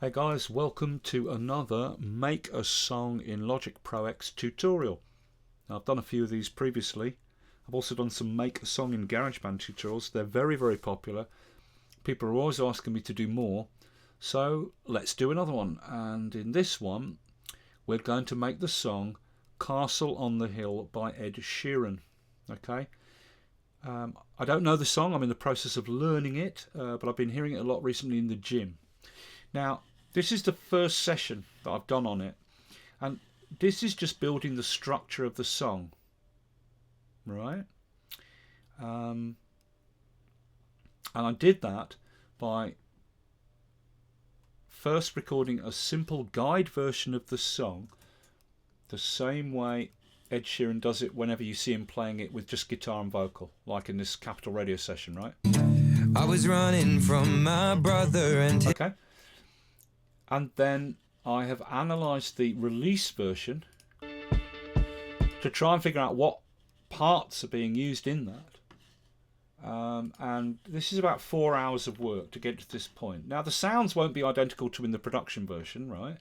Hey guys, welcome to another Make a Song in Logic Pro X tutorial. Now, I've done a few of these previously. I've also done some Make a Song in GarageBand tutorials. They're very, very popular. People are always asking me to do more. So let's do another one. And in this one, we're going to make the song Castle on the Hill by Ed Sheeran. Okay. I don't know the song. I'm in the process of learning it, but I've been hearing it a lot recently in the gym. Now, this is the first session that I've done on it, and this is just building the structure of the song, right? And I did that by first recording a simple guide version of the song, the same way Ed Sheeran does it whenever you see him playing it with just guitar and vocal, like in this Capital Radio session, right? I was running from my brother and okay. And then I have analysed the release version to try and figure out what parts are being used in that. And this is about 4 hours of work to get to this point. Now, the sounds won't be identical to in the production version, right?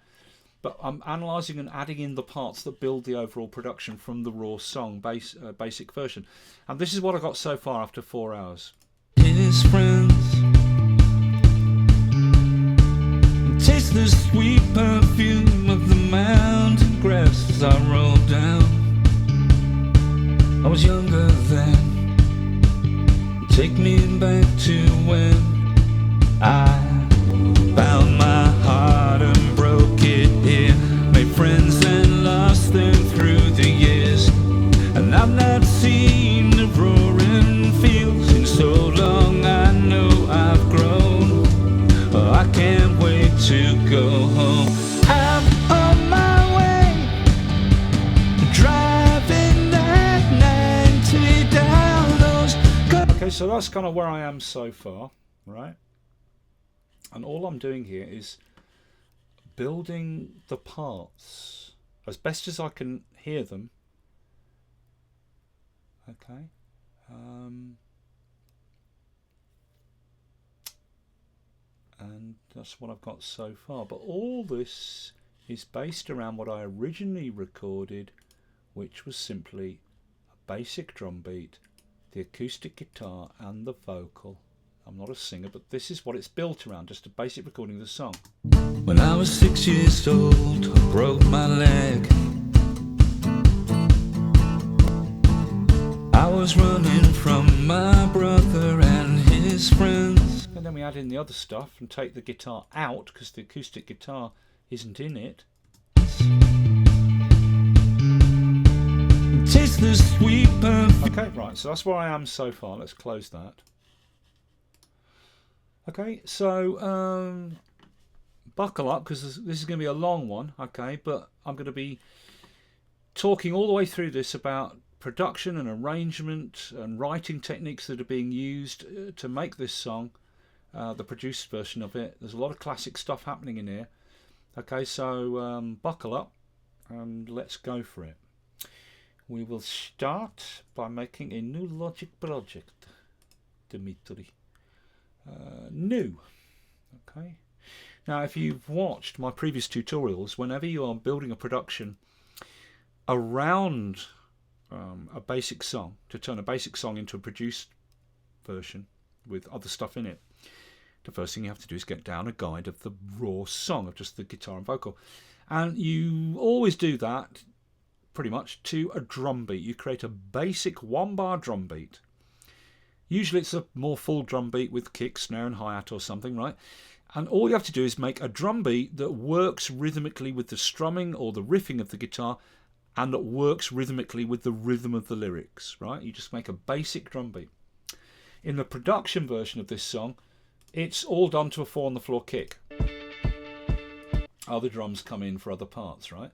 But I'm analysing and adding in the parts that build the overall production from the raw song basic version. And this is what I got so far after 4 hours. his friends taste the sweet perfume of the mountain grass as I rolled down. I was younger then. Take me back to when I found my heart and broke it here. Made friends and lost them through the years, and I've not seen the roaring fields in so long. I know I've grown. Oh, I can't wait to go home. I'm on my way, driving that 90 down those. Okay, so that's kind of where I am so far, right? And all I'm doing here is building the parts as best as I can hear them. Okay. And that's what I've got so far. But all this is based around what I originally recorded, which was simply a basic drum beat, the acoustic guitar and the vocal. I'm not a singer, but this is what it's built around, just a basic recording of the song. When I was 6 years old, I broke my leg. I was running from my brother and his friends. And then we add in the other stuff and take the guitar out because the acoustic guitar isn't in it. Taste the sweet perfume. Okay, right, so that's where I am so far. Let's close that. Okay, so buckle up because this is going to be a long one, okay, but I'm going to be talking all the way through this about production and arrangement and writing techniques that are being used to make this song, the produced version of it. There's a lot of classic stuff happening in here. Okay, so buckle up and let's go for it. We will start by making a new Logic project, Dimitri. New. Okay. Now, if you've watched my previous tutorials, whenever you are building a production around a basic song, to turn a basic song into a produced version with other stuff in it, the first thing you have to do is get down a guide of the raw song, of just the guitar and vocal. And you always do that pretty much to a drum beat. You create a basic 1-bar drum beat. Usually it's a more full drum beat with kick, snare and hi-hat or something, right? And all you have to do is make a drum beat that works rhythmically with the strumming or the riffing of the guitar, and that works rhythmically with the rhythm of the lyrics, right? You just make a basic drum beat. In the production version of this song, it's all done to a 4-on-the-floor kick. Other drums come in for other parts, right?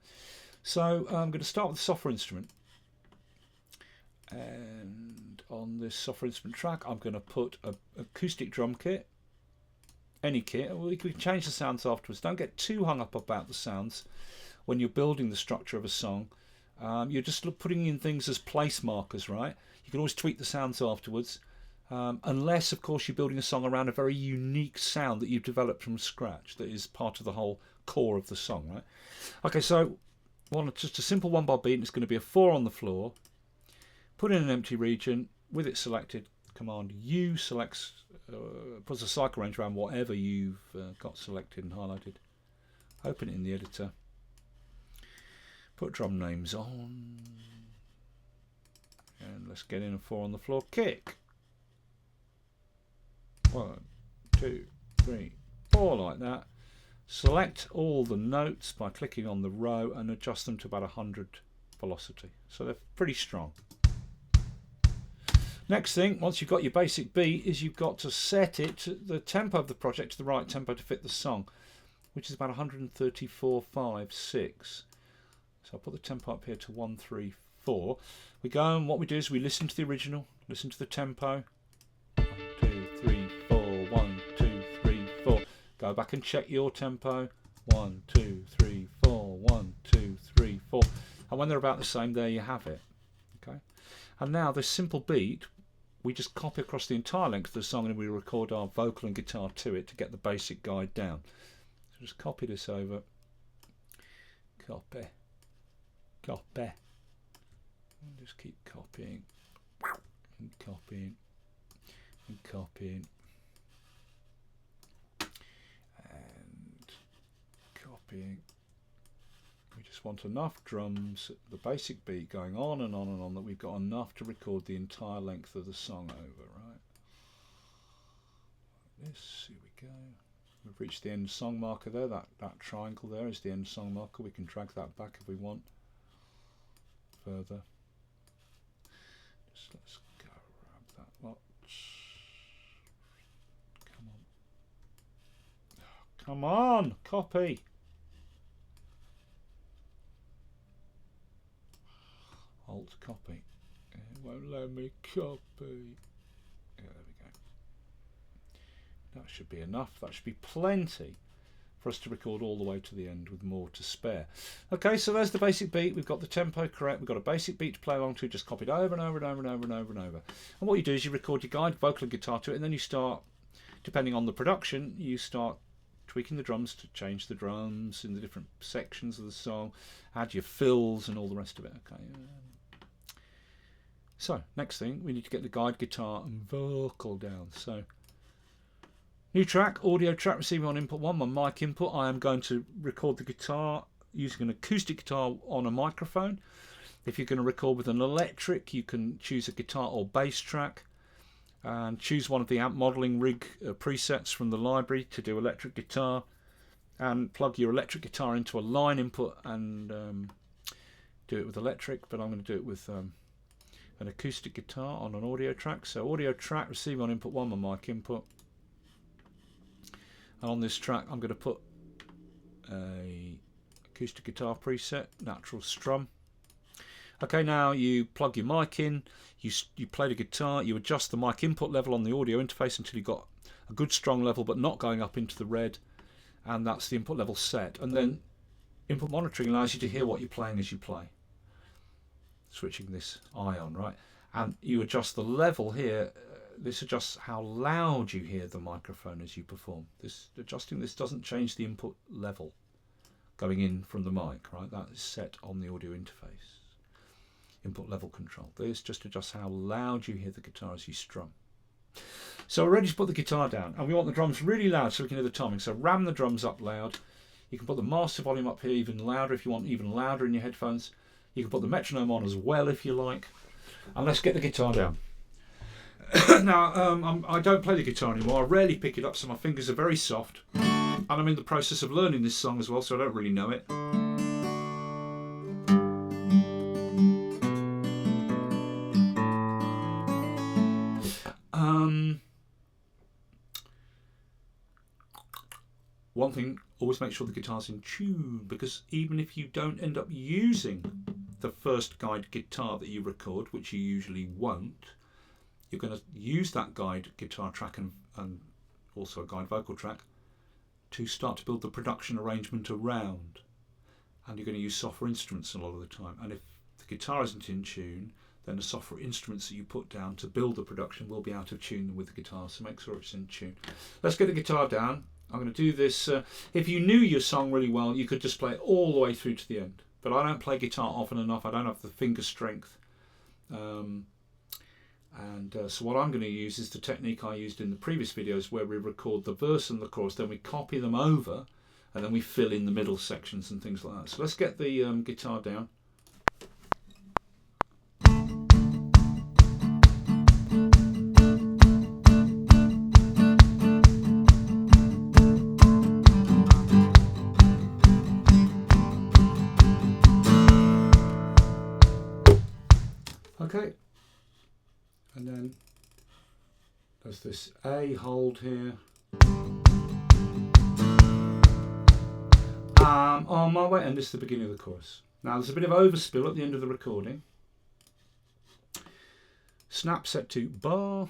So I'm going to start with the software instrument. And on this software instrument track, I'm going to put an acoustic drum kit, any kit. We can change the sounds afterwards. Don't get too hung up about the sounds when you're building the structure of a song. You're just putting in things as place markers, right? You can always tweak the sounds afterwards. unless, of course, you're building a song around a very unique sound that you've developed from scratch that is part of the whole core of the song, right? Okay, so just a simple 1-bar beat, and it's going to be a 4 on the floor. Put in an empty region with it selected. Command U selects, puts a cycle range around whatever you've got selected and highlighted. Open it in the editor. Put drum names on. And let's get in a 4 on the floor kick. 1, 2, 3, 4, like that. Select all the notes by clicking on the row and adjust them to about 100 velocity. So they're pretty strong. Next thing, once you've got your basic beat, is you've got to set it to the tempo of the project to the right tempo to fit the song, which is about 134, 5, 6. So I'll put the tempo up here to 1, 3, 4. We go and what we do is we listen to the original, listen to the tempo. 1, 2, 3, 4, 1, 2, 3, 4. Go back and check your tempo. 1, 2, 3, 4, 1, 2, 3, 4. And when they're about the same, there you have it. Okay. And now this simple beat, we just copy across the entire length of the song and we record our vocal and guitar to it to get the basic guide down. So just copy this over. Copy. Copy. And just keep copying. And copying. And copying. And copying. We just want enough drums, the basic beat going on and on and on, that we've got enough to record the entire length of the song over, right? Like this, here we go. We've reached the end song marker there, that triangle there is the end song marker. We can drag that back if we want further. Just let's grab that lot. Come on. Come on, copy. Alt copy. It won't let me copy. Yeah, there we go. That should be enough. That should be plenty for us to record all the way to the end with more to spare. Okay, so there's the basic beat. We've got the tempo correct. We've got a basic beat to play along to, just copied over and over and over and over and over and over. And what you do is you record your guide, vocal and guitar to it, and then you start, depending on the production, you start tweaking the drums to change the drums in the different sections of the song, add your fills and all the rest of it. Okay. So, next thing, we need to get the guide, guitar and vocal down. So, new track, audio track, receiving on input 1, my mic input. I am going to record the guitar using an acoustic guitar on a microphone. If you're going to record with an electric, you can choose a guitar or bass track and choose one of the amp modeling rig presets from the library to do electric guitar, and plug your electric guitar into a line input and do it with electric, but I'm going to do it with an acoustic guitar on an audio track. So audio track, receiving on input 1, my mic input. And on this track I'm going to put a acoustic guitar preset, natural strum. Okay, now you plug your mic in, you play the guitar, you adjust the mic input level on the audio interface until you've got a good strong level but not going up into the red, and that's the input level set. And then input monitoring allows you to hear what you're playing as you play. Switching this eye on, right? And you adjust the level here. This adjusts how loud you hear the microphone as you perform. Adjusting this doesn't change the input level going in from the mic, right? That is set on the audio interface. Input level control. This just adjusts how loud you hear the guitar as you strum. So we're ready to put the guitar down, and we want the drums really loud so we can hear the timing. So ram the drums up loud. You can put the master volume up here even louder if you want even louder in your headphones. You can put the metronome on as well if you like. And let's get the guitar down. Now, I don't play the guitar anymore. I rarely pick it up, so my fingers are very soft. And I'm in the process of learning this song as well, so I don't really know it. One thing, always make sure the guitar's in tune, because even if you don't end up using the first guide guitar that you record, which you usually won't, you're going to use that guide guitar track and also a guide vocal track to start to build the production arrangement around. And you're going to use software instruments a lot of the time. And if the guitar isn't in tune, then the software instruments that you put down to build the production will be out of tune with the guitar, so make sure it's in tune. Let's get the guitar down. I'm going to do this. If you knew your song really well, you could just play it all the way through to the end. But I don't play guitar often enough. I don't have the finger strength. So what I'm going to use is the technique I used in the previous videos, where we record the verse and the chorus, then we copy them over, and then we fill in the middle sections and things like that. So let's get the guitar down. Okay, and then there's this A hold here. On my way, and this is the beginning of the chorus. Now there's a bit of overspill at the end of the recording. Snap set to bar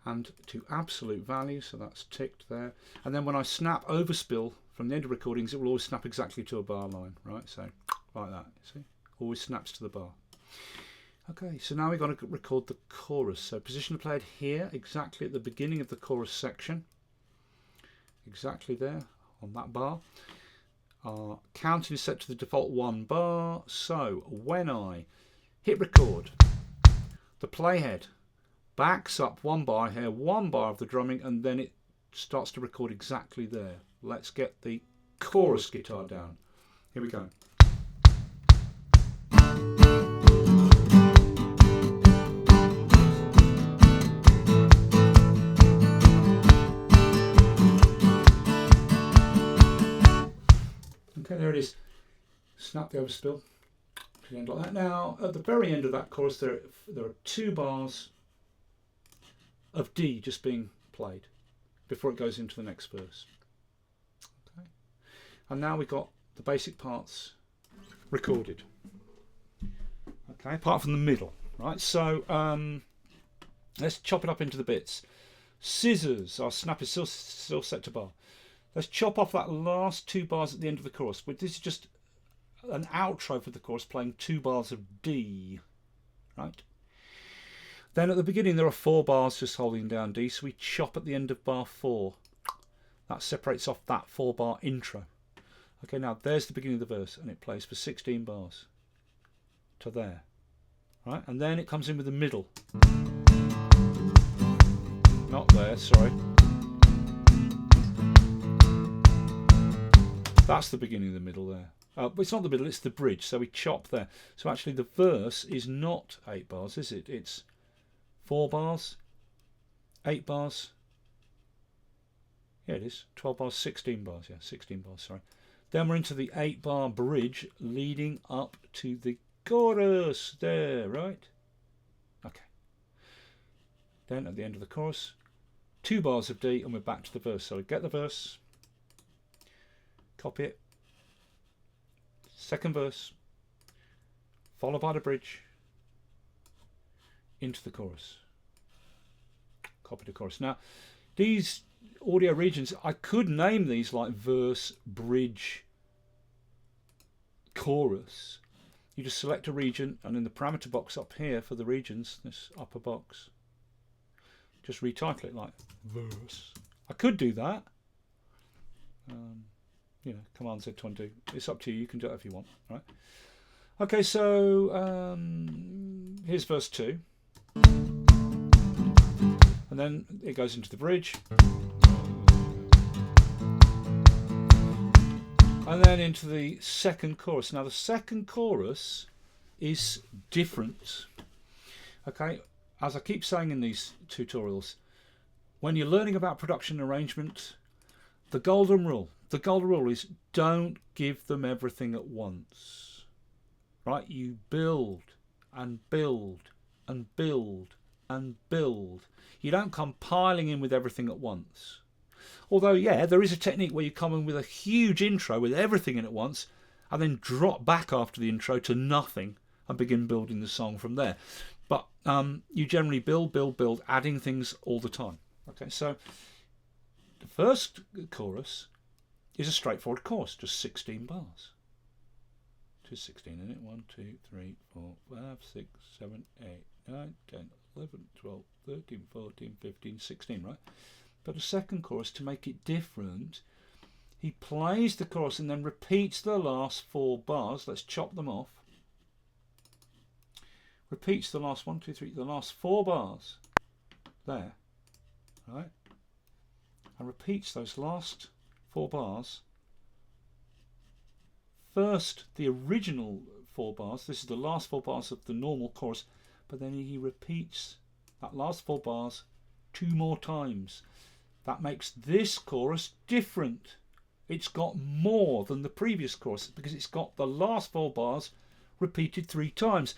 and to absolute value, so that's ticked there. And then when I snap overspill from the end of recordings, it will always snap exactly to a bar line, right? So like that, see? Always snaps to the bar. Okay, so now we've got to record the chorus. So position the playhead here, exactly at the beginning of the chorus section. Exactly there, on that bar. Our counting is set to the default 1 bar. So when I hit record, the playhead backs up 1 bar here, 1 bar of the drumming, and then it starts to record exactly there. Let's get the chorus guitar down. Here we go. Okay, there it is. Snap the overspill to the end like that. Now, at the very end of that chorus, there are 2 bars of D just being played before it goes into the next verse. Okay, and now we've got the basic parts recorded. Okay, apart from the middle, right? So let's chop it up into the bits. Scissors. Our snap is still set to bar. Let's chop off that last 2 bars at the end of the chorus. But this is just an outro for the chorus, playing 2 bars of D, right? Then at the beginning there are 4 bars just holding down D, so we chop at the end of bar 4. That separates off that 4 bar intro. Okay, now there's the beginning of the verse, and it plays for 16 bars to there, right? And then it comes in with the middle. Not there, sorry. That's the beginning of the middle there. But it's not the middle, it's the bridge, so we chop there. So actually the verse is not 8 bars, is it? It's 4 bars, 8 bars. Yeah, it is. 12 bars, 16 bars. Yeah, 16 bars, sorry. Then we're into the 8 bar bridge leading up to the chorus there, right? Okay. Then at the end of the chorus, 2 bars of D, and we're back to the verse. So we get the verse. Copy it. Second verse, followed by the bridge, into the chorus. Copy the chorus. Now, these audio regions, I could name these like verse, bridge, chorus. You just select a region, and in the parameter box up here for the regions, this upper box, just retitle it like verse. I could do that. You know, Command Z to undo. It's up to you. You can do it if you want. Right? Okay, so here's verse 2, and then it goes into the bridge, and then into the second chorus. Now the second chorus is different. Okay, as I keep saying in these tutorials, when you're learning about production and arrangement, the golden rule is don't give them everything at once. Right? You build and build and build and build. You don't come piling in with everything at once. Although, yeah, there is a technique where you come in with a huge intro with everything in at once, and then drop back after the intro to nothing and begin building the song from there. But you generally build, adding things all the time. Okay, so the first chorus is a straightforward chorus, just 16 bars. to 16 in it. 1, 2, 3, 4, 5, 6, 7, 8, 9, 10, 11, 12, 13, 14, 15, 16, right? But the second chorus, to make it different, he plays the chorus and then repeats the last 4 bars. Let's chop them off. Repeats the last 1, 2, 3, the last 4 bars there, right? And repeats those last 4 bars. First, the original 4 bars. This is the last 4 bars of the normal chorus, but then he repeats that last 4 bars 2 more times. That makes this chorus different. It's got more than the previous chorus because it's got the last 4 bars repeated 3 times.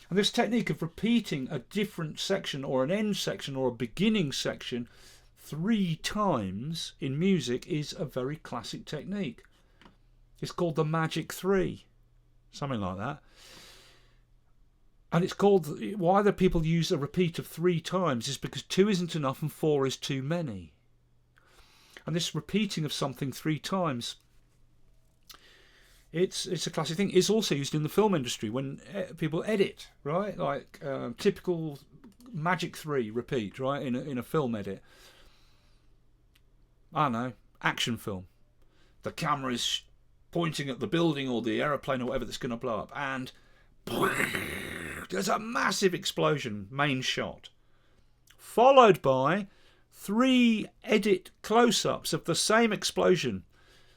And this technique of repeating a different section or an end section or a beginning section 3 times in music is a very classic technique. It's called the magic 3, something like that. And it's called, why the people use a repeat of 3 times is because 2 isn't enough and 4 is too many. And this repeating of something 3 times, it's a classic thing. It's also used in the film industry when people edit, right? Like typical magic 3 repeat, right? In a film edit. I don't know, action film. The camera is pointing at the building or the aeroplane or whatever that's going to blow up, and there's a massive explosion, main shot, followed by 3 edit close-ups of the same explosion.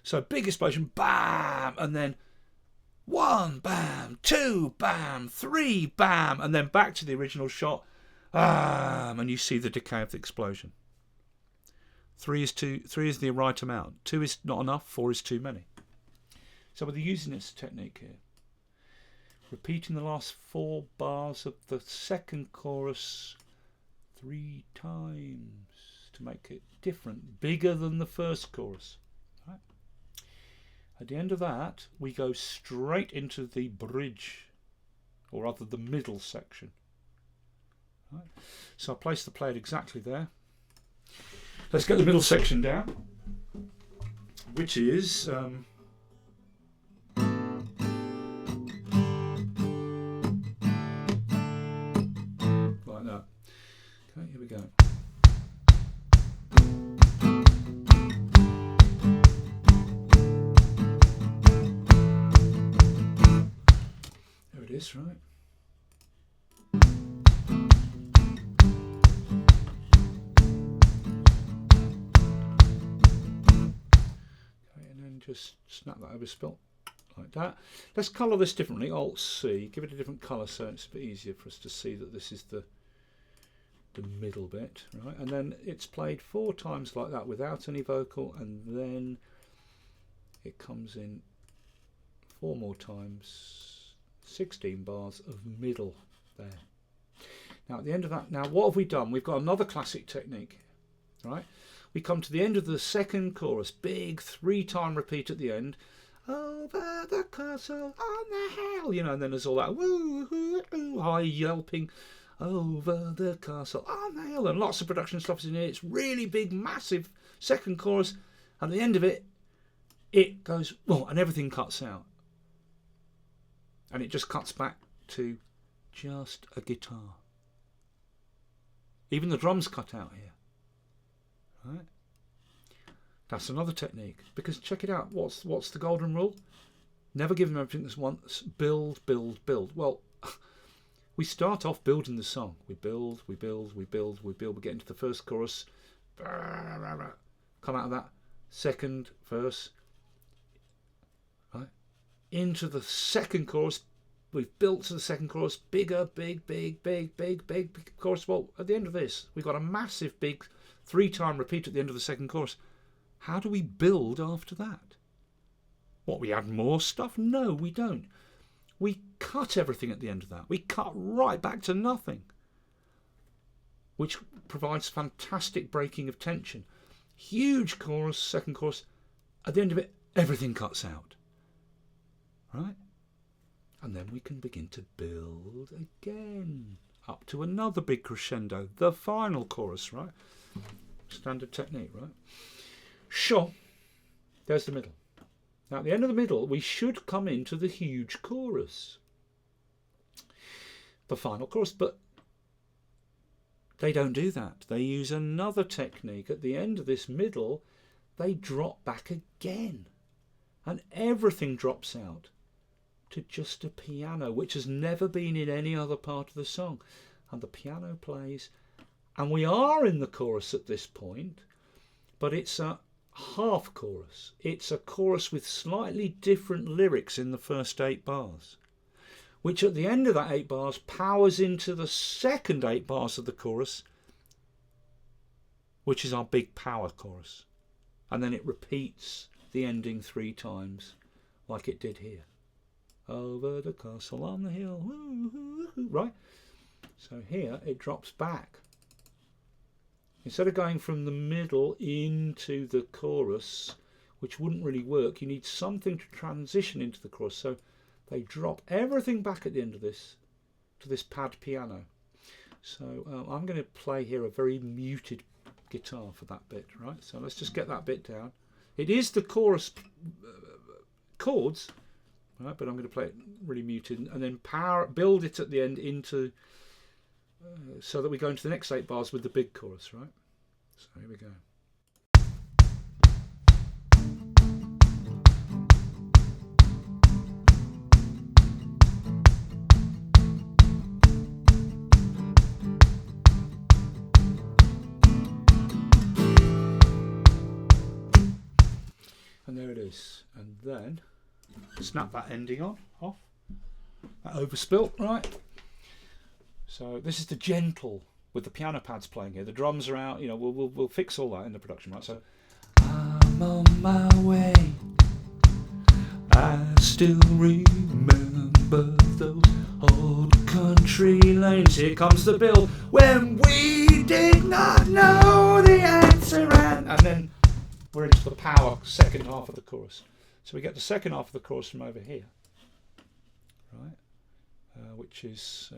So big explosion, bam, and then 1, bam, 2, bam, 3, bam, and then back to the original shot, and you see the decay of the explosion. 3 is the right amount. 2 is not enough. 4 is too many. So we're using this technique here. Repeating the last 4 bars of the second chorus 3 times to make it different, bigger than the first chorus. Right. At the end of that, we go straight into the bridge, or rather the middle section. Right. So I place the plate exactly there. Let's get the middle section down, which is like that. Okay, here we go. There it is, right? Just snap that over spill like that. Let's colour this differently. Alt C, give it a different colour so it's a bit easier for us to see that this is the middle bit, right? And then it's played 4 times like that without any vocal, and then it comes in 4 more times, 16 bars of middle there. Now at the end of that, now what have we done? We've got another classic technique, right? We come to the end of the second chorus, big 3-time repeat at the end. Over the castle on the hill, you know, and then there's all that woo, high yelping. Over the castle on the hill, and lots of production stuff is in it. It's really big, massive second chorus. And at the end of it, it goes, well, and everything cuts out. And it just cuts back to just a guitar. Even the drums cut out here. Right. That's another technique, because check it out. What's the golden rule? Never give them everything at once. Build, build, build. Well, we start off building the song. We build, we build, we build, we build. We get into the first chorus. Come out of that second verse. Right. Into the second chorus. We've built to the second chorus. Bigger, big, big, big, big, big, big chorus. Well, at the end of this, we've got a massive, big 3-time repeat at the end of the second chorus. How do we build after that? What, we add more stuff? No, we don't. We cut everything at the end of that. We cut right back to nothing, which provides fantastic breaking of tension. Huge chorus, second chorus. At the end of it, everything cuts out. Right? And then we can begin to build again up to another big crescendo, the final chorus, right? Standard technique, right? Sure, there's the middle. Now at the end of the middle, we should come into the huge chorus, the final chorus, but they don't do that. They use another technique. At the end of this middle, they drop back again, and everything drops out to just a piano, which has never been in any other part of the song. And the piano plays, and we are in the chorus at this point, but it's a half chorus. It's a chorus with slightly different lyrics in the first 8 bars, which at the end of that 8 bars powers into the second 8 bars of the chorus, which is our big power chorus. And then it repeats the ending 3 times, like it did here. Over the castle on the hill, woo, woo, woo, right? So here it drops back. Instead of going from the middle into the chorus, which wouldn't really work, you need something to transition into the chorus. So they drop everything back at the end of this to this pad piano. So I'm going to play here a very muted guitar for that bit, right? So let's just get that bit down. It is the chorus chords, right? But I'm going to play it really muted and then build it at the end into so that we go into the next 8 bars with the big chorus, right? So here we go. And there it is. And then snap that ending off. That overspilt, right? So this is the gentle with the piano pads playing here. The drums are out. You know, we'll fix all that in the production, right? So I'm on my way. I still remember those old country lanes. Here comes the bill when we did not know the answer, and then we're into the power second half of the chorus. So we get the second half of the chorus from over here, right? Which is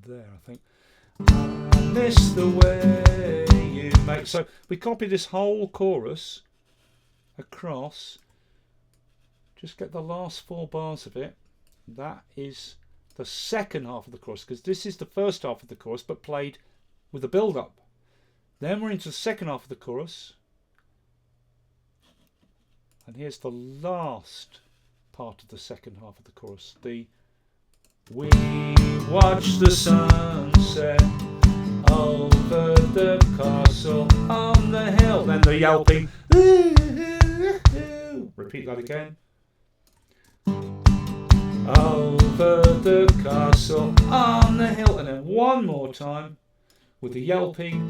there, I think. I miss the way you make. So we copy this whole chorus across. Just get the last 4 bars of it. That is the second half of the chorus, because this is the first half of the chorus, but played with a build-up. Then we're into the second half of the chorus. And here's the last part of the second half of the chorus. We watch the sunset over the castle on the hill. Then the yelping. Repeat that again. Over the castle on the hill. And then one more time with the yelping.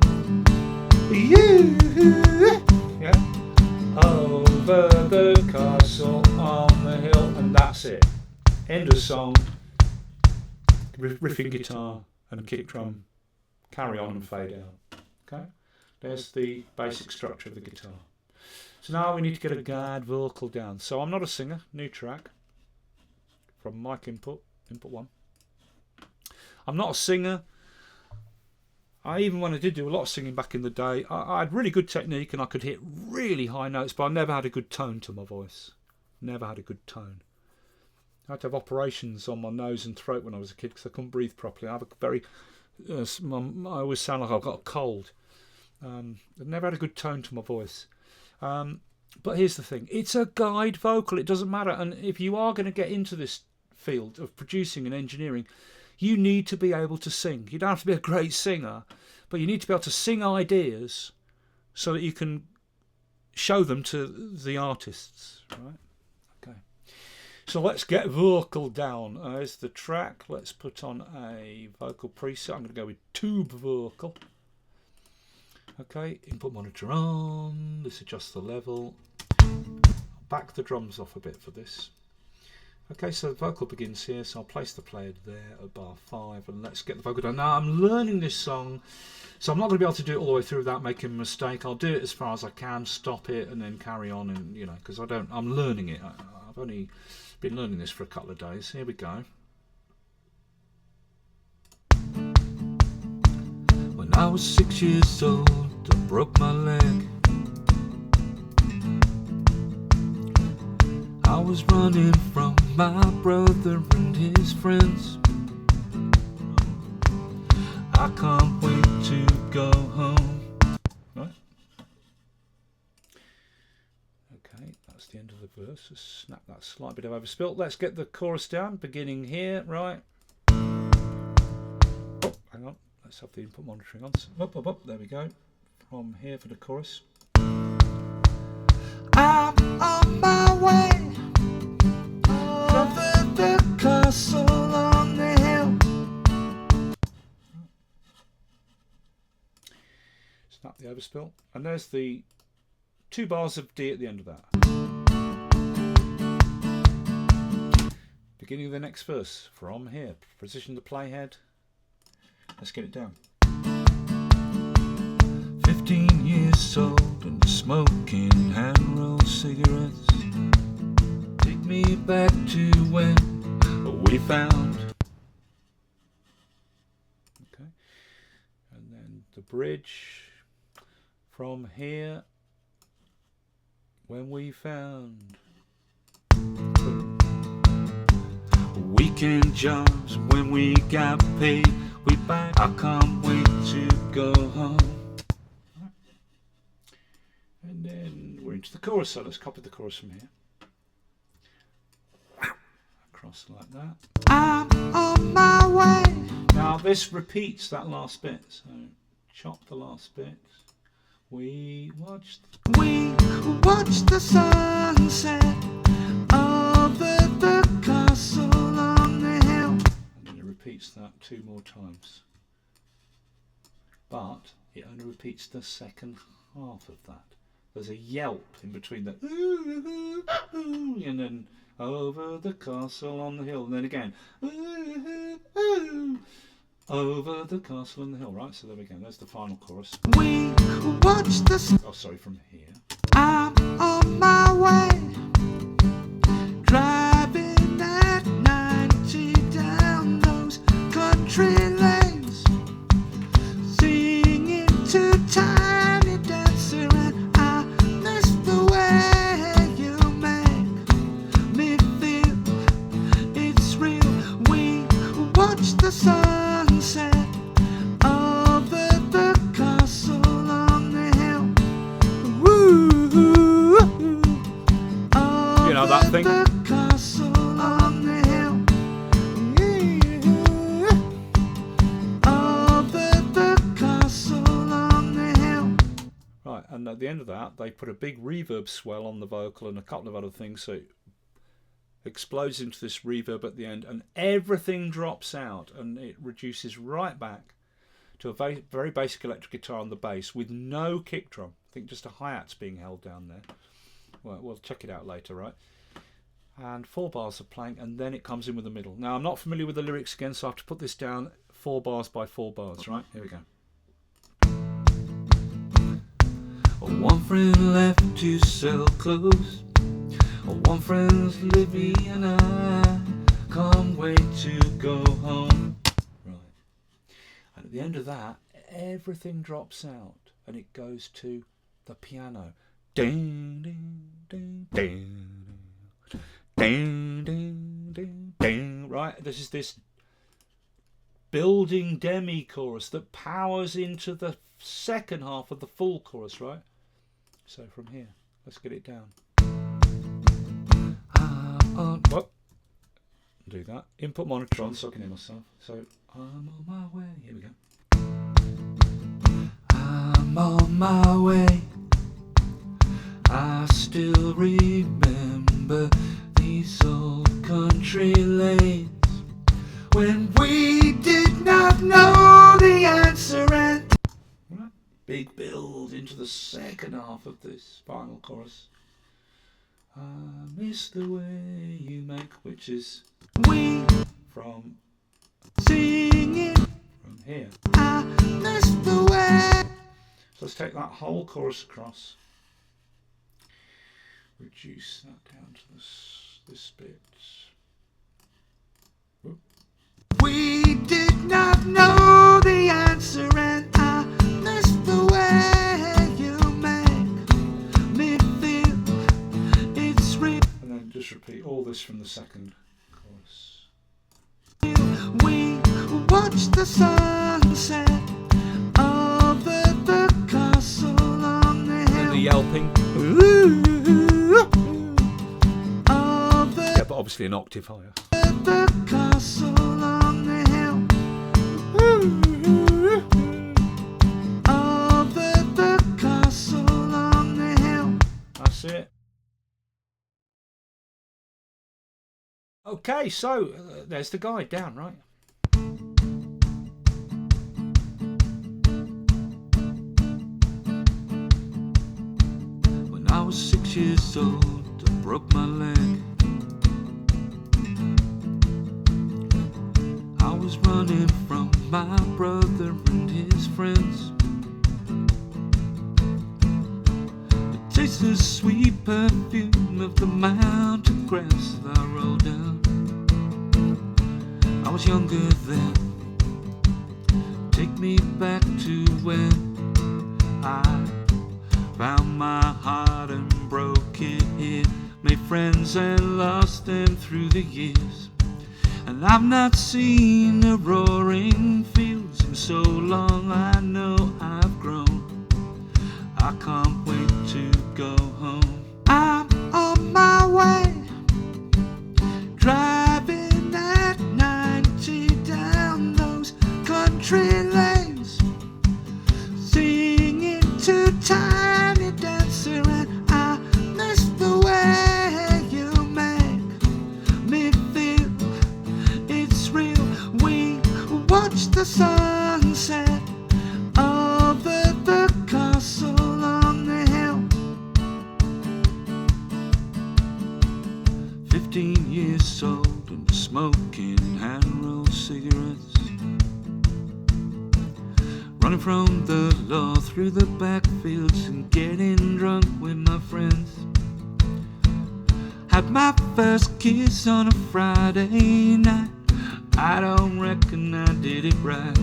Yeah. Over the castle on the hill, and that's it. End of song. Riffing guitar and kick drum. Carry on and fade out. Okay, there's the basic structure of the guitar. So now we need to get a guide vocal down. So I'm not a singer. New track from mic input 1. I'm not a singer. Even when I did do a lot of singing back in the day, I had really good technique and I could hit really high notes, but I never had a good tone to my voice. Never had a good tone. I had to have operations on my nose and throat when I was a kid because I couldn't breathe properly. I have a very, I always sound like I've got a cold. I never had a good tone to my voice. But here's the thing. It's a guide vocal. It doesn't matter. And if you are going to get into this field of producing and engineering, you need to be able to sing. You don't have to be a great singer, but you need to be able to sing ideas so that you can show them to the artists, right? Okay. So let's get vocal down. There's the track. Let's put on a vocal preset. I'm going to go with tube vocal. Okay, input monitor on. Let's adjust the level. I'll back the drums off a bit for this. Okay, so the vocal begins here, so I'll place the player there at bar 5 and let's get the vocal down. Now I'm learning this song, so I'm not going to be able to do it all the way through without making a mistake. I'll do it as far as I can, stop it and then carry on, and you know, because I'm learning it. I've only been learning this for a couple of days. Here we go. When I was 6 years old, I broke my leg. I was running from my brother and his friends. I can't wait to go home. Right. Okay, that's the end of the verse. Just snap that slight bit of overspilt. Let's get the chorus down, beginning here, right? Oh, hang on. Let's have the input monitoring on. Up. There we go. From here for the chorus. I'm on my way over the castle on the hill. Snap the overspill. And there's the 2 bars of D at the end of that. Beginning of the next verse. From here. Position the playhead. Let's get it down. 15 years old and smoking hand-rolled cigarettes. Take me back to when we found. Okay. And then the bridge. From here. When we found. Weekend jobs when we got paid. We back. I can't wait to go home. And then we're into the chorus, so let's copy the chorus from here. Across like that. I'm on my way. Now this repeats that last bit, so chop the last bit. We watched the sunset over the castle on the hill. And then it repeats that 2 more times. But it only repeats the second half of that. There's a yelp in between the ooh, ooh, and then over the castle on the hill, and then again ooh, ooh, over the castle on the hill. Right, so there we go. There's the final chorus. We watched the. Oh, sorry, from here. I'm on my way, driving at 90 down those country lanes, singing to Tiny Dancer, and I miss the way you make me feel it's real. We watch the sunset over the castle on the hill. Woo, You know that thing? the castle on the hill. Over the castle on the hill. Right, and at the end of that, they put a big reverb swell on the vocal and a couple of other things, so it explodes into this reverb at the end, and everything drops out, and it reduces right back to a very basic electric guitar on the bass with no kick drum. I think just a hi-hat's being held down there. Well, we'll check it out later, right? And 4 bars of playing, and then it comes in with the middle. Now, I'm not familiar with the lyrics again, so I have to put this down 4 bars by 4 bars, right? Here we go. One friend left to sell clothes. One friend's Libby and I can't wait to go home. Right. And at the end of that, everything drops out and it goes to the piano. Ding, ding, ding, ding, ding, ding, ding, ding. Right? This is this building demi-chorus that powers into the second half of the full chorus, right? So from here, let's get it down. What? Do that. Input monitor on so I can hear myself. So I'm on my way. Here we go. I'm on my way. I still remember these old country lanes when we did not know the answer. And Right. Big build into the second half of this final chorus. I miss the way you make, which is we from singing. from here. I miss the way. So let's take that whole chorus across. Reduce that down to this bit. Whoop. We did not know the answer, and I miss the way you make me feel it's real. And then just repeat all this from the second chorus. We watched the sunset over the castle on the hill. And the yelping. Yeah, but obviously an octave higher. The castle on the hill. Over the castle on the hill. That's it. Okay, so there's the guide down, right? When I was 6 years old, I broke my leg. I was running from my brother and his friends. Taste the sweet perfume of the mountain grass that I rolled down. I was younger then. Take me back to when I found my heart and broke it here. Made friends and lost them through the years. And I've not seen the roaring fields in so long. I know I've grown. I can't wait to go home. I'm on my way, driving at 90 down those country lanes, singing to Tiny Dancer, and I miss the way you make me feel. It's real. We watch the sunset over the castle on the hill. 15 years old and smoking hand-rolled cigarettes, running from the law through the backfields and getting drunk with my friends. Had my first kiss on a Friday night. I don't reckon I did it right.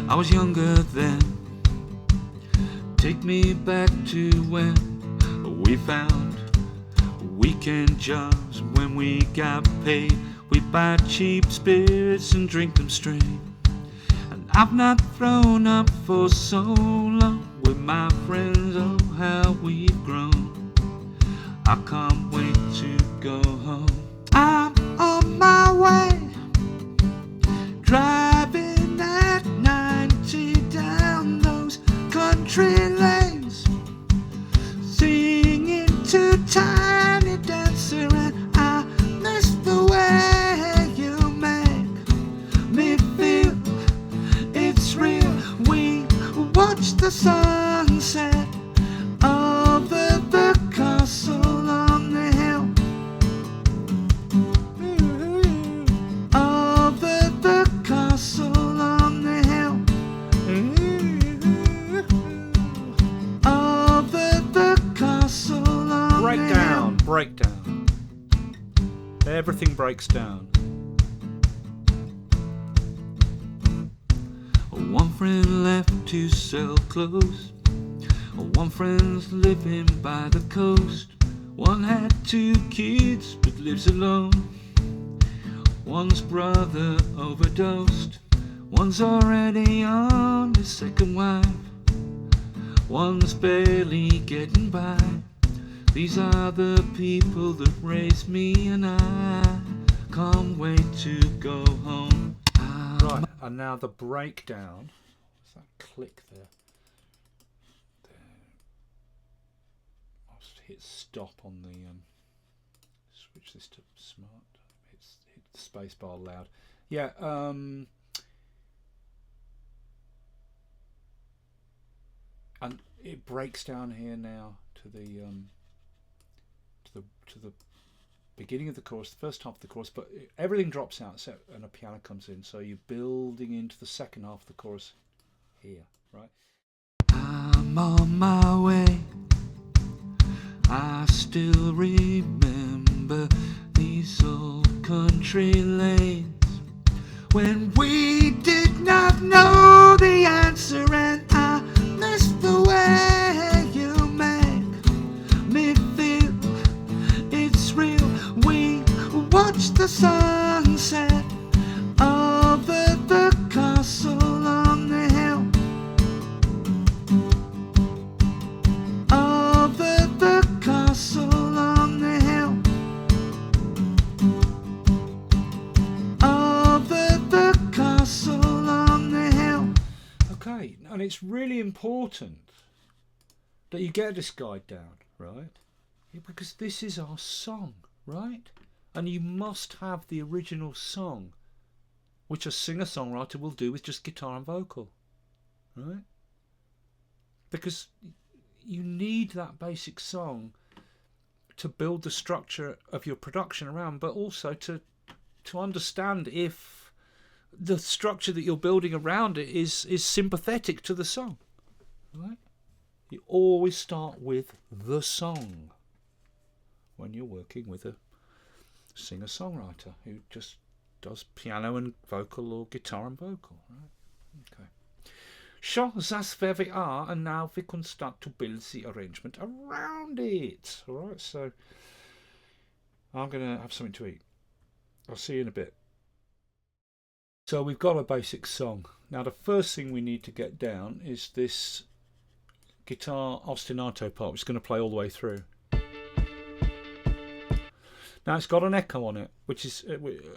I was younger then. Take me back to when we found weekend jobs. When we got paid, we buy cheap spirits and drink them straight. And I've not thrown up for so long with my friends. Oh, how we've grown. I can't wait to go home. I'm on my way, driving at 90 down those country lanes, singing to Tiny Dancer, and I miss the way you make me feel. It's real. We watch the sunset over the castle on the hill. Over the castle on the hill. Over the castle on the hill. Breakdown. Everything breaks down. One friend left to sell clothes. One friend's living by the coast. One had 2 kids but lives alone. One's brother overdosed. One's already on his second wife. One's barely getting by. These are the people that raised me, and I can't wait to go home. Right, and now the breakdown. What's that click there? I'll just hit stop on the switch this to smart. Hit the space bar loud. Yeah, and it breaks down here now to the beginning of the chorus, the first half of the chorus, but everything drops out and a piano comes in, so you're building into the second half of the chorus here, right? I'm on my way. I still remember these old country lanes when we did not know the answer, and I miss the way you make me feel. It's real. watch the sunset over the castle on the hill. Over the castle on the hill. Over the castle on the hill. Okay, and it's really important that you get this guide down, right? Because this is our song, right? And you must have the original song, which a singer-songwriter will do with just guitar and vocal, right? Because you need that basic song to build the structure of your production around, but also to understand if the structure that you're building around it is sympathetic to the song, right? You always start with the song when you're working with a singer-songwriter who just does piano and vocal or guitar and vocal, right? Okay. So that's where we are, and now we can start to build the arrangement around it. All right, so I'm going to have something to eat. I'll see you in a bit. So we've got a basic song. Now the first thing we need to get down is this guitar ostinato part, which is going to play all the way through. Now it's got an echo on it, which is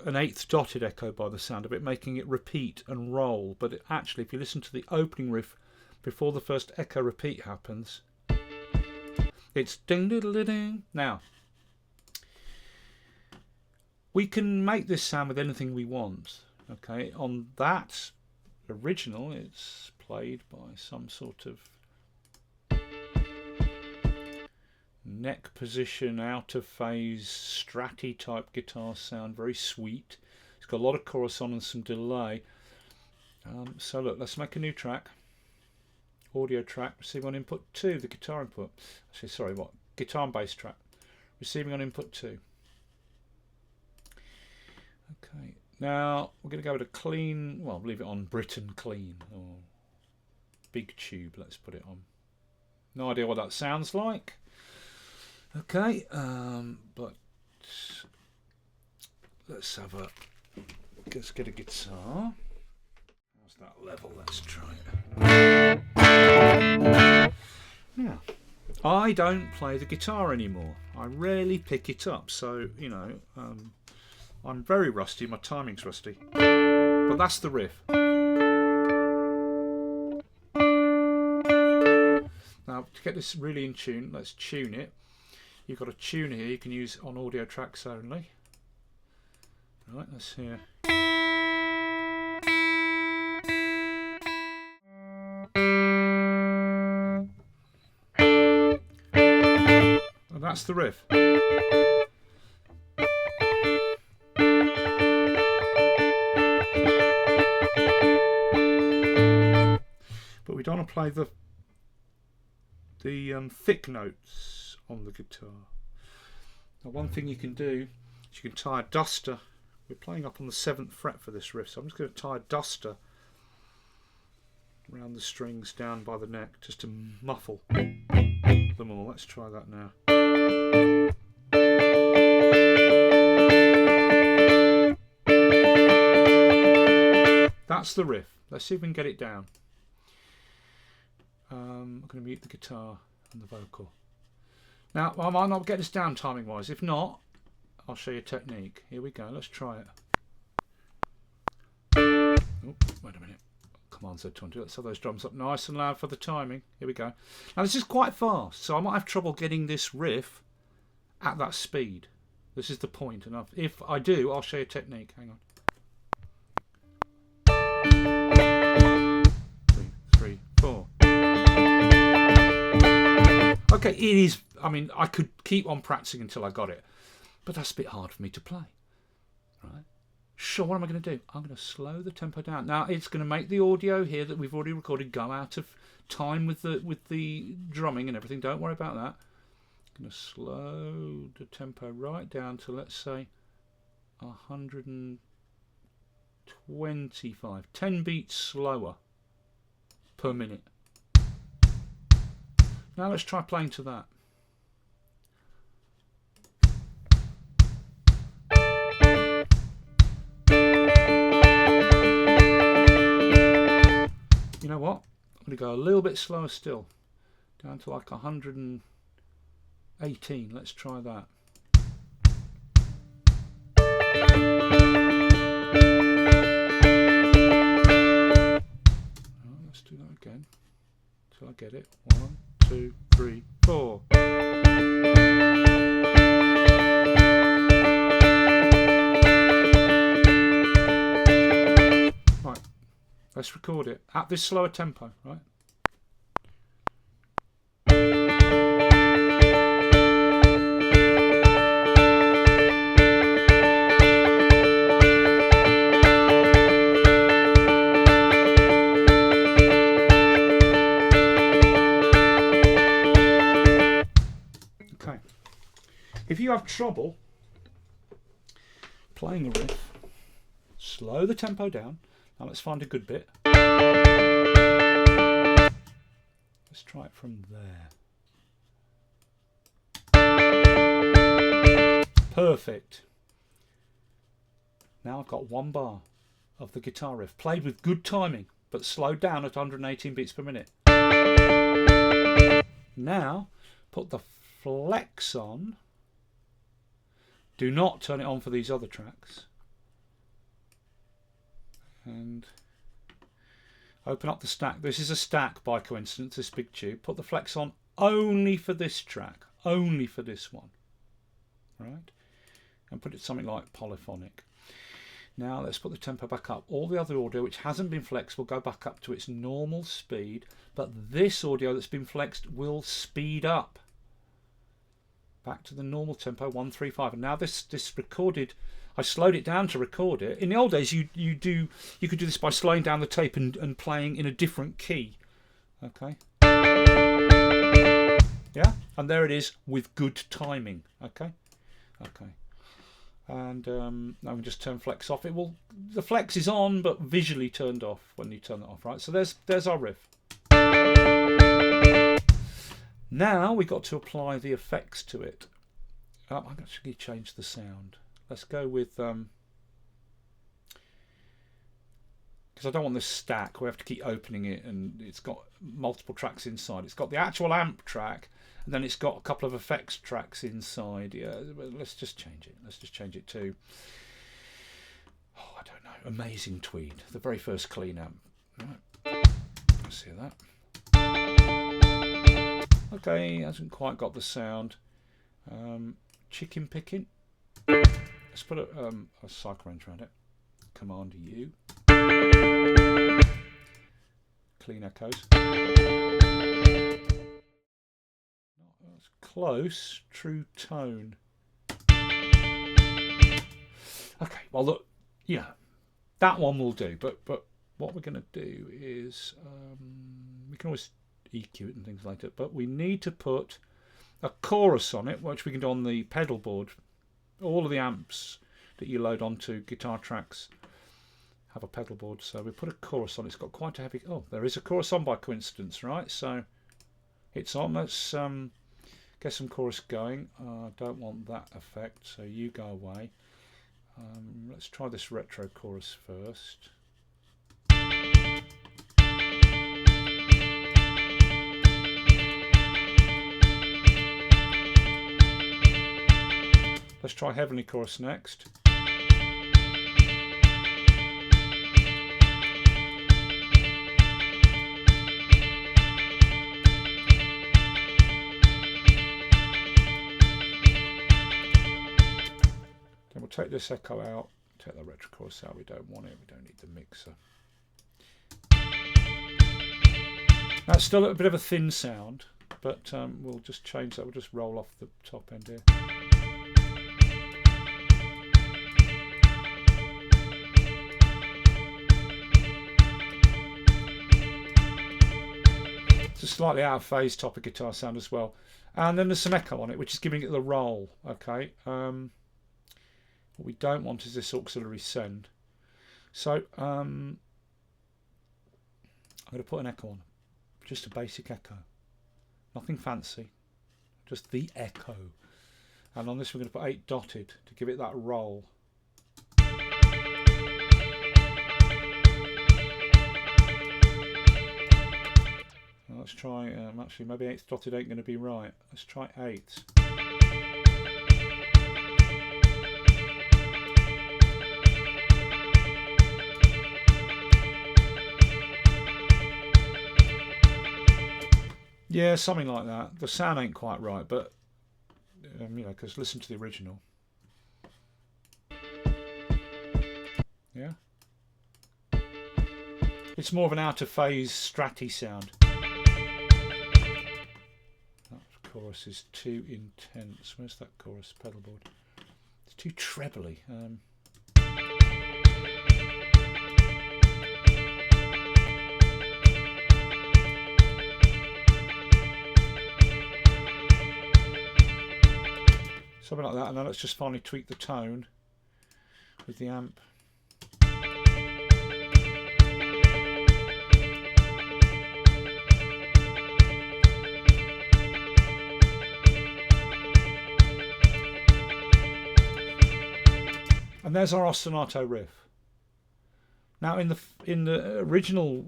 an eighth dotted echo by the sound of it, making it repeat and roll. But actually, if you listen to the opening riff before the first echo repeat happens, it's ding diddle ding. Now, we can make this sound with anything we want. Okay, on that original, it's played by some sort of neck position, out of phase, stratty type guitar sound, very sweet. It's got a lot of chorus on and some delay. So look, let's make a new track. Audio track, receiving on input 2, the guitar input. Actually, sorry, what? Guitar and bass track. Receiving on input 2. Okay, now we're going to go with a clean, well, leave it on Britain clean, or big tube, let's put it on. No idea what that sounds like. Okay, but let's get a guitar. How's that level? Let's try it. Now, I don't play the guitar anymore. I rarely pick it up, so, you know, I'm very rusty, my timing's rusty. But that's the riff. Now, to get this really in tune, let's tune it. You've got a tuner here you can use on audio tracks only. Right, let's hear. And that's the riff. But we don't want to play the thick notes on the guitar. Now, one thing you can do is you can tie a duster. We're playing up on the 7th fret for this riff, so I'm just going to tie a duster around the strings down by the neck just to muffle them all. Let's try that now. That's the riff. Let's see if we can get it down. I'm going to mute the guitar and the vocal. Now, I might not get this down timing wise. If not, I'll show you a technique. Here we go. Let's try it. Oh, wait a minute. Command Z20. Let's have those drums up nice and loud for the timing. Here we go. Now, this is quite fast, so I might have trouble getting this riff at that speed. This is the point. And if I do, I'll show you a technique. Hang on. 3, 4. Okay, it is. I mean, I could keep on practicing until I got it, but that's a bit hard for me to play. Right? Sure, what am I going to do? I'm going to slow the tempo down. Now, it's going to make the audio here that we've already recorded go out of time with the drumming and everything. Don't worry about that. I'm going to slow the tempo right down to, let's say, 125. 10 beats slower per minute. Now let's try playing to that. I'm going to go a little bit slower still, down to like 118. Let's try that. Let's do that again until I get it. 1, 2, 3, 4. Right, let's record it at this slower tempo, right? If you have trouble playing a riff, slow the tempo down. Now let's find a good bit. Let's try it from there. Perfect. Now I've got one bar of the guitar riff, played with good timing, but slowed down at 118 beats per minute. Now put the flex on. Do not turn it on for these other tracks. And open up the stack. This is a stack by coincidence, this big tube. Put the flex on only for this track, only for this one. Right? And put it something like polyphonic. Now let's put the tempo back up. All the other audio which hasn't been flexed will go back up to its normal speed, but this audio that's been flexed will speed up. Back to the normal tempo, 135. And now this recorded, I slowed it down to record it. In the old days, you could do this by slowing down the tape and playing in a different key. Okay. Yeah, and there it is with good timing. Okay. Okay. And now we can just turn flex off. The flex is on, but visually turned off when you turn it off. Right. So there's our riff. Now we've got to apply the effects to it. I've actually changed the sound. Let's go with, because I don't want this stack. We have to keep opening it, and it's got multiple tracks inside. It's got the actual amp track, and then it's got a couple of effects tracks inside. Yeah, let's just change it. Let's just change it to, I don't know, Amazing Tweed, the very first clean amp. Right. Let's see that. Okay, hasn't quite got the sound. Chicken picking. Let's put a cycle range around it. Command U. Clean echoes. That's close. True tone. Okay, well look, yeah, that one will do. But what we're going to do is we can always EQ it and things like that, but we need to put a chorus on it, which we can do on the pedal board. All of the amps that you load onto guitar tracks have a pedal board, so we put a chorus on. It's got quite a heavy, there is a chorus on by coincidence, right? So it's on. Let's get some chorus going. I don't want that effect, so you go away. Let's try this retro chorus first. Let's try Heavenly Chorus next. Then we'll take this echo out, take the retro chorus out, we don't want it, we don't need the mixer. That's still a bit of a thin sound, but we'll just change that, we'll just roll off the top end here. It's a slightly out of phase top of guitar sound as well. And then there's some echo on it, which is giving it the roll. Okay. What we don't want is this auxiliary send. So I'm going to put an echo on. Just a basic echo. Nothing fancy. Just the echo. And on this we're going to put 8 dotted to give it that roll. let's try, actually maybe 8th dotted ain't going to be right. Let's try 8th. Yeah, something like that. The sound ain't quite right, but you know, because listen to the original. Yeah, it's more of an out of phase stratty sound. That chorus is too intense. Where's that chorus pedal board? It's too trebly. Something like that, and then let's just finally tweak the tone with the amp. And there's our ostinato riff. Now in the original,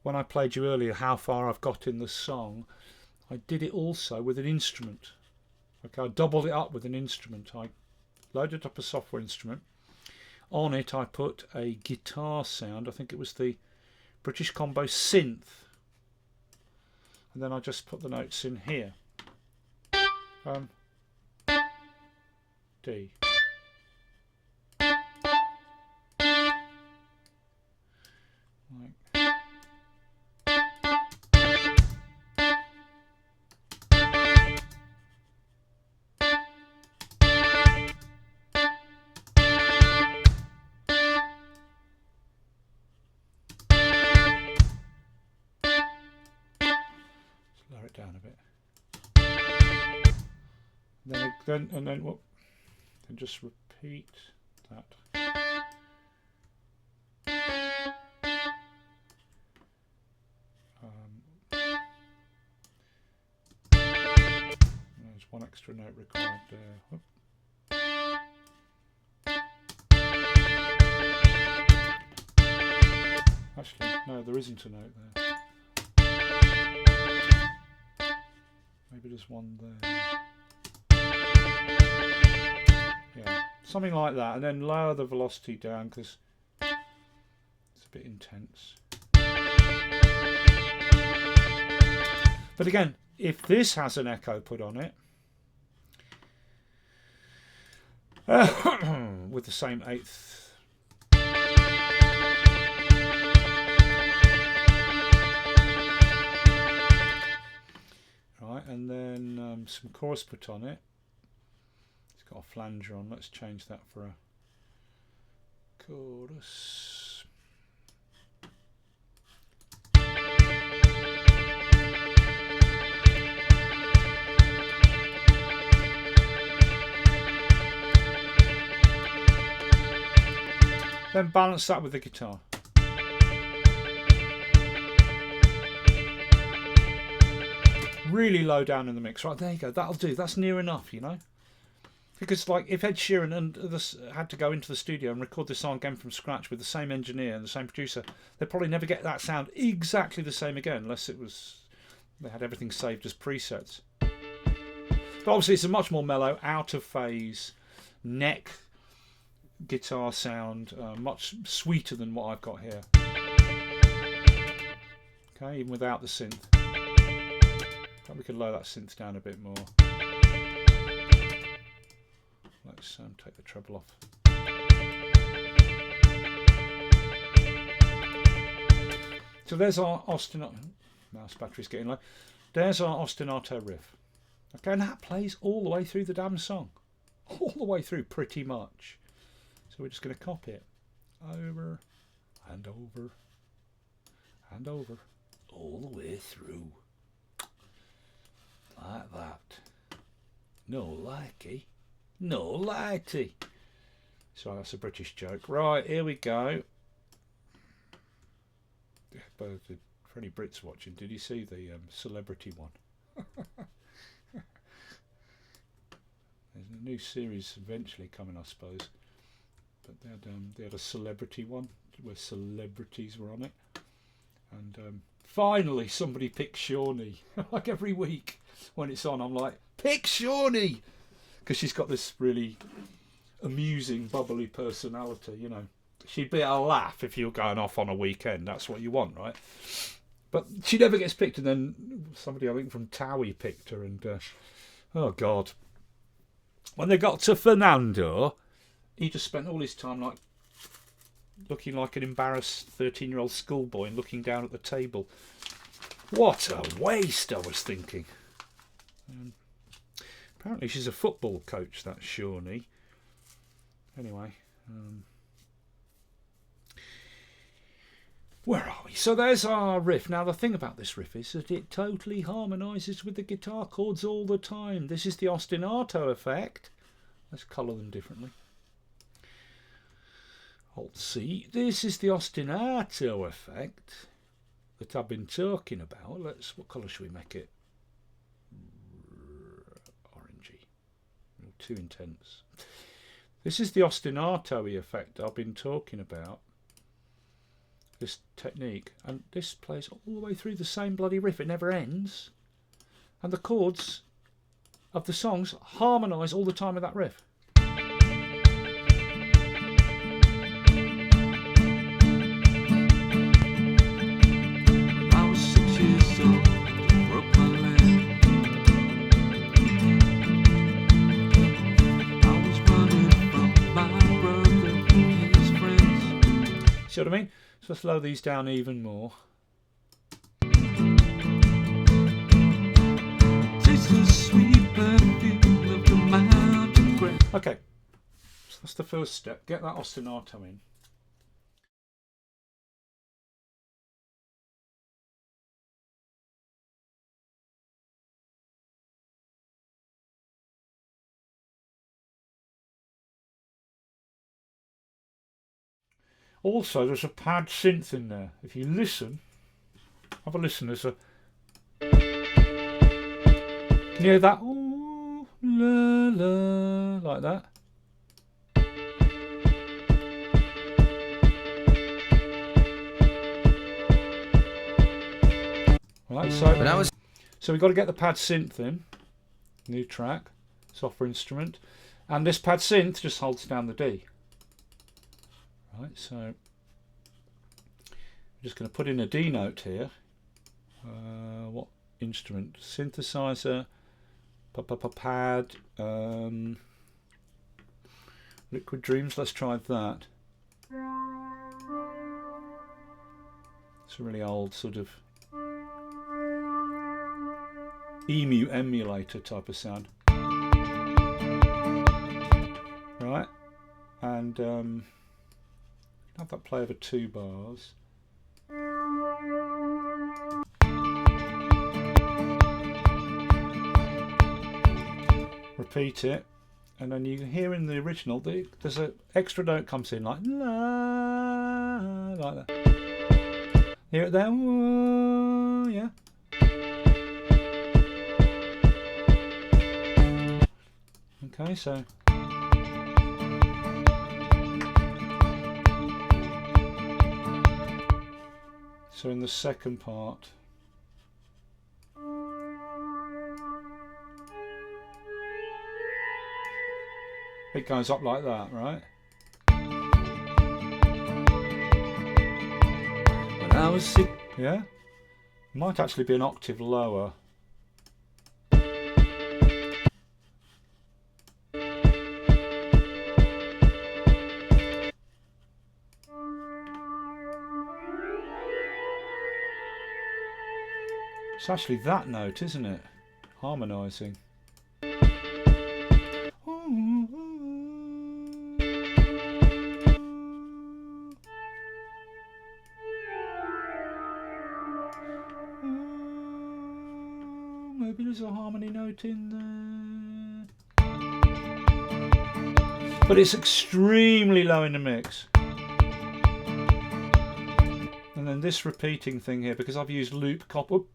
when I played you earlier how far I've got in the song, I did it also with an instrument. Okay, I doubled it up with an instrument. I loaded up a software instrument. On it I put a guitar sound. I think it was the British combo Synth. And then I just put the notes in here. D. Lower it down a bit. Then just repeat that. There's one extra note required there. Actually, no, there isn't a note there. Maybe there's one there. Yeah, something like that, and then lower the velocity down because it's a bit intense. But again, if this has an echo put on it, with the same 8th. Right, and then some chorus put on it. It's got a flanger on. Let's change that for a chorus. Then balance that with the guitar. Really low down in the mix. Right, there you go. That'll do. That's near enough, you know. Because like if Ed Sheeran had to go into the studio and record this song again from scratch with the same engineer and the same producer, they'd probably never get that sound exactly the same again, unless it was they had everything saved as presets. But obviously it's a much more mellow, out of phase neck guitar sound, much sweeter than what I've got here. Okay, even without the synth. We could lower that synth down a bit more. Let's take the treble off. So there's our ostinato. Mouse battery's getting low. There's our ostinato riff. Okay, and that plays all the way through the damn song. All the way through, pretty much. So we're just going to copy it. Over, and over, and over. All the way through. Like that. No likey. No lighty. So that's a British joke. Right, here we go. For any Brits watching, did you see the celebrity one? There's a new series eventually coming, I suppose. But they had a celebrity one where celebrities were on it. And finally somebody picked Shawnee. Like every week when it's on, I'm like, pick Shawnee! Because she's got this really amusing, bubbly personality, you know. She'd be a laugh if you're going off on a weekend. That's what you want, right? But she never gets picked. And then somebody, I think from Towie, picked her. And, oh, God. When they got to Fernando, he just spent all his time like looking like an embarrassed 13-year-old schoolboy and looking down at the table. What a waste, I was thinking. Apparently she's a football coach, that Shawnee. Anyway, where are we? So there's our riff. Now the thing about this riff is that it totally harmonises with the guitar chords all the time. This is the ostinato effect. Let's colour them differently. Alt C. This is the ostinato effect that I've been talking about. What colour should we make it? Orangey. Too intense. This is the ostinato-y effect I've been talking about. This technique. And this plays all the way through the same bloody riff. It never ends. And the chords of the songs harmonise all the time with that riff. See what I mean? So slow these down even more. Okay, so that's the first step. Get that ostinato in. Also, there's a pad synth in there. If you listen, have a listen. There's a. Can you hear that? Ooh, la la, like that. Right, so we've got to get the pad synth in. New track, software instrument, and this pad synth just holds down the D. Right, so I'm just going to put in a D note here. What instrument? Synthesizer, pad, Liquid Dreams. Let's try that. It's a really old sort of emu emulator type of sound. Right, and have that play over 2 bars. Repeat it, and then you can hear in the original there's an extra note comes in like la, like that. Hear it there? Whoa, yeah. Okay, so. So in the second part, it goes up like that, right? When I was sick, yeah? Might actually be an octave lower. It's actually that note, isn't it? Harmonising. Maybe there's a harmony note in there. But it's extremely low in the mix. And then this repeating thing here, because I've used loop copies,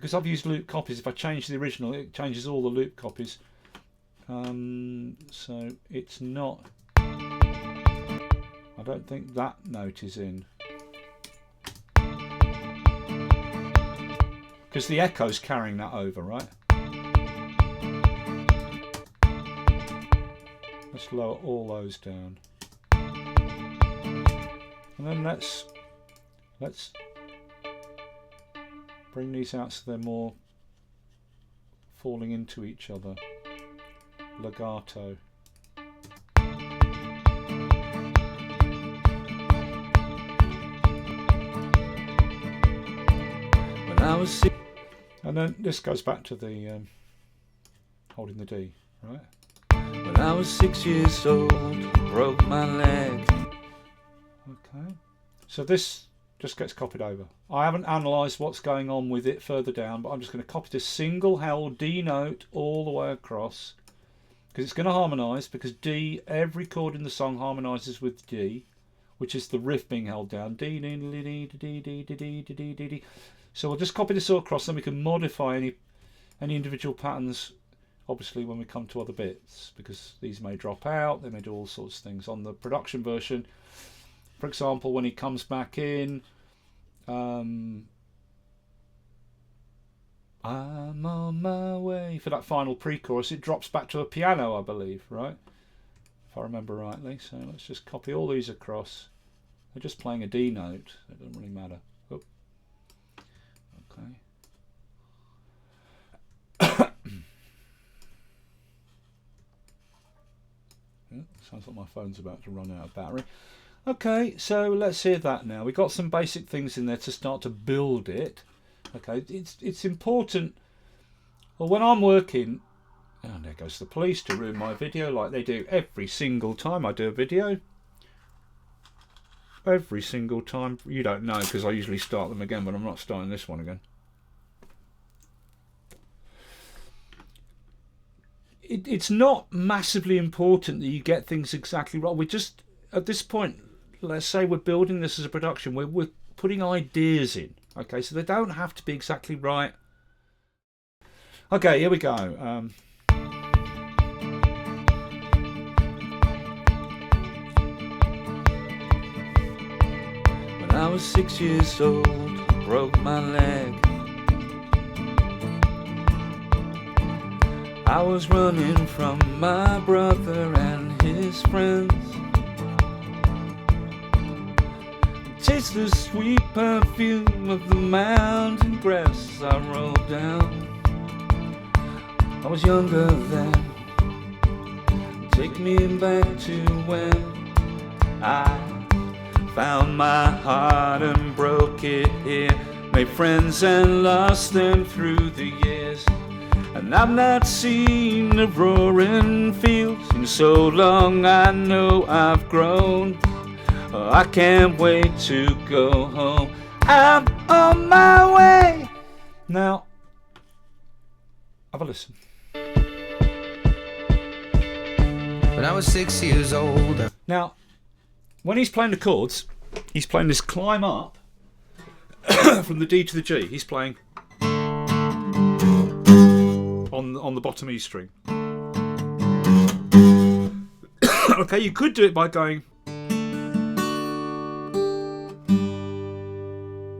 if I change the original, it changes all the loop copies. So it's not. I don't think that note is in. because the echo's carrying that over, right? Let's lower all those down. And then let's bring these out so they're more falling into each other. Legato. When I was sick. And then this goes back to the holding the D, right? When I was 6 years old, broke my leg. Okay. So this just gets copied over. I haven't analysed what's going on with it further down, but I'm just going to copy this single held D note all the way across, because it's going to harmonise, because D, every chord in the song harmonises with D, which is the riff being held down. D, D, D, D, D, D, D, D, D, D, D. So we'll just copy this all across, and we can modify any individual patterns, obviously, when we come to other bits, because these may drop out, they may do all sorts of things. On the production version, for example, when he comes back in, I'm on my way, for that final pre-chorus, it drops back to a piano, I believe, right? If I remember rightly. So let's just copy all these across. They're just playing a D note, it doesn't really matter. Oh. Okay. Yeah, sounds like my phone's about to run out of battery. Okay, so let's hear that now. We've got some basic things in there to start to build it. Okay, it's important. Well, when I'm working, and there goes the police to ruin my video like they do every single time I do a video. Every single time. You don't know because I usually start them again, but I'm not starting this one again. It's not massively important that you get things exactly right. We're just, at this point, let's say we're building this as a production, we're putting ideas in. Okay, so they don't have to be exactly right. Okay, here we go. When I was 6 years old, broke my leg. I was running from my brother and his friends. Taste the sweet perfume of the mountain grass I rolled down. I was younger then. Take me back to when I found my heart and broke it here. Made friends and lost them through the years. And I've not seen the roaring fields in so long. I know I've grown. Oh, I can't wait to go home. I'm on my way. Now, have a listen. When I was 6 years old. Now, when he's playing the chords, he's playing this climb up from the D to the G. He's playing on the bottom E string. Okay, you could do it by going.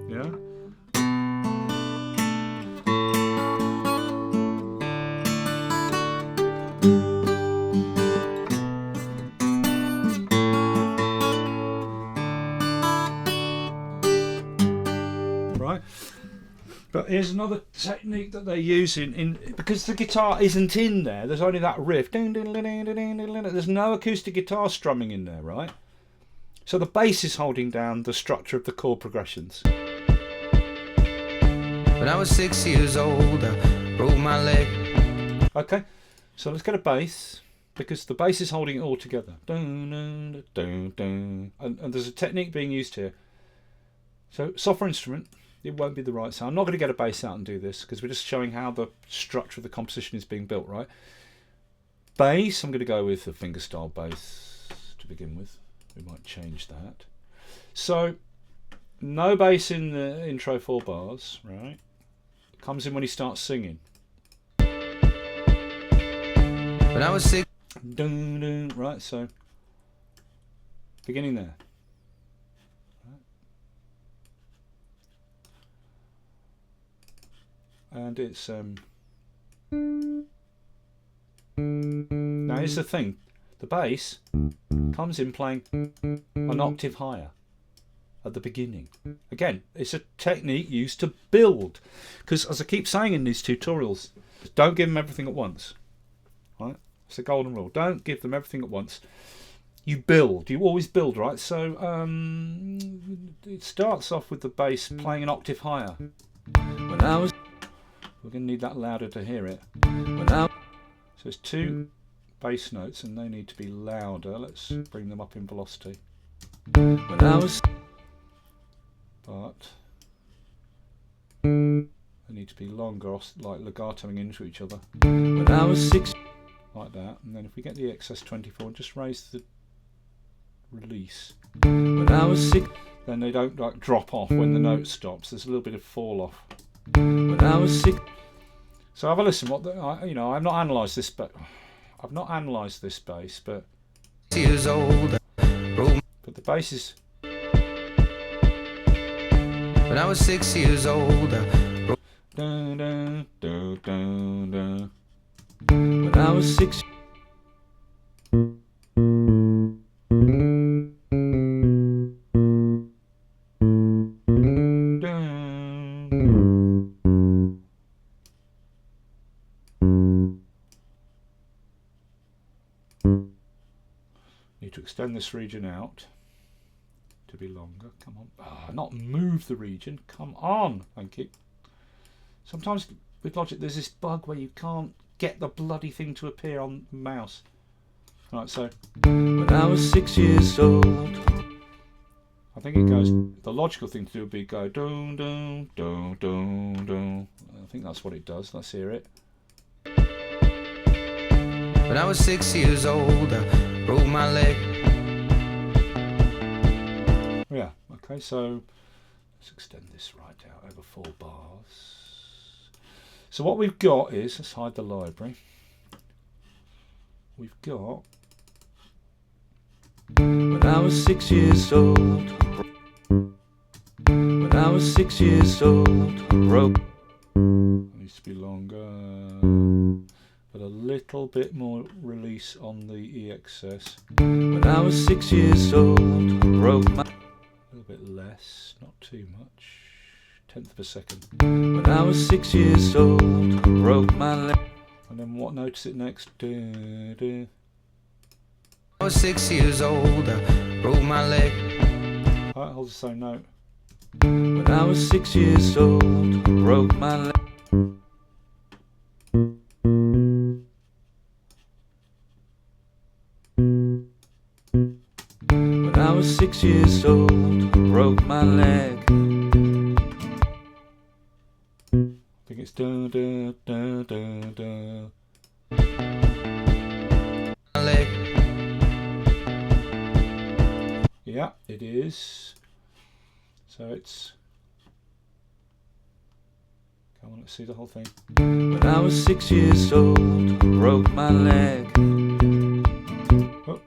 Yeah. Right. But here's another technique that they use in because the guitar isn't in there. There's only that riff. There's no acoustic guitar strumming in there, right? So the bass is holding down the structure of the chord progressions. When I was 6 years old, I broke my leg. Okay, so let's get a bass because the bass is holding it all together. And there's a technique being used here. So softer instrument. It won't be the right sound. I'm not going to get a bass out and do this because we're just showing how the structure of the composition is being built, right? Bass, I'm going to go with a fingerstyle bass to begin with. We might change that. So, no bass in the intro 4 bars, right? It comes in when he starts singing. When I was 6. Right, so, beginning there. and it's now here's the thing, the bass comes in playing an octave higher at the beginning. Again, it's a technique used to build, because as I keep saying in these tutorials, don't give them everything at once, right? It's the golden rule. Don't give them everything at once. You build, you always build, right? So it starts off with the bass playing an octave higher. We're going to need that louder to hear it. So it's 2 bass notes and they need to be louder. Let's bring them up in velocity. But they need to be longer, like legatoing into each other. When I was 6, like that. And then if we get the XS24, just raise the release. When I was 6, then they don't like drop off when the note stops. There's a little bit of fall off. When I was 6. So have a listen. What you know, I've not analysed this, but I've not analysed this bass, but years old. But the bass is. When I was 6 years old. Dun, dun, dun, dun, dun. When I was 6. Need to extend this region out to be longer. Come on. Not move the region. Come on. Thank you. Sometimes with Logic there's this bug where you can't get the bloody thing to appear on the mouse. Right, so when I was 6 years old, I think it goes, the logical thing to do would be go dun dun dun dun dun. I think that's what it does. Let's hear it. When I was 6 years old, I broke my leg. Yeah, okay, so let's extend this right out over 4 bars. So what we've got is, let's hide the library. We've got, when I was 6 years old, when I was 6 years old, broke. Needs to be longer, but a little bit more release on the EXS. When I was 6 years old, broke my. A little bit less, not too much. 1/10 of a second. When I was 6 years old, broke my leg. And then what note is it next? Du, du. I was 6 years old, I broke my leg. Alright, hold the same note. When I was 6 years old, broke my leg. When I was 6 years old, broke my leg. I think it's da da da da da. My leg. Yeah, it is. So it's. Come on, let's see the whole thing. When I was 6 years old, broke my leg. Oh.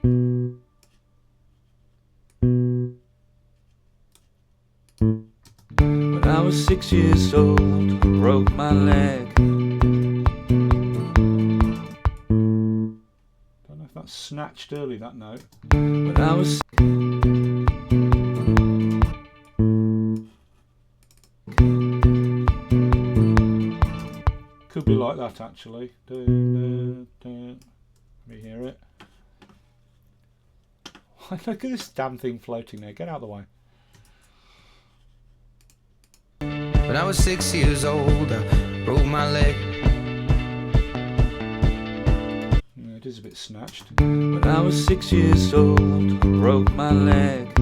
When I was 6 years old, broke my leg. Don't know if that's snatched early, that note. When I was Could be like that actually. Du, du, du. Let me hear it. Look at this damn thing floating there. Get out of the way. When I was 6 years old, I broke my leg. Yeah, it is a bit snatched. When I was 6 years old, broke my leg.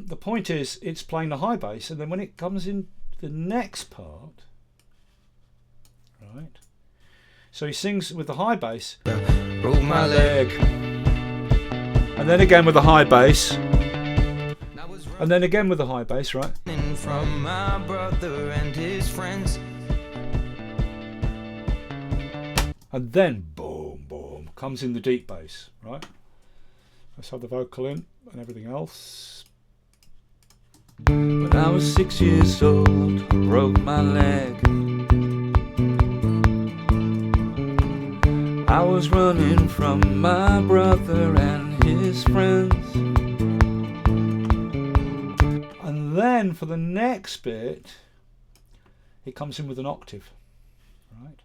The point is, it's playing the high bass, and then when it comes in the next part, right? So he sings with the high bass, Broke my leg. and then again with the high bass, and then again with the high bass, right? From my brother and his friends. And then boom, boom, comes in the deep bass, right? Let's have the vocal in and everything else. When I was 6 years old, I broke my leg. I was running from my brother and his friends. And then for the next bit, it comes in with an octave. Right?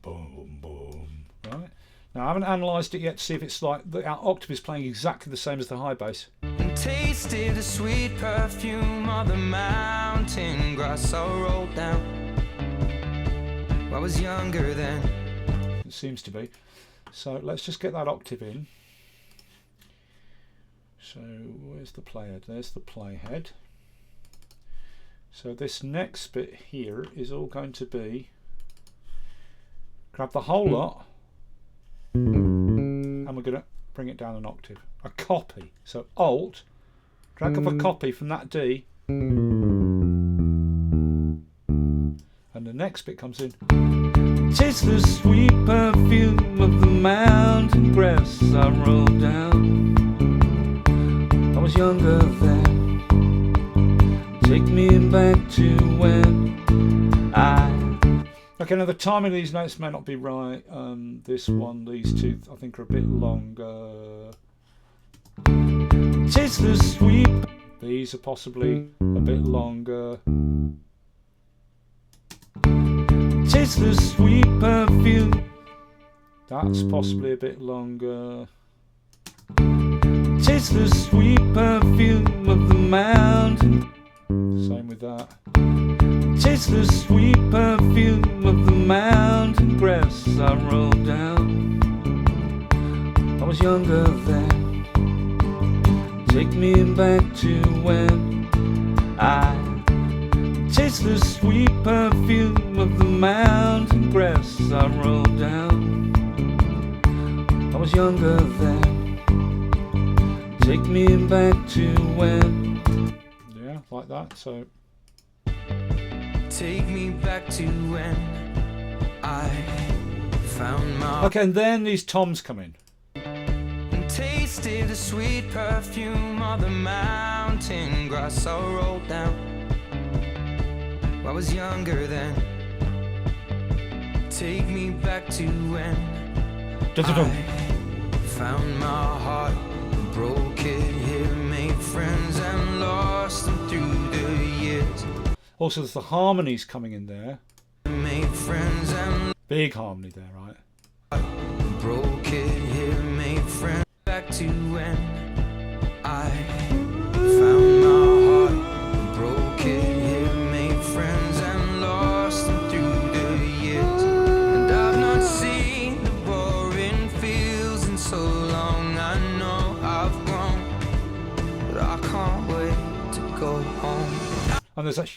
Boom, boom. Right? Now I haven't analysed it yet to see if it's like the octave is playing exactly the same as the high bass. And tasted the sweet perfume of the mountain grass I rolled down. I was younger then. It seems to be. So let's just get that octave in. So where's the playhead? There's the playhead. So this next bit here is all going to be, grab the whole lot and we're going to bring it down an octave. A copy. So Alt, drag up a copy from that D, and the next bit comes in. Taste the sweet perfume of the mountain grass I rolled down. I was younger then. Take me back to when I... Okay, now the timing of these notes may not be right. This one, these two, I think are a bit longer. Taste the sweet... These are possibly a bit longer. Taste the sweet perfume. That's possibly a bit longer. Taste the sweet perfume of the mountain. Same with that. Taste the sweet perfume of the mountain grass I rolled down. I was younger then. Take me back to when I taste the sweet perfume of the mountain grass I rolled down. I was younger then. Take me back to when. Yeah, like that. So Take me back to when I found my... okay, and then these toms come in. And tasted the sweet perfume of the mountain grass I rolled down. I was younger then. Take me back to when Dun-dun-dun. I found my heart, broke it here, made friends and lost them through the years. Also, there's the harmonies coming in there. Made friends and Big harmony there, right? broke it here, made friends. Back to when I found my heart, broke it here, made friends and lost them through the years. And I've not seen the boring fields in so long. I know I've grown, but I can't wait to go home. And there's that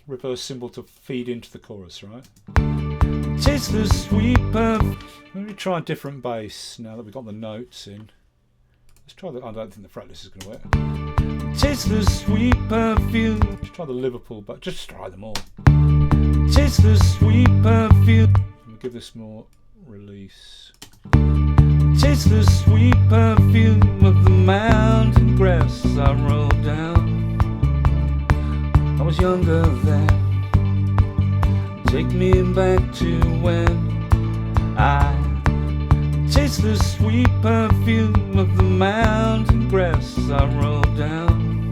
reverse cymbal to feed into the chorus, right? taste the sweet perfume. Let me try a different bass now that we've got the notes in. Let's try the. I don't think the fretless is going to work. Taste the sweet perfume. Let's try the Liverpool, but just try them all. Taste the sweet perfume. We'll give this more release. Taste the sweet perfume of the mountain grass I rolled down. I was younger then. Take me back to when I taste the sweet perfume of the mountain grass I rolled down.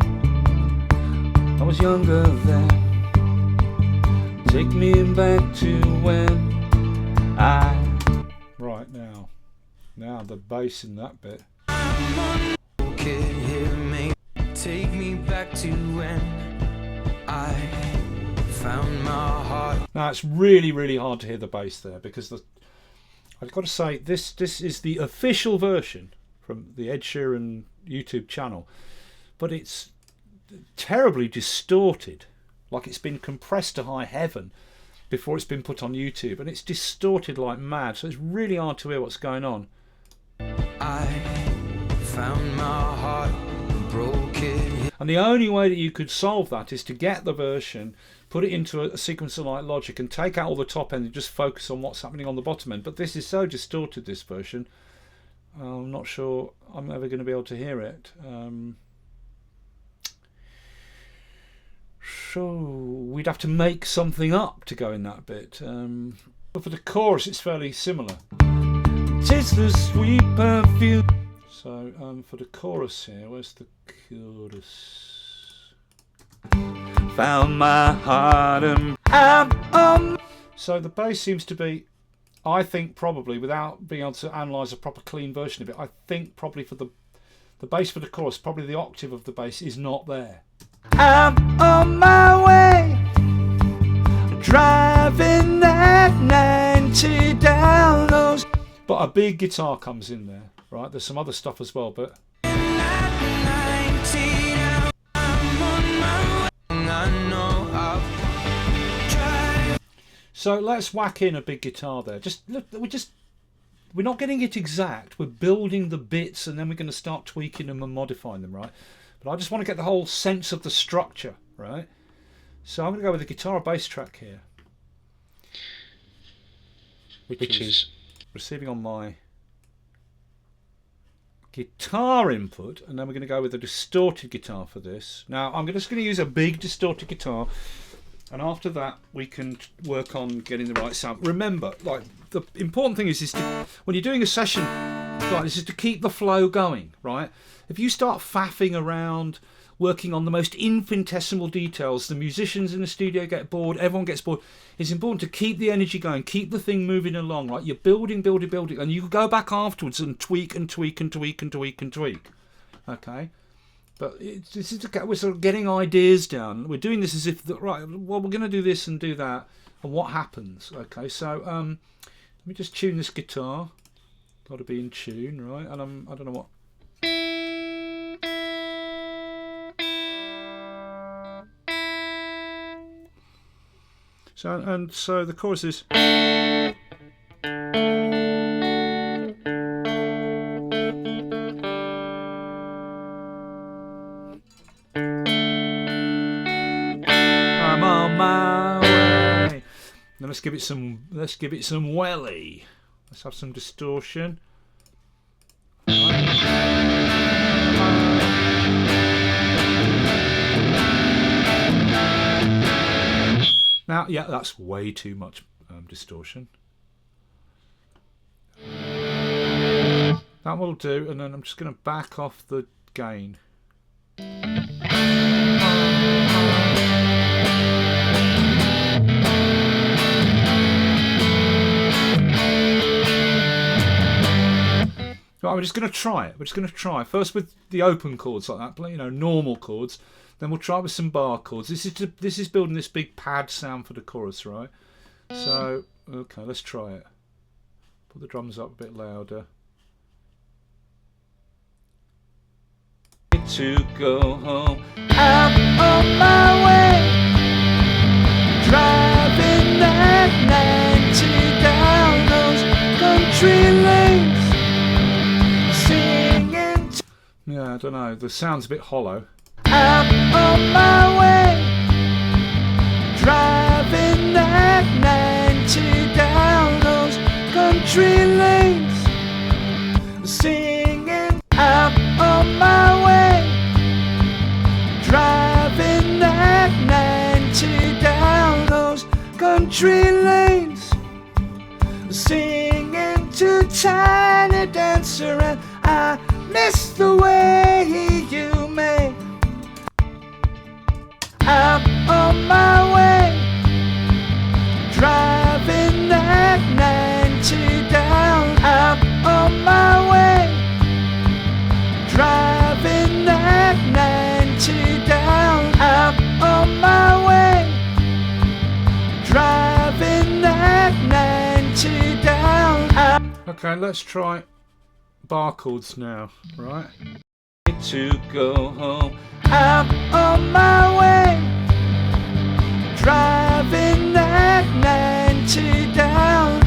I was younger then. Take me back to when I... Right now. Now the bass in that bit. Okay, hear me. Take me back to when I found my heart. Now it's really, really hard to hear the bass there because I've got to say this is the official version from the Ed Sheeran YouTube channel, but it's terribly distorted, like it's been compressed to high heaven before it's been put on YouTube, and it's distorted like mad, so it's really hard to hear what's going on. I found my heart, broke it. And the only way that you could solve that is to get the version, put it into a sequencer like Logic and take out all the top end and just focus on what's happening on the bottom end. But this is so distorted, this version. I'm not sure I'm ever going to be able to hear it. So we'd have to make something up to go in that bit. But for the chorus, it's fairly similar. Taste the sweet perfume. So for the chorus here, where's the chorus? Found my heart and I'm So the bass seems to be, I think probably, without being able to analyse a proper clean version of it, I think probably for the bass for the chorus, probably the octave of the bass is not there. I'm on my way, driving that 90 down those. But a big guitar comes in there, right? There's some other stuff as well, but so let's whack in a big guitar there. Just look, we're not getting it exact. We're building the bits, and then we're going to start tweaking them and modifying them, right? But I just want to get the whole sense of the structure, right? So I'm going to go with a guitar bass track here, which is receiving on my guitar input, and then we're going to go with a distorted guitar for this. Now I'm just going to use a big distorted guitar, and after that we can work on getting the right sound. Remember, like, the important thing is to, when you're doing a session like this, is to keep the flow going, right? If you start faffing around working on the most infinitesimal details, the musicians in the studio get bored, everyone gets bored. It's important to keep the energy going, keep the thing moving along, right? You're building, and you go back afterwards and tweak and tweak and tweak and tweak and tweak. Okay? But we're sort of getting ideas down. We're doing this as if, right, well, we're going to do this and do that, and what happens? Okay, so let me just tune this guitar. Got to be in tune, right? And I don't know what. So the chorus is. I'm on my way. Now let's give it some welly. Let's have some distortion. Now, yeah, that's way too much distortion. That will do, and then I'm just going to back off the gain. Right, we're just going to try it. We're just going to try first with the open chords like that, you know, normal chords. Then we'll try with some bar chords. This is building this big pad sound for the chorus, right? So, okay, let's try it. Put the drums up a bit louder. To go home, I'm on my way, driving that 90 down those country lanes, singing. Yeah, I don't know. The sound's a bit hollow. I'm on my way, driving that 90 down those country lanes, singing. I'm on my way, driving that 90 down those country lanes, singing to Tiny Dancer, and I miss the way you make. I'm on my way, driving that 90 down. I'm on my way, driving that 90 down. I'm on my way, driving that 90 down. Okay, let's try bar chords now, right? To go home, I'm on my way, driving that 90 down.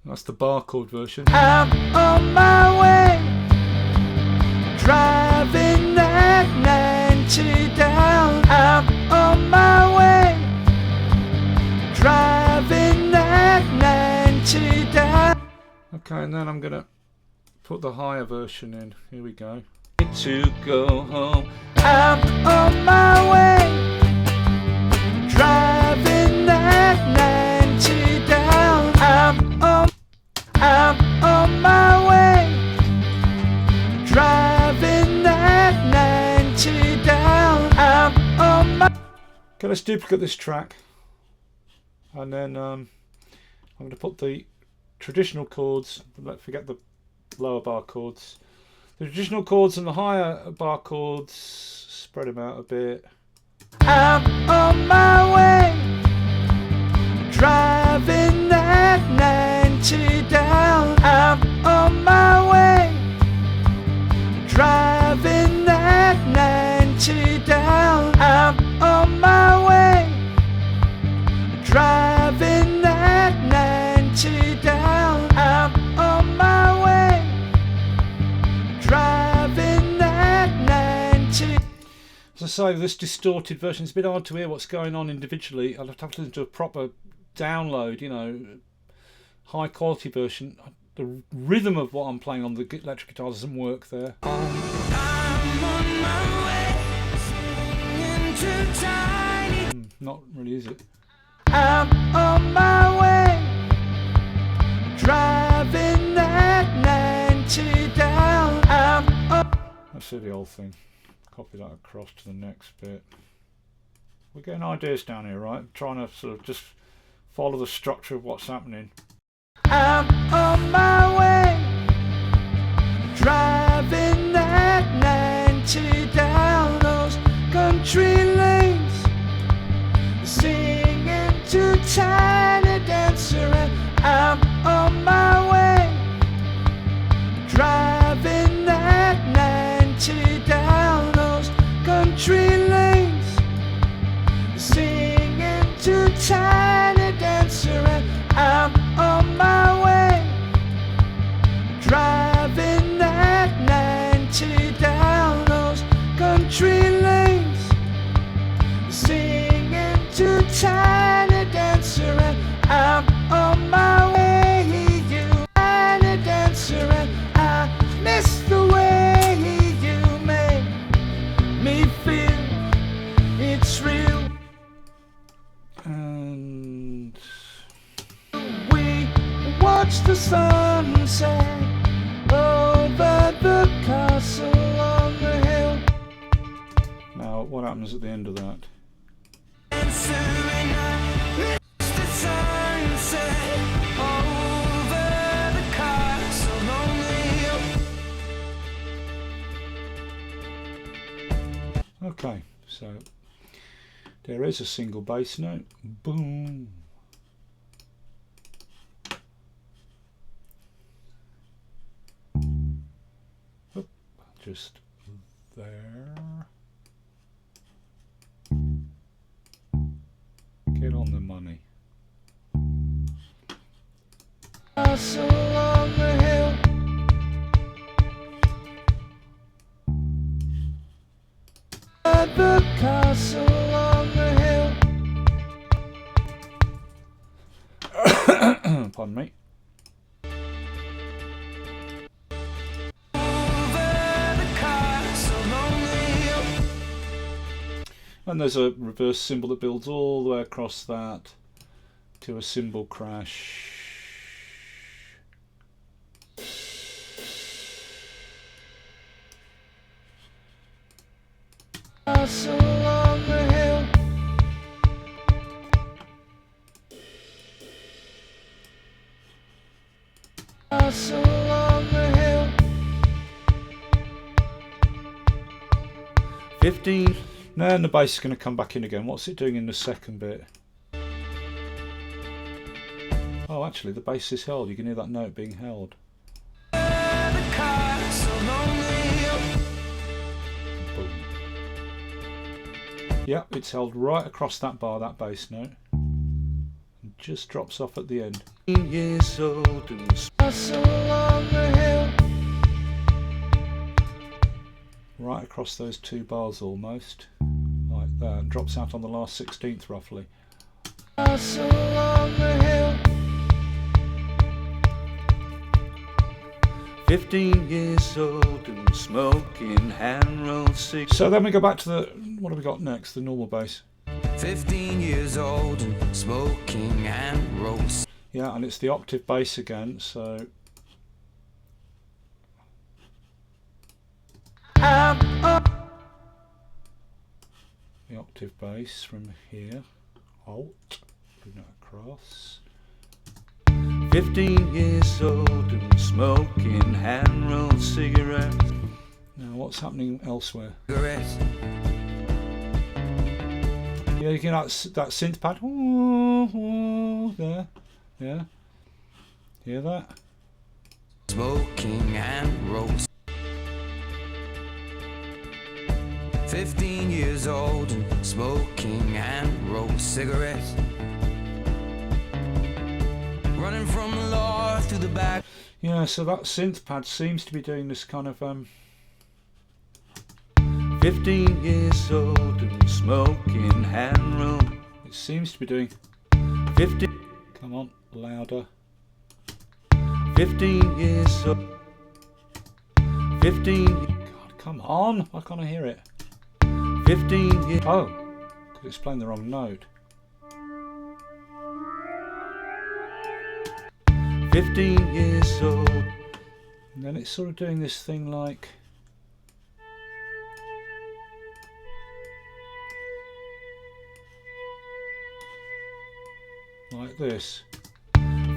That's the bar chord version. I'm on my way, driving that 90 down. I'm on my way, driving that 90 down. Okay, and then I'm gonna put the higher version in. Here we go. To go home, I'm on my way, driving that 90 down. I'm on my way, driving that 90 down. I'm on my. Okay, let's duplicate this track, and then I'm going to put the traditional chords. Let's forget the lower bar chords. The traditional chords and the higher bar chords, spread them out a bit. I'm on my way, driving that 90 down. I'm on my way, driving that 90 down. I'm on my way, driving that 90 down. I'm on my way, driving that 90. As I say, this distorted version, it's a bit hard to hear what's going on individually. I'll have to listen to a proper download, you know, high quality version. The rhythm of what I'm playing on the electric guitar doesn't work there. Not really, is it? I'm on my way, driving that 90 down. Let's see the whole thing. Copy that across to the next bit. We're getting ideas down here, right? Trying to sort of just follow the structure of what's happening. I'm on my way, driving that 90 down those country lanes, singing to Tiny Dancer, and I'm on my way, driving that 90 down those country lanes, singing to Tiny Dancer, and I'm on my way, driving that 90 down those country lanes, singing to Tiny Dancer, and I'm on my way, you Tiny Dancer, and I miss the way you make me feel it's real. And We watch the sunset over the castle on the hill. now what happens at the end of that? The sunset over the castle on the hill. Okay, so there is a single bass note. Boom. Oop, just there. Get on the money. Castle on the hill. At the castle on the hill. Pardon me. And there's a reverse cymbal that builds all the way across that to a cymbal crash. Castle on the hill. Castle on the hill. 15. And the bass is going to come back in again. What's it doing in the second bit? Oh, actually, the bass is held. You can hear that note being held. Boom. Yeah, it's held right across that bar, that bass note. And just drops off at the end. Years old and Castle on the hill. right across those two bars almost. Like that. And drops out on the last 16th roughly. Castle on the hill. 15 years old and smoking hand-rolled cigarettes. So then we go back to the, what have we got next? The normal bass. 15 years old and smoking and rolls. Yeah, and it's the octave bass again, so... The octave bass from here. Alt. Bring that across. 15 years old and smoking hand-rolled cigarettes. Now what's happening elsewhere? Cigarettes. Yeah, you can that synth pad. Ooh, there. Yeah. Hear that? Smoking and rolls. 15 years old and smoking and rolled cigarettes. Running from the law through the back. Yeah, so that synth pad seems to be doing this kind of 15 years old and smoking hand roll. It seems to be doing 50. Come on, louder. 15 years old. 15. God, come on! Why can't I hear it? 15 years. Oh, because it's playing the wrong note. 15 years old. And then it's sort of doing this thing like. Like this.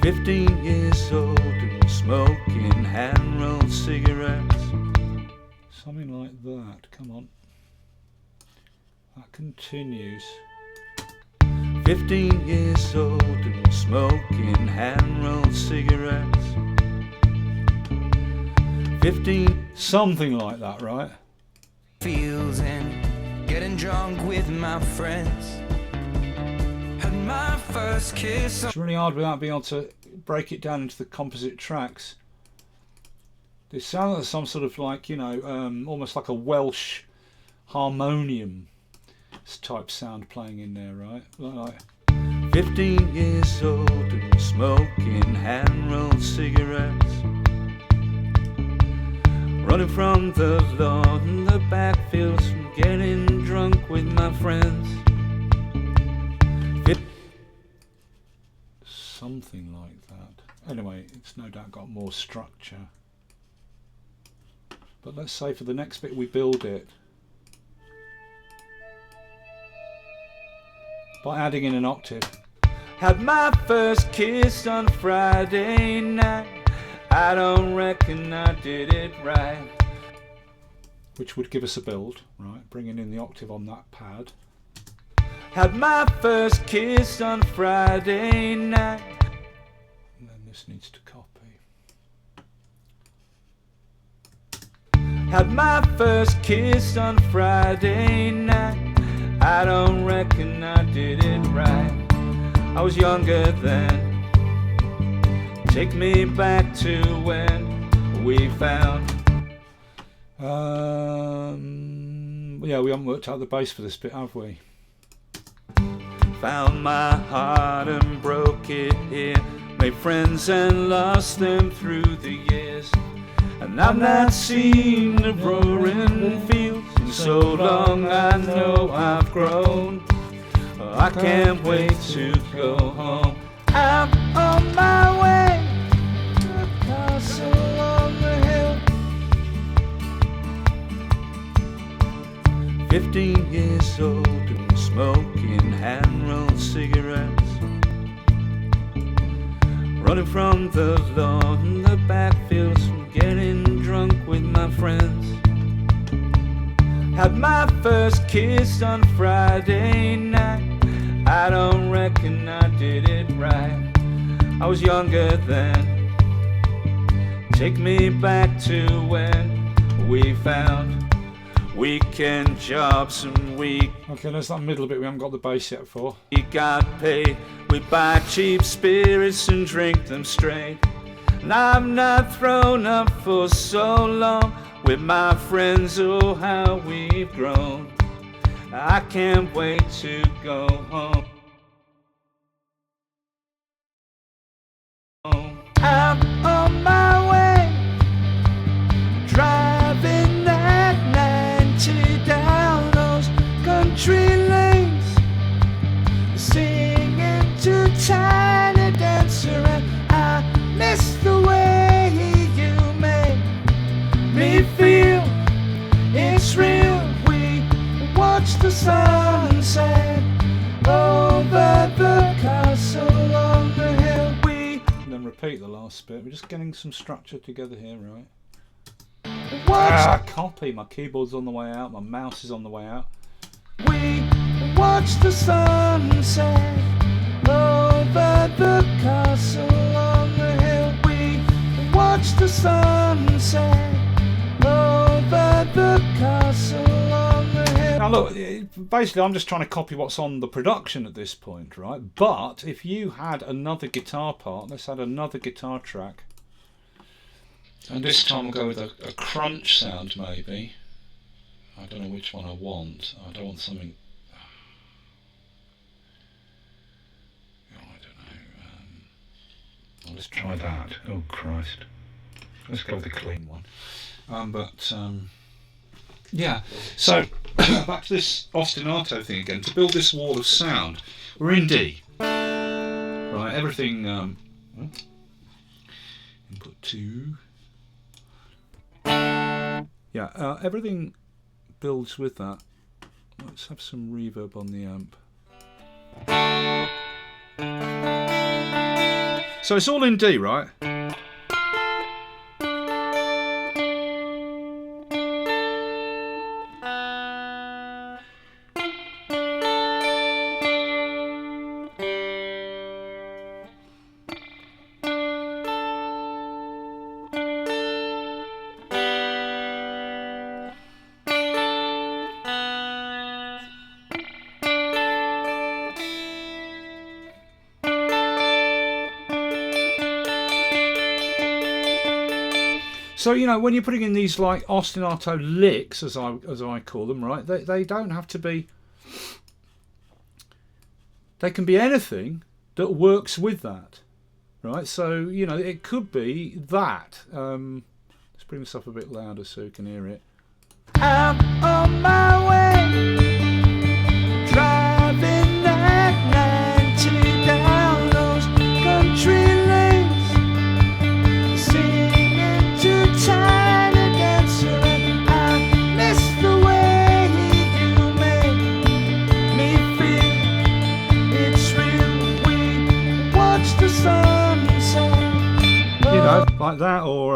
15 years old and smoking hand-rolled cigarettes. Something like that. Come on. That continues. 15 years old and smoking hand-rolled cigarettes. 15, something like that, right? Feels and getting drunk with my friends. Had my first kiss. It's really hard without being able to break it down into the composite tracks. They sound like some sort of like, you know, almost like a Welsh harmonium type sound playing in there, right? Like 15 years old and smoking hand-rolled cigarettes. Running from the law in the backfields from getting drunk with my friends. Something like that. Anyway, it's no doubt got more structure. But let's say for the next bit we build it by adding in an octave. Had my first kiss on Friday night. I don't reckon I did it right. Which would give us a build, right? Bringing in the octave on that pad. Had my first kiss on Friday night. And then this needs to copy. Had my first kiss on Friday night. I don't reckon I did it right. I was younger then. Take me back to when we found. Yeah, we haven't worked out the bass for this bit, have we? Found my heart and broke it here. Made friends and lost them through the years. And I've not seen the roaring fields in so long. I know I've grown. I can't wait to go home. I'm on my way to a castle on the hill. 15 years old and smoking hand-rolled cigarettes. Running from the law in the backfields from getting drunk with my friends. Had my first kiss on Friday night. I don't reckon I did it right. I was younger then. Take me back to when we found weekend jobs and we. Okay, there's that middle bit we haven't got the bass yet for. We got paid. We buy cheap spirits and drink them straight. And I've not thrown up for so long with my friends. Oh, how we've grown. I can't wait to go home. I'm on my way repeat the last bit. We're just getting some structure together here, right? Copy. My keyboard's on the way out. My mouse is on the way out. We watch the sunset over the castle on the hill. We watch the sunset over the castle on the hill. Now look, basically I'm just trying to copy what's on the production at this point, right? But if you had another guitar part, let's add another guitar track. And this time we'll go with a crunch sound maybe. I don't know which one I want. I don't want something... I don't know. Let's try that. Oh Christ. Let's go with the clean one. Yeah, so back to this ostinato thing again. To build this wall of sound, we're in D. Right, everything... input 2. Yeah, everything builds with that. Let's have some reverb on the amp. So it's all in D, right? So, you know, when you're putting in these like ostinato licks, as I call them, right, they don't have to be... They can be anything that works with that, right? So, you know, it could be that. Let's bring this up a bit louder so you can hear it. I'm on my way, driving that 90 down those country lanes, singing to China dancer, and I miss the way you make me feel it's real. We watch the sunset. You know, like that, or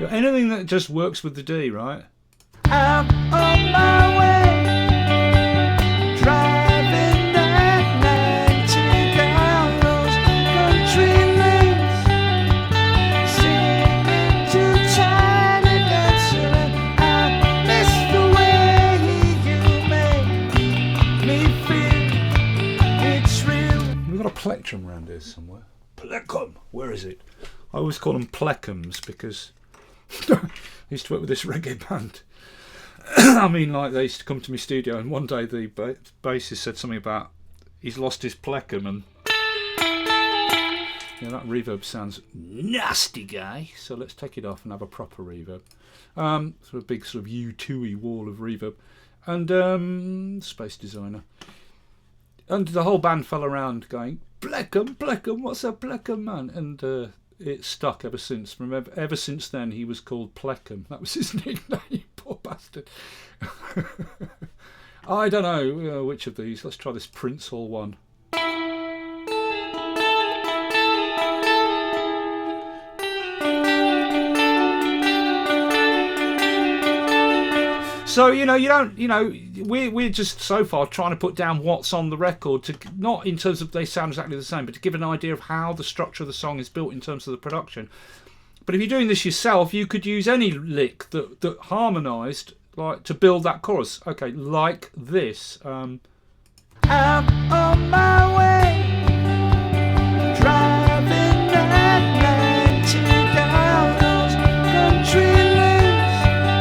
anything that just works with the D, right? I'm on my way, driving that 90 down those country lanes, singing to China dancer, and I miss the way you make me feel it's real. We've got a plectrum around here somewhere. Plecum, where is it? I always call them plecums because I used to work with this reggae band. I mean, like, they used to come to my studio, and one day the bassist said something about he's lost his plecum, and yeah, that reverb sounds nasty, guy. So let's take it off and have a proper reverb. Sort of big sort of U2-y wall of reverb, and Space Designer, and the whole band fell around going, Plecum, what's a plecum, man? And it's stuck ever since. Remember, ever since then he was called Plecum. That was his nickname. Poor bastard. I don't know which of these. Let's try this Prince Hall one. So, you know, we're just so far trying to put down what's on the record, to not in terms of they sound exactly the same, but to give an idea of how the structure of the song is built in terms of the production. But if you're doing this yourself, you could use any lick that harmonised, like, to build that chorus. Okay, like this. I'm on my way, driving that 90 down those country lanes,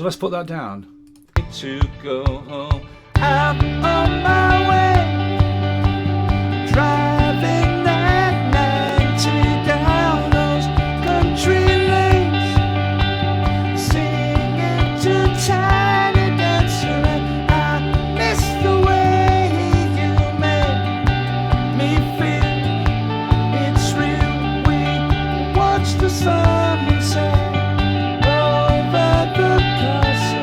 So let's put that down. To go home. I'm on my way, driving that 90 down those country lanes, singing to Tiny Dancer, and I miss the way you make me feel. It's real, we watch the sunset over the castle.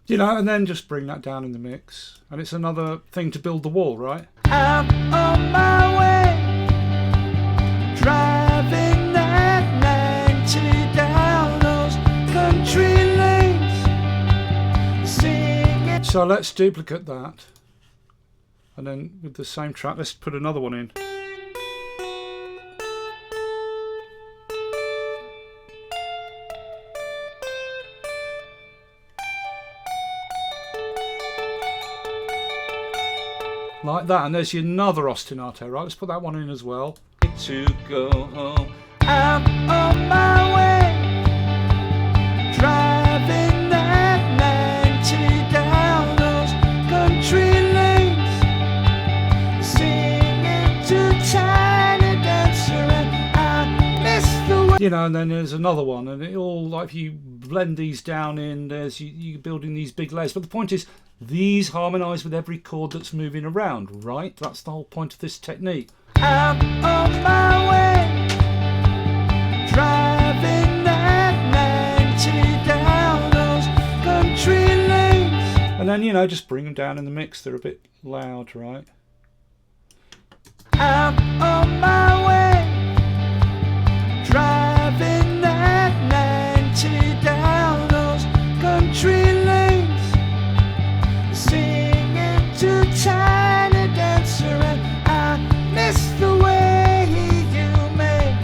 You know, and then just bring that down in the mix. And it's another thing to build the wall, right? I'm on my way, driving that 90 down those country lanes, singing. So let's duplicate that. And then with the same track, let's put another one in. Like that, and there's your another ostinato, right? Let's put that one in as well. To go home. I'm on my way, driving that 90 down those country lanes, singing to Tiny Dancer, and I miss the way. You know, and then there's another one, and it all, like, if you blend these down in, there's you're building these big layers. But the point is, these harmonise with every chord that's moving around, right? That's the whole point of this technique. I'm on my way, driving that 90 down those country lanes. And then, you know, just bring them down in the mix. They're a bit loud, right? I'm on my way, driving that 90 down those country lanes, singing to Tiny Dancer, and I miss the way you make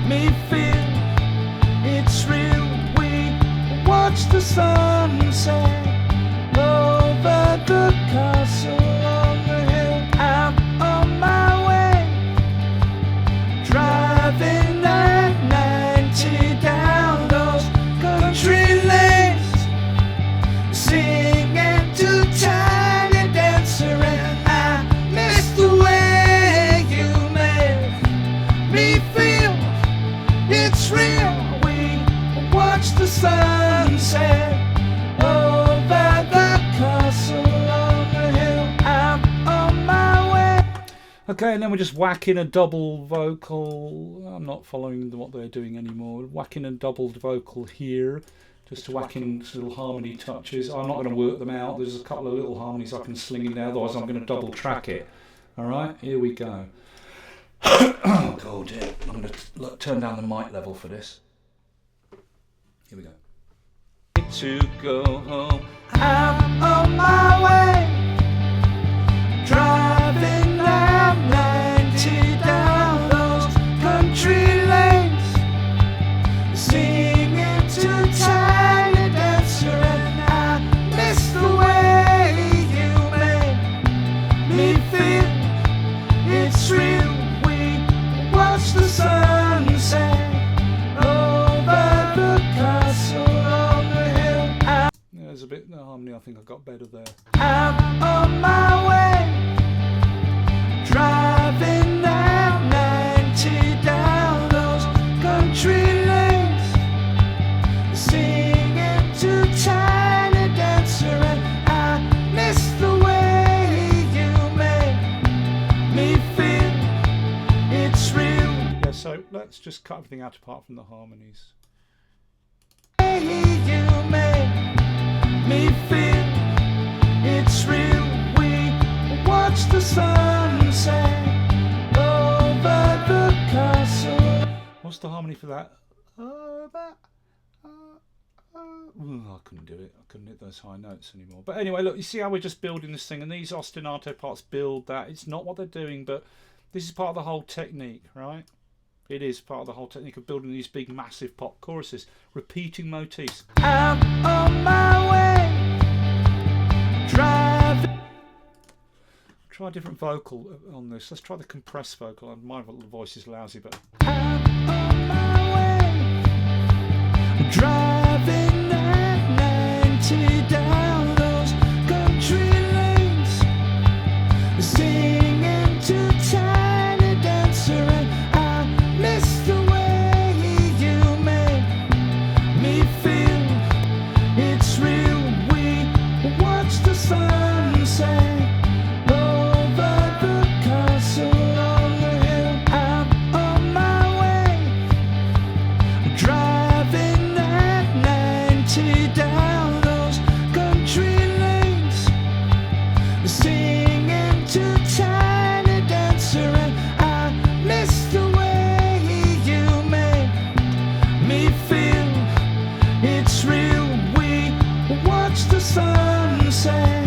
me feel. It's real, we watch the sunset over the castle on the hill. I'm on my way, driving that 90 down those country lanes, singing to Tiny Dancer, and I miss the way you make me feel. It's real, we watch the sunset over the castle on the hill. I'm on my way. Okay, and then we're just whacking a double vocal. I'm not following what they're doing anymore. Whacking a doubled vocal here, just to whack in little harmony touches. I'm not going to work them out. There's a couple of little harmonies I can sling in there, otherwise I'm going to double track it. Alright, here we go. Oh god, yeah. I'm going to turn down the mic level for this. Here we go. To go home. I'm on my way, driving that 90 down those country lanes, singing to Tiny Dancer, and I miss the way you make me feel. It's real, we watch the sunset over the castle on the hill. There's a bit of harmony, I think I got better there. I'm on my way, driving that 90 down those country lanes, singing to Tiny Dancer, and I miss the way you make me feel. It's real. Yeah, so let's just cut everything out apart from the harmonies. You make me feel. It's real, we watch the sunset over the castle. What's the harmony for that? I couldn't do it. I couldn't hit those high notes anymore. But anyway, look, you see how we're just building this thing, and these ostinato parts build that. It's not what they're doing, but this is part of the whole technique, right? It is part of the whole technique of building these big, massive pop choruses, repeating motifs. I'm on my way, driving. Try a different vocal on this. Let's try the compressed vocal. My voice is lousy, but I'm on my way, driving. 90 down those country lanes, singing to Tiny Dancer, and I miss the way you make me feel. It's real. We watch the sunset over the castle on the hill. I'm on my way, driving at 90 down those country lanes, singing to Tiny Dancer, and I miss the way you make me feel. It's real. We watch the sunset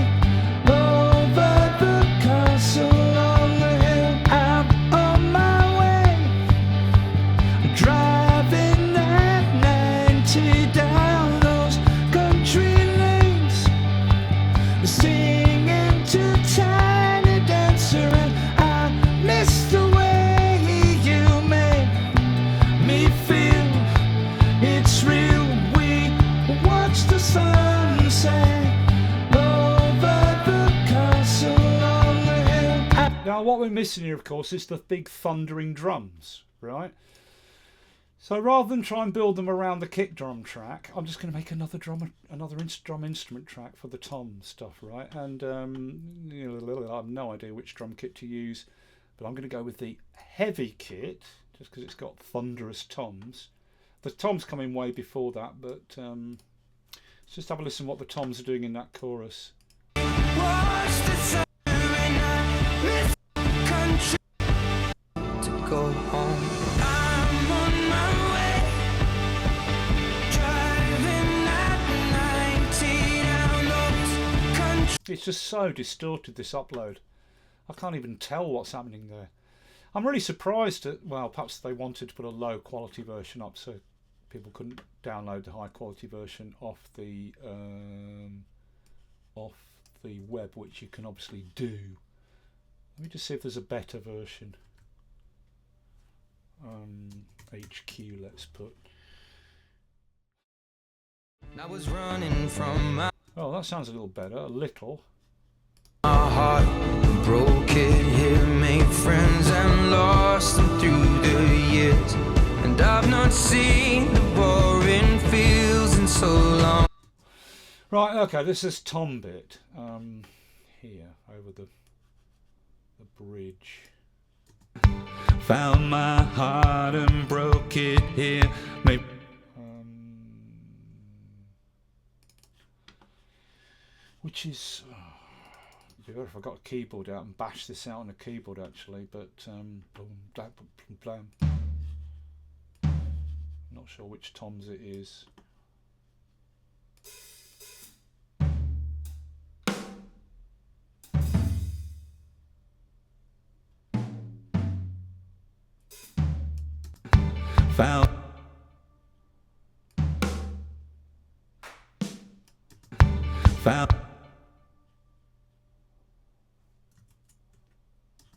over the castle on the hill. I'm on my way, driving at 90 down those country lanes, singing to Tiny Dancer, and I miss the way you make me feel. It's real. We watch the sunset over the castle on the hill. Now what we're missing here, of course, is the big thundering drums, right? So rather than try and build them around the kick drum track, I'm just going to make another drum instrument track for the tom stuff, right? And I have no idea which drum kit to use, but I'm going to go with the heavy kit just because it's got thunderous toms. The toms come in way before that, but let's just have a listen what the toms are doing in that chorus. To go home. I'm on my way, driving at 90 down those country. It's just so distorted, this upload. I can't even tell what's happening there. I'm really surprised at, well, perhaps they wanted to put a low quality version up so people couldn't download the high quality version off the web, which you can obviously do. Let me just see if there's a better version. HQ, let's put. I was running from my Oh, that sounds a little better, a little. heart, broke it here, made friends and lost them through the years. And I've not seen the boring fields in so long. Right, okay, this is tom bit. Here, over the bridge. Found my heart and broke it here. Maybe Which is, it'd be better if I got a keyboard out and bashed this out on a keyboard actually, but not sure which toms it is. found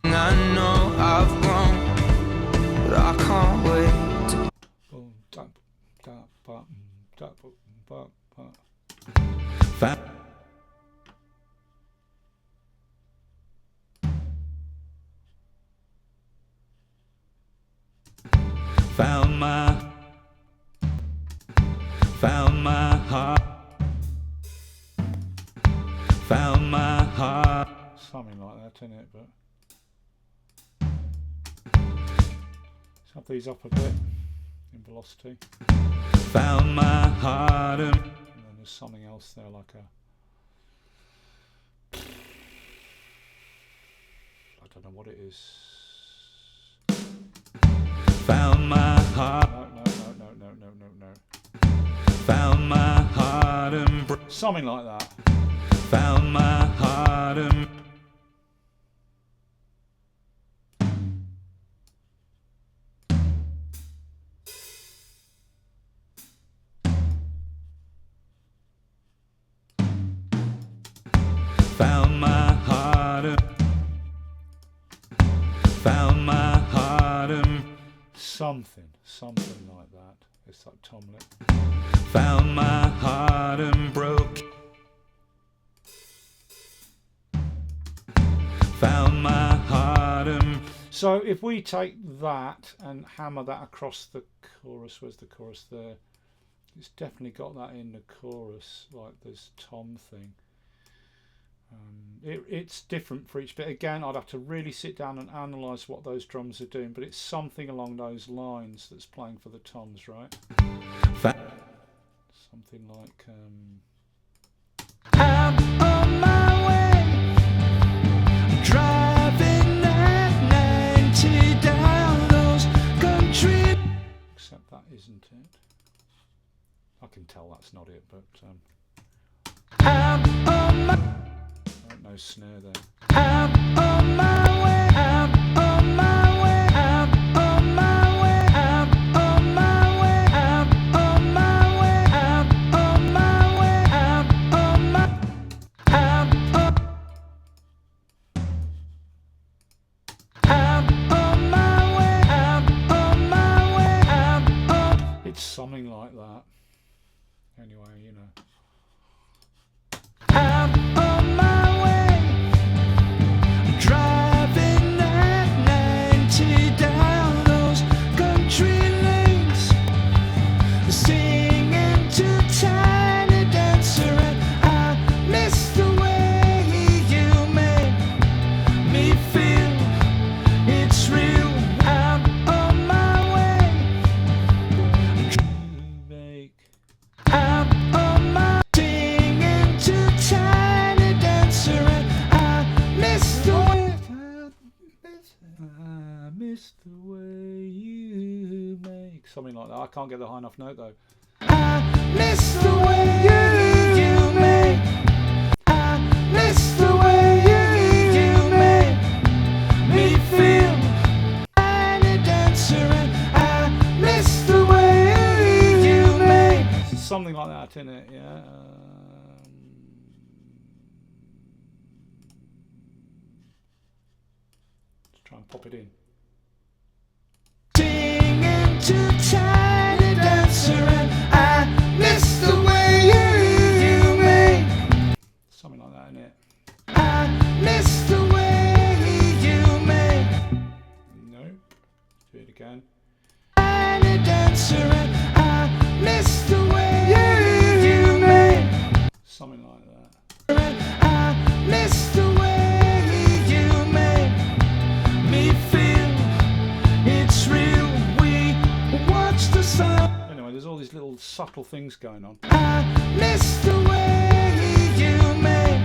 I know I've grown, but I can't wait to found found my heart. Something like that, isn't it? But let's have these up a bit in velocity. Found my heart and And then there's something else there, like a, I don't know what it is. found my heart. No. Found my heart and Something like that. found my heart and found my heart and found my heart and Something like that. It's that tomlet. found my heart and broke So if we take that and hammer that across the chorus, where's the chorus there? It's definitely got that in the chorus, like this tom thing. It's different for each bit. Again, I'd have to really sit down and analyse what those drums are doing, but it's something along those lines that's playing for the toms, right? Something like... I'm on my way, driving at 90 down those country. Except that isn't it. I can tell that's not it, but... I'm on my... no snare there. I'm on my way, I'm on my way, I'm on my way, I'm on my way, I'm on my way, I'm on my way, I'm on my... I'm on... I'm on my way, I'm on my way, I'm on... It's something like that. Anyway, you know. I'm on my way, driving at 90 down those country lanes, singing to Tiny Dancer, and I miss the way you make me feel it's real. I'm on my way, I'm on my singing to Tiny Dancer, and I miss the way. I miss the way you make... Something like that. I can't get the high enough note though. I miss the way you make. I miss the way you make me feel. Tiny Dancer, and I miss the way you make. Something like that, isn't it? Yeah. Let's try and pop it in. Singing to Tiny Dancer, and I miss the way you make. Something like that, isn't it? I miss the way you make. Nope. Do it again. Tiny Dancer, and I miss the way you make. Something like that. I miss the way you make me feel it's real. We watch the sun. Anyway, there's all these little subtle things going on. I miss the way you make.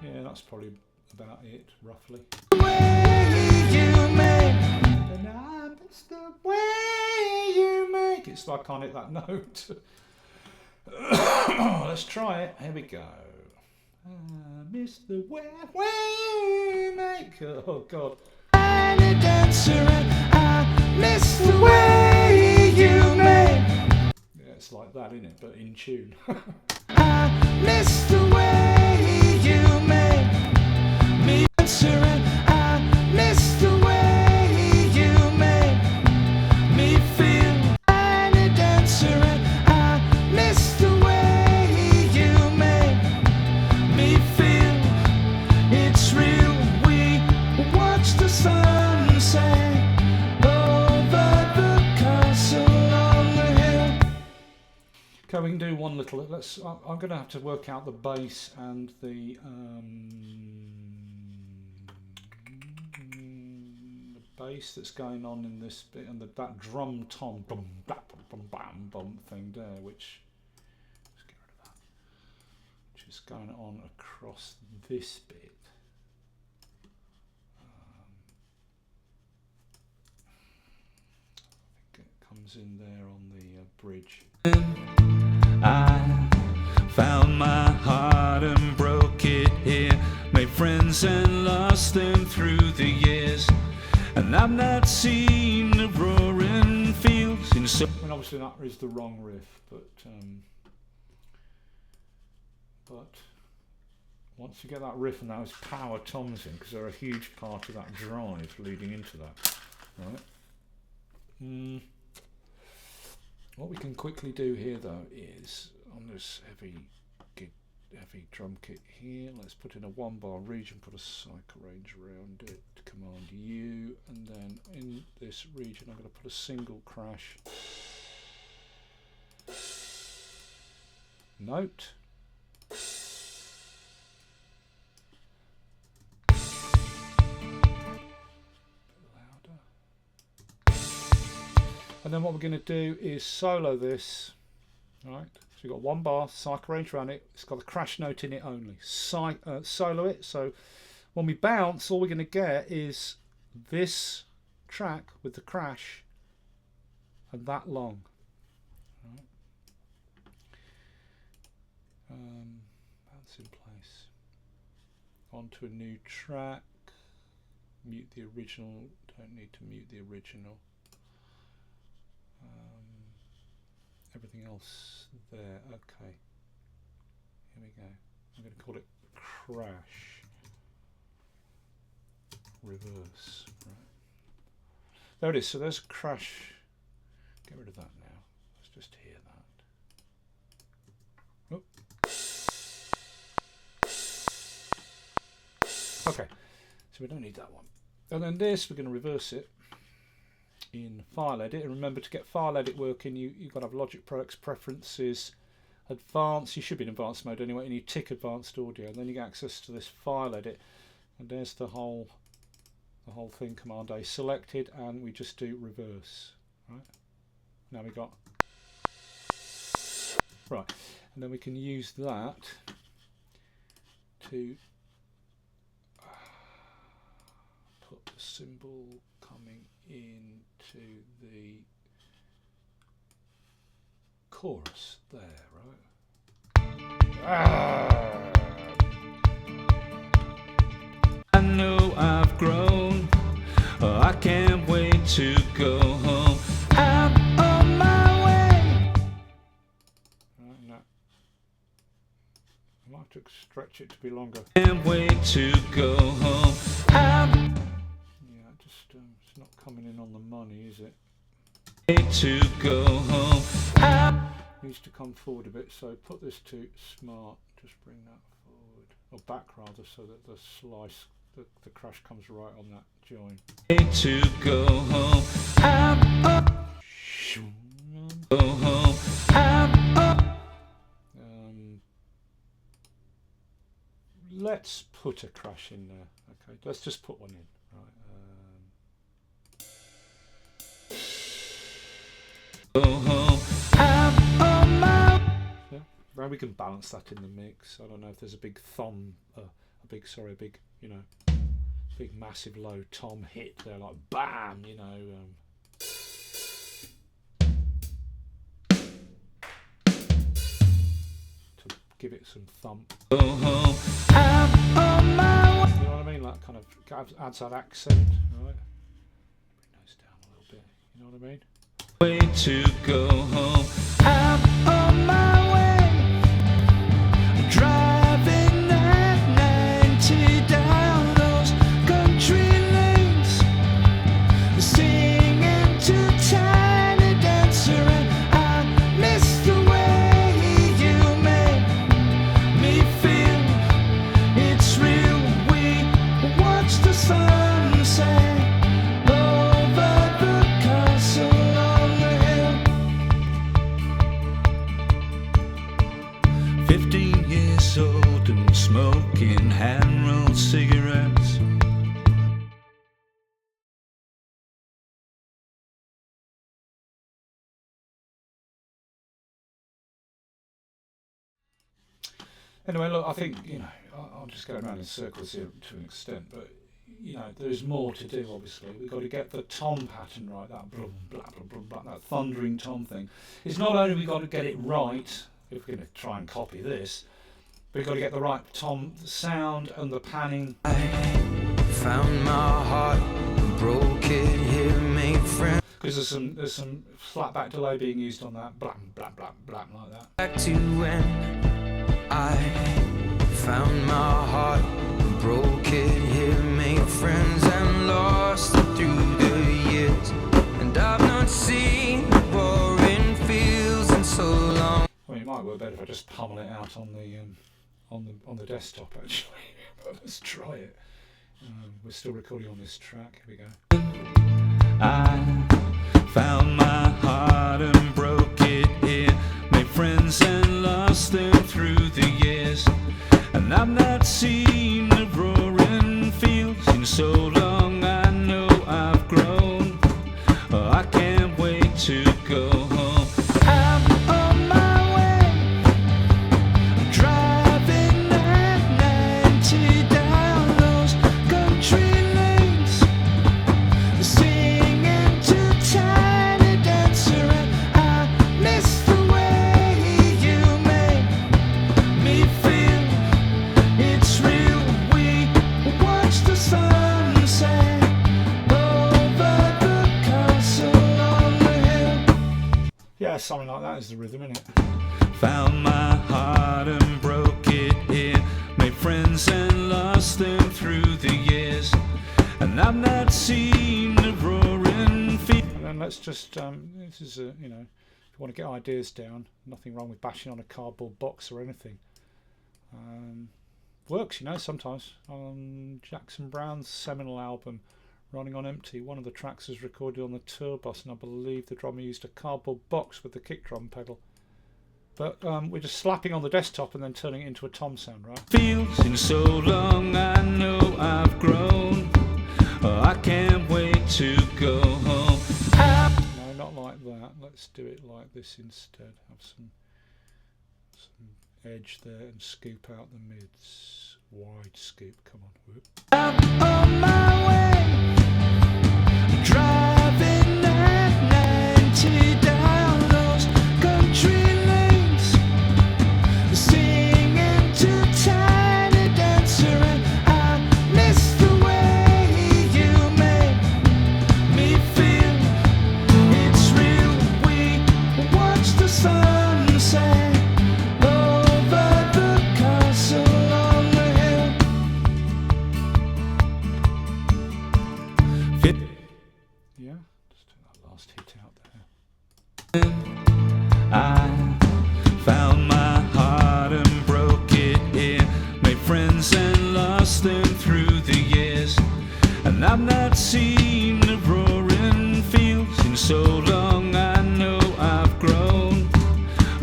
Yeah, that's probably about it, roughly. The way you make. And I miss the way you make... It's like I can't hit that note. Let's try it. Here we go. I miss the way you make... Oh, God. Tiny Dancer, and I miss the way you make. Yeah, it's like that, isn't it? But in tune. I miss the way you make me answer, and I miss the way you make me feel. Tiny Dancer, and I miss the way you make me feel it's real. We watch the sunset over the castle on the hill. Okay, we can do one little... I'm going to have to work out the bass and the bass that's going on in this bit, and that drum tom bum bam bum bam bum thing there, which... Let's get rid of that. Which is going on across this bit. I think it comes in there on the bridge. I found my heart and broke it here. Made friends and lost them through the years. And I've not seen the roaring fields in so... I mean, obviously that is the wrong riff, but once you get that riff and those power toms in, because they're a huge part of that drive leading into that, right? What we can quickly do here, though, is on this heavy heavy drum kit here. Let's put in a 1-bar region, put a cyc range around it, Command U, and then in this region I'm going to put a single crash note. And then what we're going to do is solo this, right? So we've got 1 bar, cyc range around it, it's got a crash note in it only. Solo it, so when we bounce, all we're going to get is this track with the crash and that long. Right. Bounce in place. Onto a new track, mute the original, don't need to mute the original. Everything else there, okay. Here we go. I'm going to call it crash reverse. Right. There it is. So there's a crash. Get rid of that now. Let's just hear that. Oh. Okay. So we don't need that one. And then this, we're going to reverse it in File Edit, and remember to get File Edit working you've got to have Logic Pro X Preferences, Advanced, you should be in Advanced mode anyway, and you tick Advanced Audio, and then you get access to this File Edit, and there's the whole thing, Command A selected, and we just do reverse. Right, now we got right, and then we can use that to put the cymbal coming into the chorus there, right? I know I've grown, I can't wait to go home. I'm on my way. Right, no. I might have to stretch it to be longer. Can't wait to go home. It's not coming in on the money, is it? To go home. Needs to come forward a bit, so put this to smart, just bring that forward, or back rather, so that the slice, the crash comes right on that join. To go home. Go home. Let's put a crash in there. Okay, let's just put one in. Right. Go home. Yeah, well, we can balance that in the mix. I don't know if there's a big you know, big massive low tom hit there, like bam, you know. To give it some thump. Go home. You know what I mean? Like kind of adds that accent, right? Bring those down a little bit. You know what I mean? Way to go home. I'm on my way. Driving at 90 down those country lanes, singing to Tiny Dancer, and I miss the way you make me feel. It's real. We watch the sunset over the castle. 15 years old and smoking hand-rolled cigarettes. Anyway, look, I think, you know, I'll just go around in circles here to an extent, but, you know, there's more to do, obviously. We've got to get the tom pattern right, that blum, blah, blah, blah, blah, that thundering tom thing. It's not only we've got to get it right, if we're going to try and copy this, but we've got to get the right tom sound and the panning. I found my heart, broke it here, made friends. Because there's some flat back delay being used on that, blam, blam, blam, blam, like that. Back to when I found my heart, broke it here, made friends and lost it through the years. And I've not seen the boring fields in so long. I mean, it might work better if I just pummel it out on on the desktop actually. But let's try it. We're still recording on this track. Here we go. I found my heart and broke it here. Made friends and lost them through the years. And I've not seen the roaring fields in so long. I know I've grown. Oh, I can't wait to go home. I'm on my way, driving at 90 down those country lanes, singing to Tiny Dancer, and I miss the way you make me feel. It's real. We watch the sunset over the castle on the hill. Yeah, something like that is the rhythm, isn't it? Found my heart and broke it here. Made friends and lost them through the years. And I've not seen the roaring field. And then let's just this is a, you know, if you want to get ideas down, nothing wrong with bashing on a cardboard box or anything. Works, you know, sometimes. On Jackson Brown's seminal album Running on Empty, one of the tracks was recorded on the tour bus, and I believe the drummer used a cardboard box with the kick drum pedal. But we're just slapping on the desktop and then turning it into a tom sound, right? Feels in so long, I know I've grown. Oh, I can't wait to go home. No, not like that. Let's do it like this instead. Have some edge there and scoop out the mids. Wide scoop, come on. Whoop. I'm on my way, driving at 90 down those country lanes, singing to Tiny Dancer, and I miss the way you make me feel. It's real. We watch the sunset over the castle on the hill. Yeah, just take that last hit out there. I found my heart and broke it here. Made friends and lost them through the years. And I've not seen the roaring fields in so long. I know I've grown.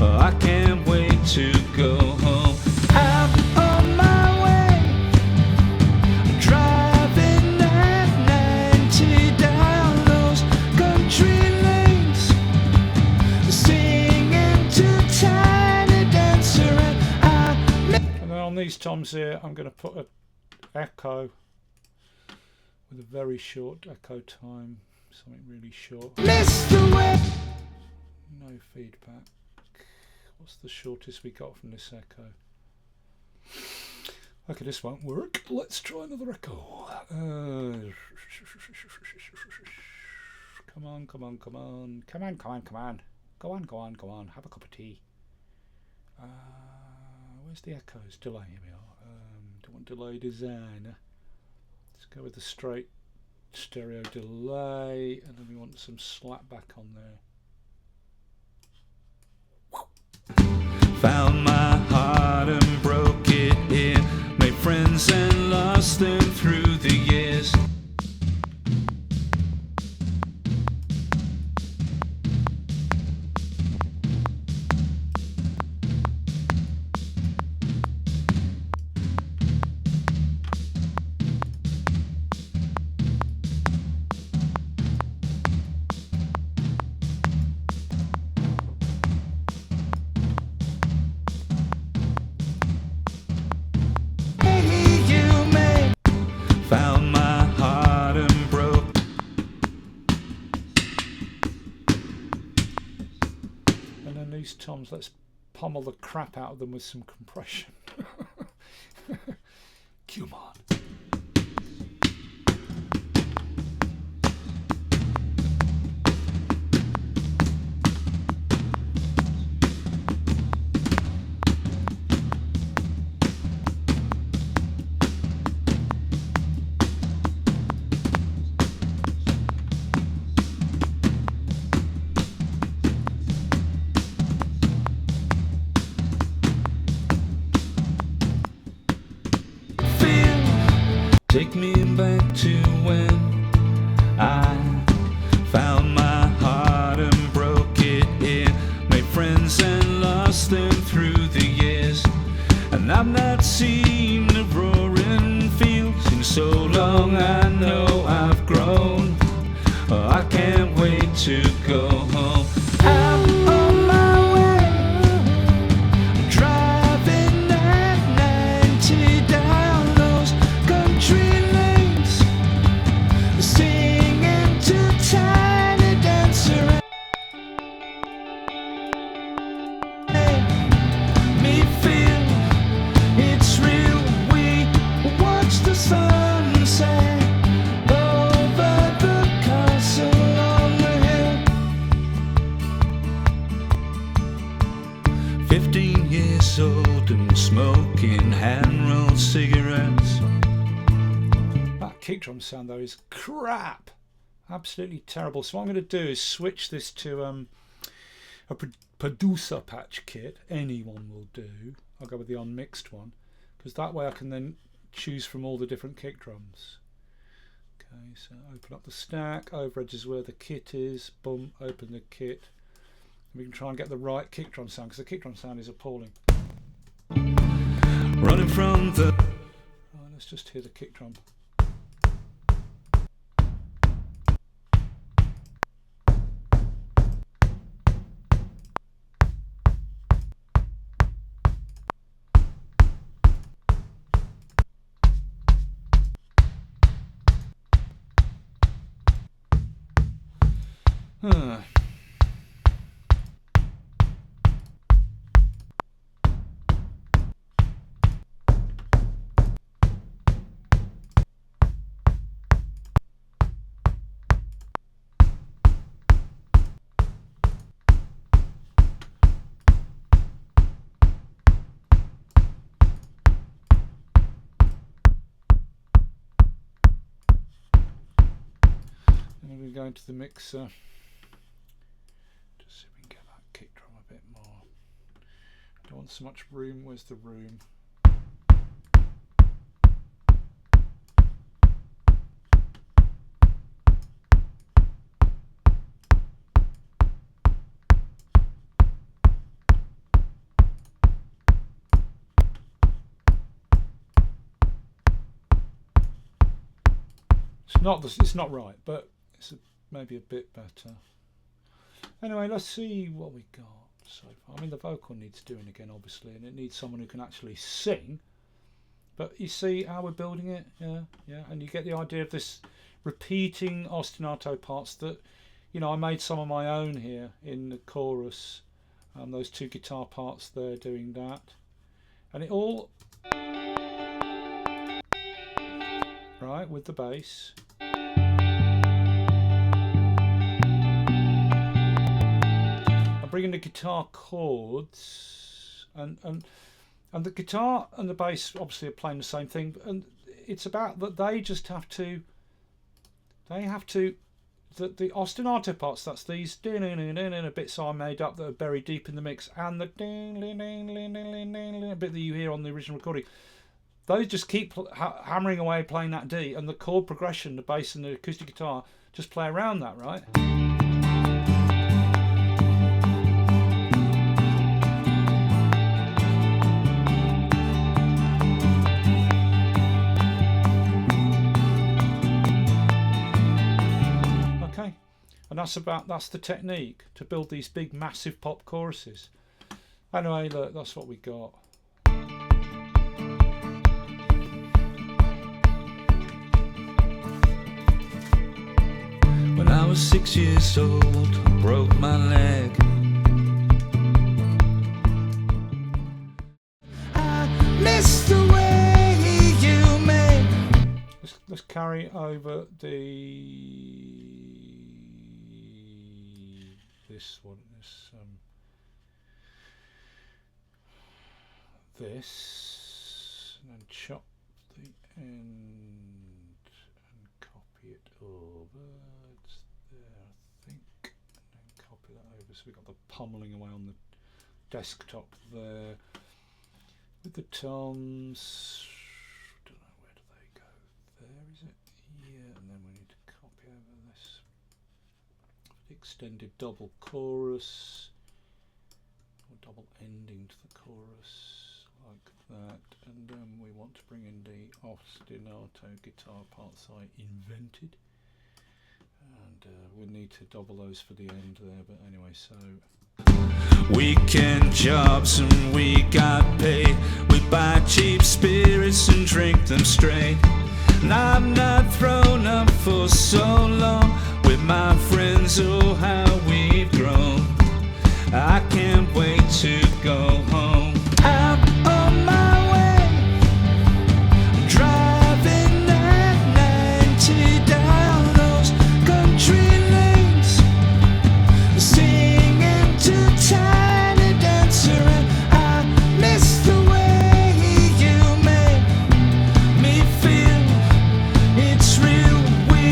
Oh, I can't wait to go home. I'm on my way, driving at 90 down those country lanes, singing to Tiny Dancer, and I. And then on these toms here, I'm going to put an echo with a very short echo time, something really short. Miss the way. No feedback. What's the shortest we got from this echo? Okay, this won't work. Let's try another echo. Come on, come on, come on. Come on, come on, come on. Go on, go on, go on. Have a cup of tea. Where's the echoes? Delay, here we are. Don't want delay design. Let's go with the straight stereo delay, and then we want some slap back on there. Found my heart and broke it here. Made friends and lost them through the years. Found my heart and broke. And then these toms, let's pummel the crap out of them with some compression. Come on. take me back to when I found my heart and broke it in, made friends and lost them through the years. And I've not seen the roaring fields in so long, I know I've grown. Oh, I can't wait to go home. I'm on my way, driving at 90 down those country lanes, singing to Tiny Dancer. Me feel it's real. We watch the sunset over the castle on the hill. 15 years old and smoking hand-rolled cigarettes. That kick drum sound though is crap, absolutely terrible. So what I'm going to do is switch this to a producer patch kit. Anyone will do. I'll go with the unmixed one, because that way I can then choose from all the different kick drums. Okay, so open up the stack, over edges where the kit is, boom, open the kit. We can try and get the right kick drum sound, because the kick drum sound is appalling. Running from the... Right, let's just hear the kick drum. And we go into the mixer. Just see if we can get that kick drum a bit more. I don't want so much room. Where's the room? It's not right, but it's maybe a bit better. Anyway, let's see what we got so far. I mean, the vocal needs doing again, obviously, and it needs someone who can actually sing. But you see how we're building it, yeah, and you get the idea of this repeating ostinato parts that, you know, I made some of my own here in the chorus. Those two guitar parts there doing that, and it all right with the bass. Bringing the guitar chords and the guitar and the bass obviously are playing the same thing, and it's about that they have to the ostinato parts, that's these bits I made up that are buried deep in the mix, and the bit that you hear on the original recording, those just keep hammering away playing that D, and the chord progression, the bass and the acoustic guitar just play around that, right? And that's the technique to build these big massive pop choruses. Anyway, look, that's what we got. When I was 6 years old, I broke my leg. I missed the way you made. Let's carry over this one, this, and then chop the end and copy it over. It's there, I think, and then copy that over. So we've got the pummeling away on the desktop there with the toms. Don't know, where do they go? There, extended double chorus, or double ending to the chorus, like that. And then we want to bring in the ostinato guitar parts I invented. And we'll need to double those for the end there, but anyway, so weekend jobs and we got paid. We buy cheap spirits and drink them straight. And I've not thrown up for so long with my friends. Oh, how we've grown. I can't wait to go home. I'm on my way, driving at 90 down those country lanes, singing to Tiny Dancer, and I miss the way you make me feel. It's real. We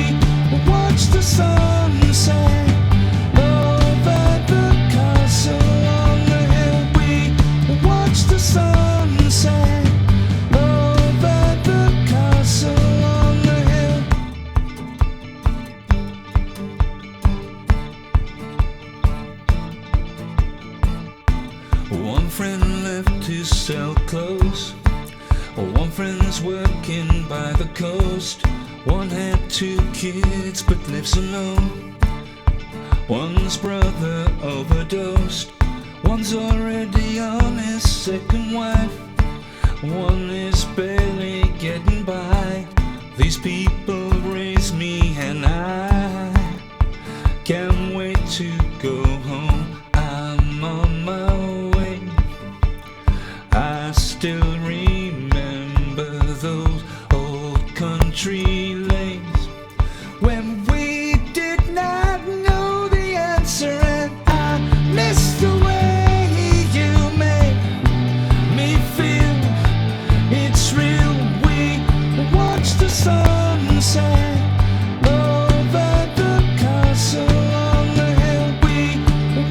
watch the sunset over the castle on the hill. We watch the sunset over the castle on the hill. One friend left to sell clothes. One friend's working by the coast. One had 2 kids but lives alone. One's brother overdosed. One's already on his 2nd wife. One is barely getting by. These people raise me and I can't wait to go home. I'm on my way. I still remember those old country lanes when we did not know the answer, and I miss the way you make me feel. It's real. We watch the sunset over the castle on the hill. We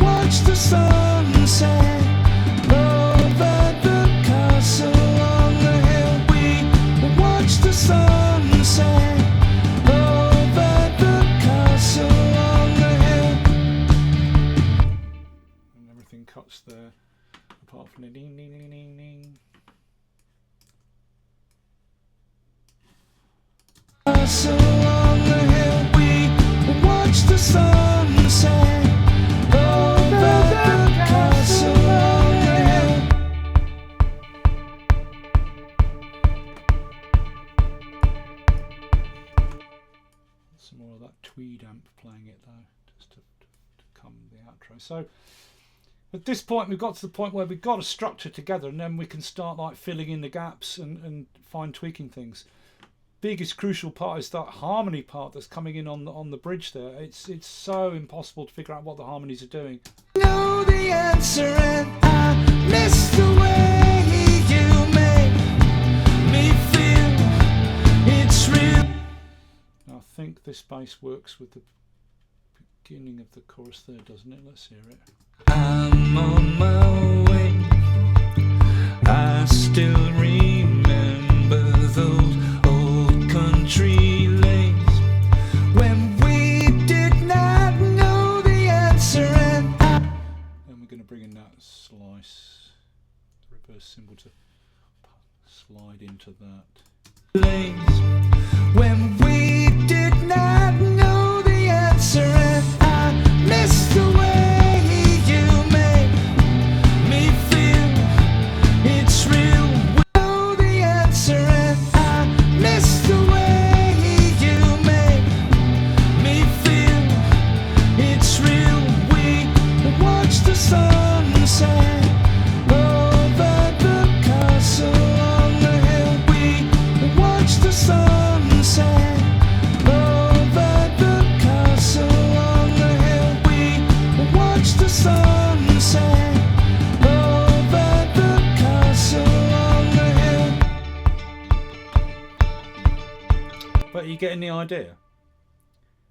watch the sunset over the castle on the hill. We watch the sunset over the castle on the hill. and everything cuts there, apart from the ding ding ding ding ding. Castle on the hill. We watch the sunset over the castle on the hill. Some more of that tweed amp playing it though, just to come the outro. So at this point we've got to the point where we've got a structure together, and then we can start like filling in the gaps and fine tweaking things. Biggest crucial part is that harmony part that's coming in on the bridge there. It's so impossible to figure out what the harmonies are doing. Know the answer, and I miss the way you make me feel. It's real. I think this bass works with the beginning of the chorus there, doesn't it? Let's hear it. I'm on my way. I still remember those old country lanes when we did not know the answer, and Then we're going to bring in that slice, the reverse cymbal to slide into that. lanes when we did not know the answer, and I miss the way you make me feel. It's real. We know the answer, and I miss the way you make me feel. It's real. We watch the sunset over the castle on the hill. We watch the sunset over the castle on the hill. We watch the sunset over the castle on the hill. But are you getting the idea?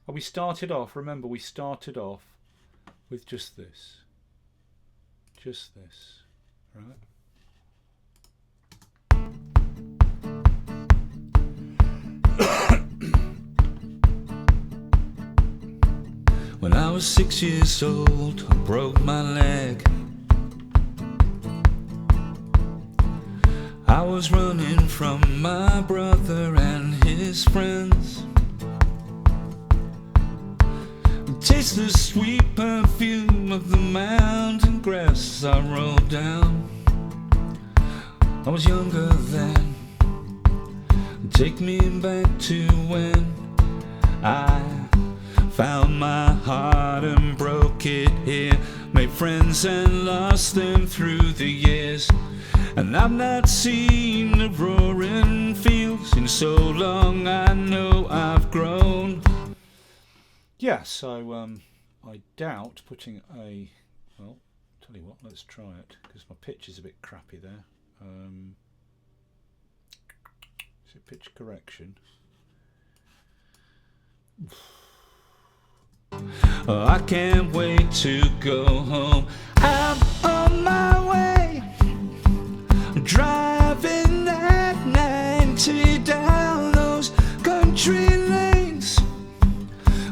We started off, remember we started off with just this, right? When I was was 6 years old, I broke my leg. I was running from my brother and his friends. Taste the sweet perfume of the mountain grass I rolled down. I was younger then. Take me back to when I found my heart and broke it here. Made friends and lost them through the years. And I've not seen the roaring fields in so long, I know I've grown. Yeah, so I doubt putting a, well, tell you what, let's try it, because my pitch is a bit crappy there. Is it pitch correction? Oh, I can't wait to go home. I'm on my way, driving at 90 down those country lanes,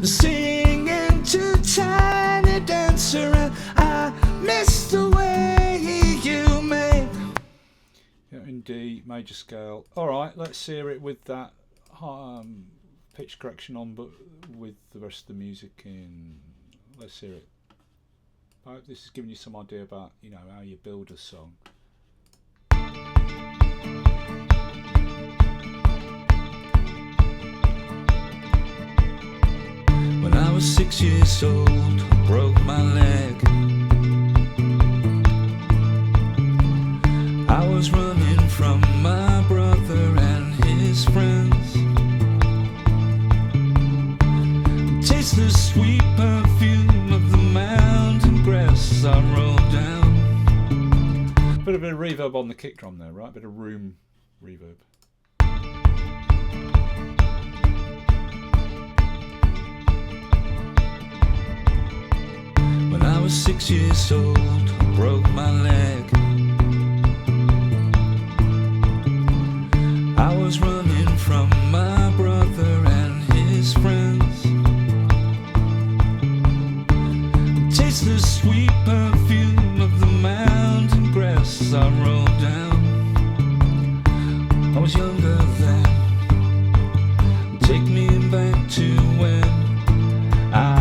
singing to Tiny Dancer, and I miss the way you make. Yeah, in D major scale. All right, let's hear it with that pitch correction on, but with the rest of the music in. Let's hear it. I hope this is giving you some idea about, you know, how you build a song. When I was 6 years old, I broke my leg. I was running from my brother and his friends. Taste the sweet perfume of the mountain grass I rolled down. Bit of a reverb on the kick drum there, right? Bit of room reverb. When I was 6 years old, I broke my leg. I was running from my brother and his friends. Taste the sweet perfume of the mountain grass I rolled down. I was younger then. Take me back to when I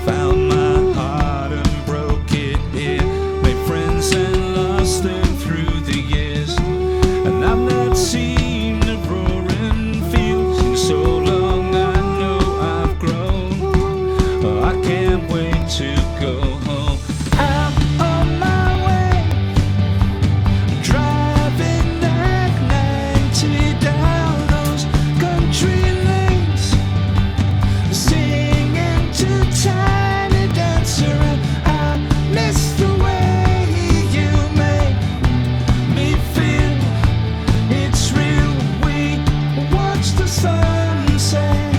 found my heart and broke it here. Made friends and lost them through the years. And I've not seen the roaring fields in so long, I know I've grown. Oh, I can't wait to go home. I'm on my way, driving at 90 down those country lanes, singing to Tiny Dancer, and I miss the way you make me feel. It's real. We watch the sunset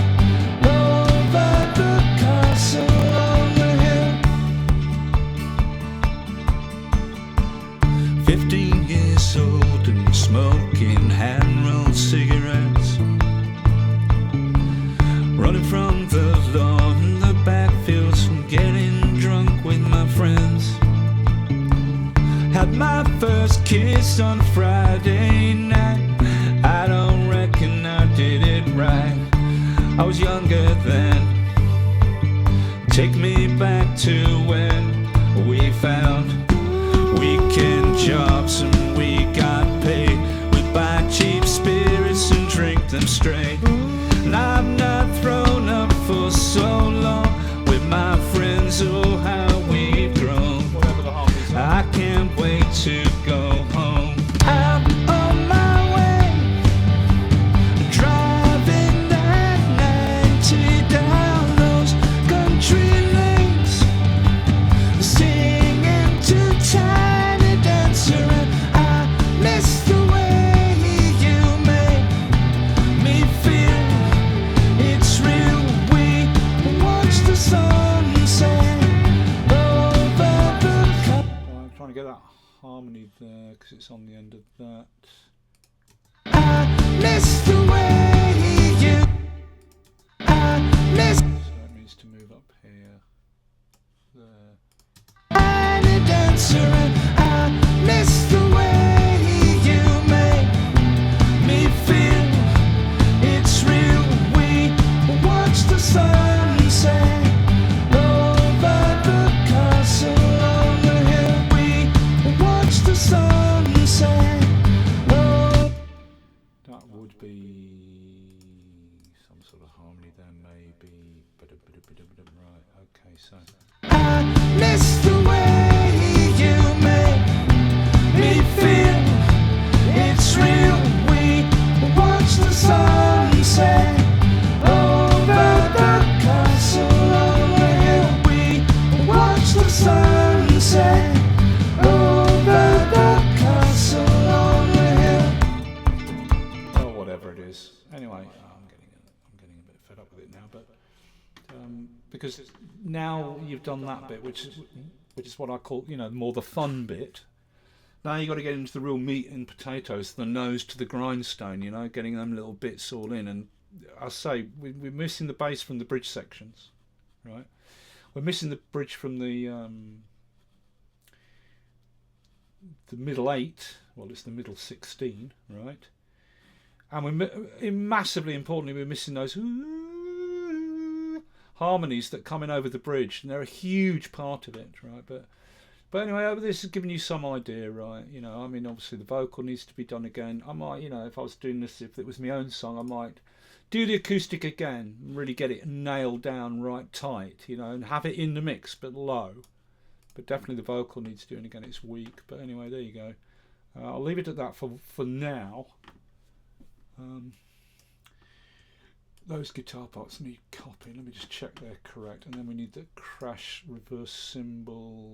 over the castle on the hill. 15 years old and smoking hand-rolled cigarettes, running from the law in the backfields and getting drunk with my friends. Had my first kiss on Friday night. I don't reckon I did it right. I was younger then. Take me back to when we found weekend jobs and we got paid. We'd buy cheap spirits and drink them straight. And I've not thrown up for so long with my friends. Oh, how we've grown. Whatever the harmonies are. I can't wait to go home. I'm on my way, driving at 90 down those country lanes, singing to Tiny Dancer, and I miss the way you make me feel. It's real. We watch the sunset over the I'm trying to get that harmony there because it's on the end of that. I miss the way you. I miss. So that needs to move up here. there. I'm a dancer and I miss the way you make me feel. It's real. We watch the sunset over the castle on the hill. We watch the sunset. Oh. That would be some sort of harmony there, maybe. Right, okay, so. I miss the way you make me feel. It's real. We watch the sunset over the castle on the hill. We watch the sunset over the castle on the hill. Oh, whatever it is. Anyway, I'm getting a bit fed up with it now, but because now you've done that bit, which is what I call, more the fun bit. Now you got to get into the real meat and potatoes, the nose to the grindstone, getting them little bits all in. And I say we're missing the bass from the bridge sections, right? We're missing the bridge from the middle 8. Well, it's the middle 16, right? And massively importantly, we're missing those harmonies that come in over the bridge, and they're a huge part of it, right? But anyway, this has given you some idea, right? Obviously the vocal needs to be done again. I might, if I was doing this, if it was my own song, I might do the acoustic again and really get it nailed down right tight, and have it in the mix but low. But definitely the vocal needs doing again. It's weak. But anyway, there you go. I'll leave it at that for now. Those guitar parts need copying. Let me just check they're correct. And then we need the crash reverse cymbal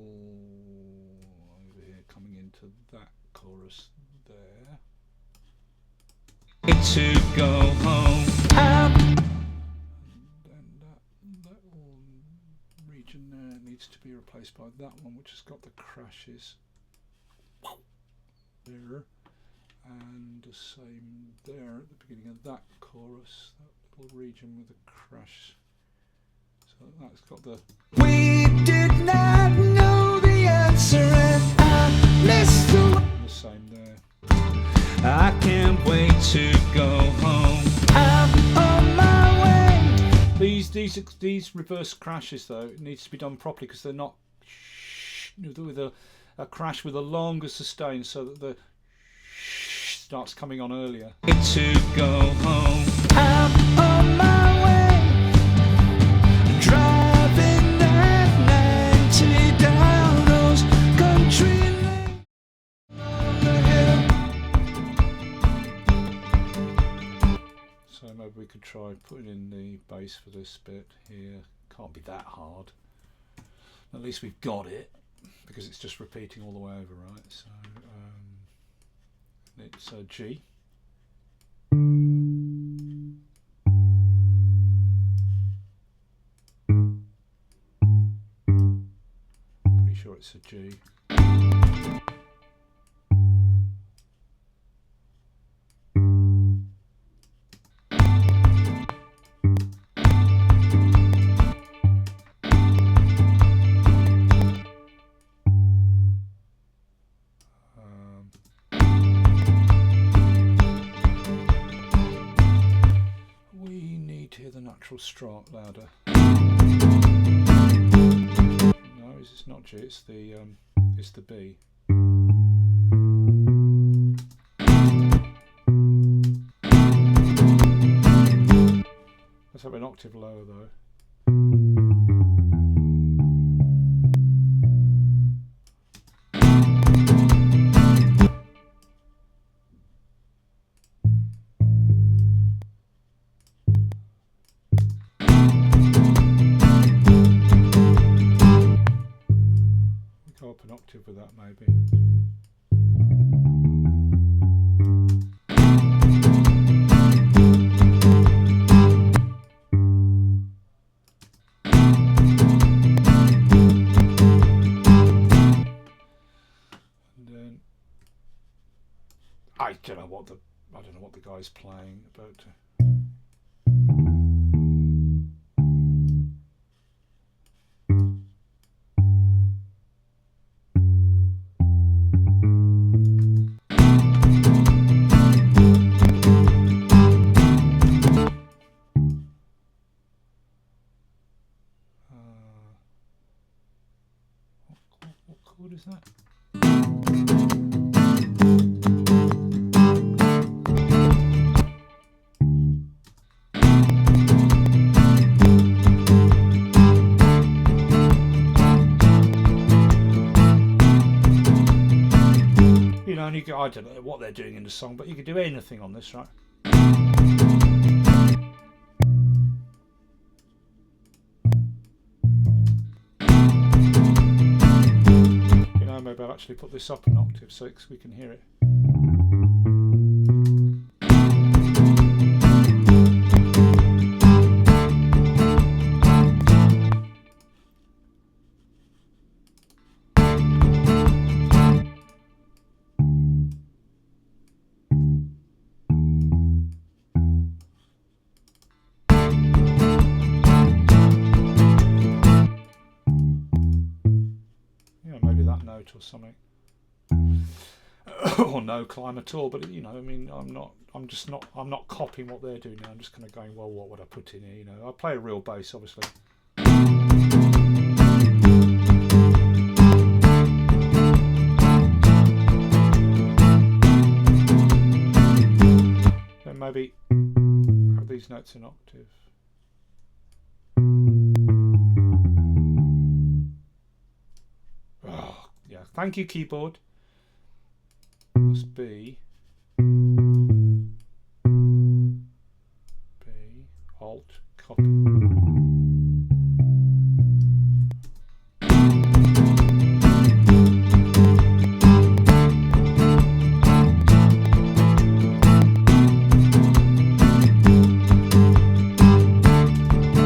over here coming into that chorus there. To go home. And then that little region there needs to be replaced by that one, which has got the crashes there. And the same there at the beginning of that chorus, that little region with the crash. So that's got the. We did not know the answer and I missed the Same there. I can't wait to go home. I'm on my way. These reverse crashes though, it needs to be done properly because they're not with a crash with a longer sustain, so that the starts coming on earlier. To go home. I'm on my way. Driving that 90 down those country lanes on the hill. So maybe we could try putting in the bass for this bit here. Can't be that hard. At least we've got it, because it's just repeating all the way over, right? So it's a G. Pretty sure it's a G. Strat louder. No, it's not G. It's the B. Let's have an octave lower though. An octave with that maybe. And then I don't know what the guy's playing, but keyboard is that? You know, and you can, I don't know what they're doing in the song, but you can do anything on this, right? You know, maybe I'll actually put this up an octave so we can hear it. Or something, or no climb at all. But you know, I mean, I'm not copying what they're doing now. I'm just kind of going, well, what would I put in here? You know, I play a real bass, obviously. Then maybe have these notes in octave. Yeah, thank you, keyboard. Must be Alt copy. And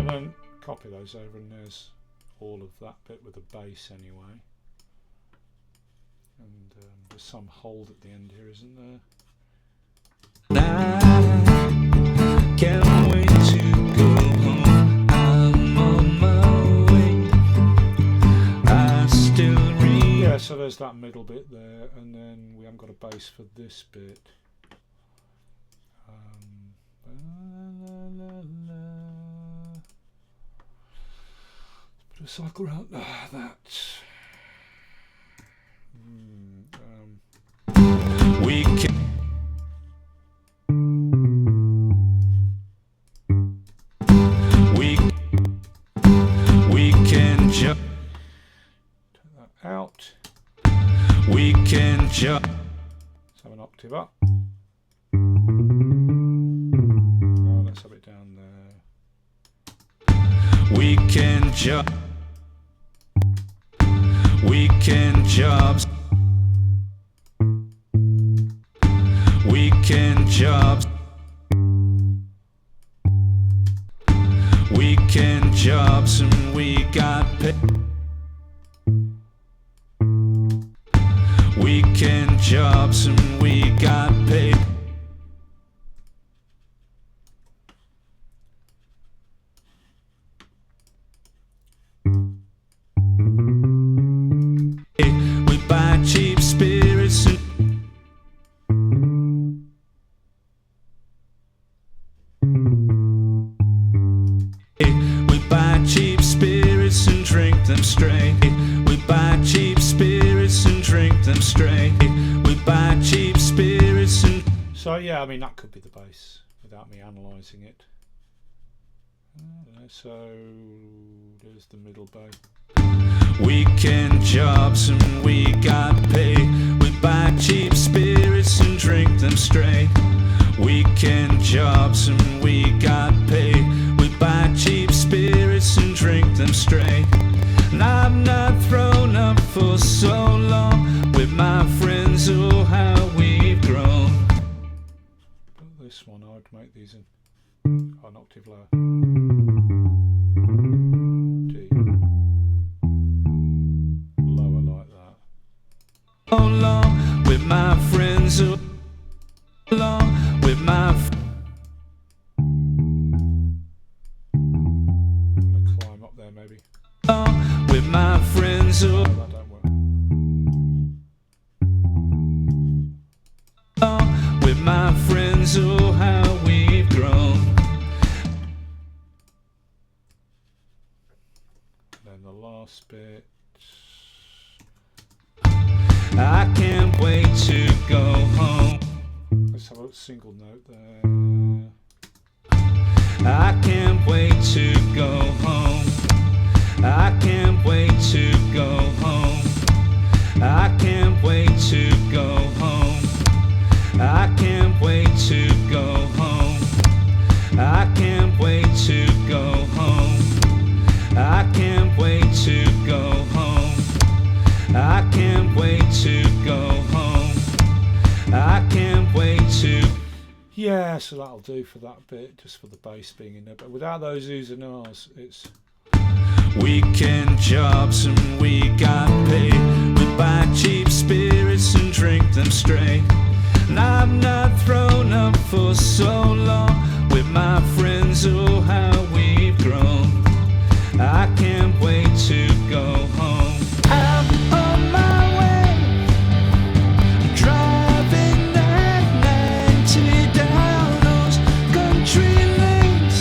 then copy those over, and there's all of that bit with the bass anyway. And there's some hold at the end here, isn't there? I can't wait to go home. I'm on my way. I still read. Yeah, so there's that middle bit there, and then we haven't got a bass for this bit. Put a cycle around that. We can. We can jump. Take that out. We can jump. Let's have an octave up. Let's have it down there. We can jump. We can jump. We can jobs. We can jobs and we got paid. We can jobs and we got paid. We buy cheap spirits and cheap spirits and drink them straight. We buy cheap spirits and drink them straight. We buy cheap spirits and. So yeah, I mean that could be the bass without me analysing it. So there's the middle bass. We can jobs and we got paid. We buy cheap spirits and drink them straight. We can jobs and we got paid. We buy cheap spirits and drink them straight. And I've not thrown up for so long with my friends. Oh, how we've grown. But this one, I'd make these in an octave lower. D. Lower like that. So long with my friends. Oh, long with my friends. Maybe. With my friends. Oh, that don't work. With my friends. Oh, how we've grown. And then the last bit. I can't wait to go home. Let's have a single note there. I can't wait to go home. I can't wait to go home. I can't wait to go home. I can't wait to go home. I can't wait to go home. I can't wait to go home. I can't wait to go home. I can't wait to. Yeah, so that'll do for that bit, just for the bass being in there. But without those oohs and ahs, it's... Weekend jobs and we got paid. We buy cheap spirits and drink them straight. And I've not thrown up for so long with my friends. Oh, how we've grown. I can't wait to go home. I'm on my way, driving that 90 down those country lanes,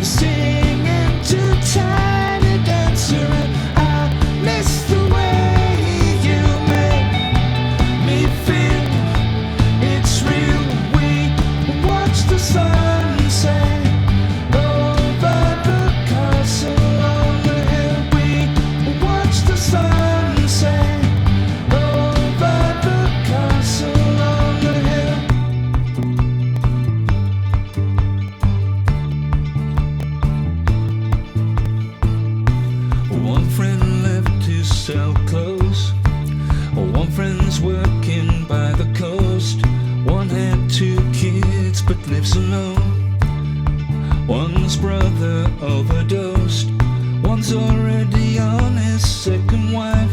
singing to Tiny Dancer, and I miss the way you make me feel. It's real. We watch the sunset over the castle on the hill. We watch the sunset over the castle on the hill. One friend left to sell clothes. One friend's working by the coast. One had 2 kids but lives alone. One's brother overdosed. One's already on his 2nd wife.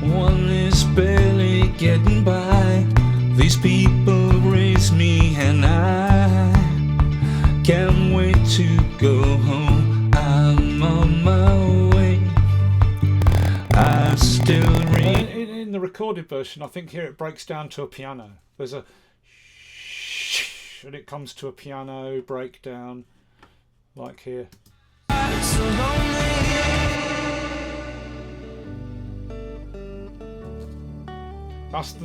One is barely getting by. These people raise me and I can't wait to go home. I'm on my way. I still read. In the recorded version, I think here it breaks down to a piano. There's a... and it comes to a piano breakdown, like here. So lonely.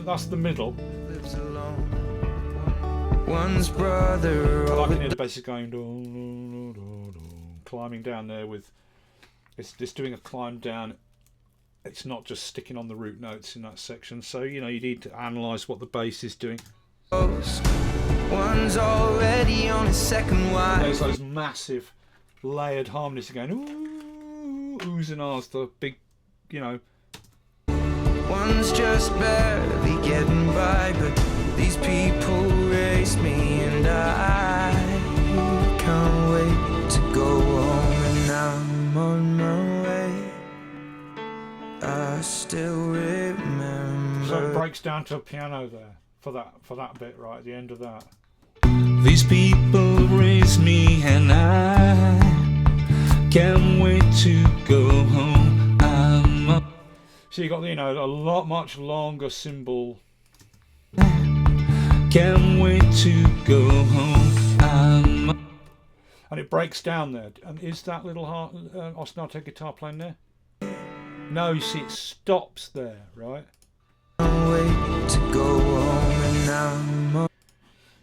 That's the middle. Lives alone. One's brother. I can hear the bass is going do, do, do, do, climbing down there with it's doing a climb down. It's not just sticking on the root notes in that section. So you need to analyse what the bass is doing. One's already on his 2nd wife. There's those massive layered harmonies again. Ooh, oohs and ahs, the big, One's just barely getting by, but these people race me and I can't wait to go home, and I'm on my way. I still remember. So it breaks down to a piano there for that bit right at the end of that. These people raise me and I can't wait to go home. I'm up. So you got a much longer cymbal. Can't wait to go home. I'm up. And it breaks down there. And is that little ostinato guitar playing there? No, you see it stops there, right? Wait to go home, and I'm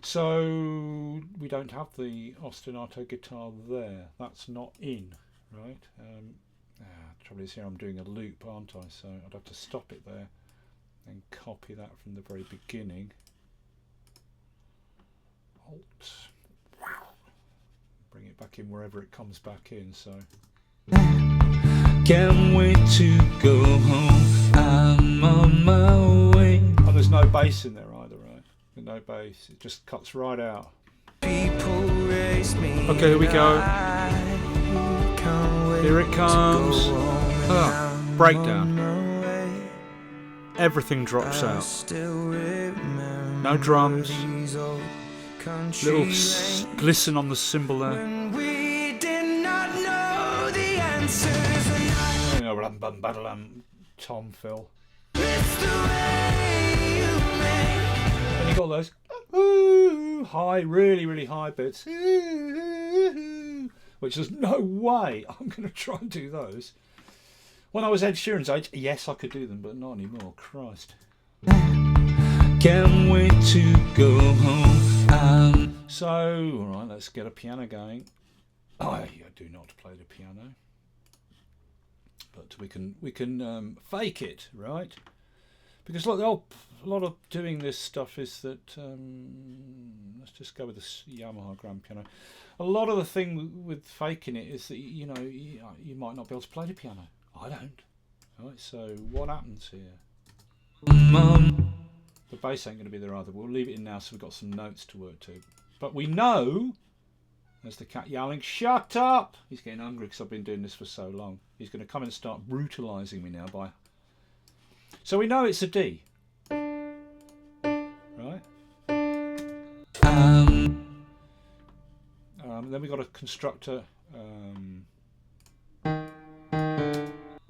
So we don't have the ostinato guitar there. That's not in, right? Trouble is here I'm doing a loop, aren't I? So I'd have to stop it there and copy that from the very beginning. Alt. Bring it back in wherever it comes back in. So Can't wait to go home. I'm on my way. oh, there's no bass in there either, right? There's no bass. It just cuts right out. people race me. Okay, here we go. Here it comes. Breakdown. Everything drops out. No drums. Little glisten on the cymbal there. Tom Phil. And you got those high, really, really high bits, which there's no way I'm going to try and do those When I was Ed Sheeran's age, yes, I could do them, but not anymore. Christ. Can't wait to go home. So, all right, let's get a piano going. I do not play the piano, but we can fake it, right? Because look, a lot of doing this stuff is that let's just go with this Yamaha grand piano. A lot of the thing with faking it is that you might not be able to play the piano. I don't. Right, so what happens here? The bass ain't going to be there either. We'll leave it in now so we've got some notes to work to. But we know, there's the cat yowling, shut up! He's getting hungry because I've been doing this for so long. He's going to come and start brutalising me now by... So we know it's a D. Right? Then we've got a constructor...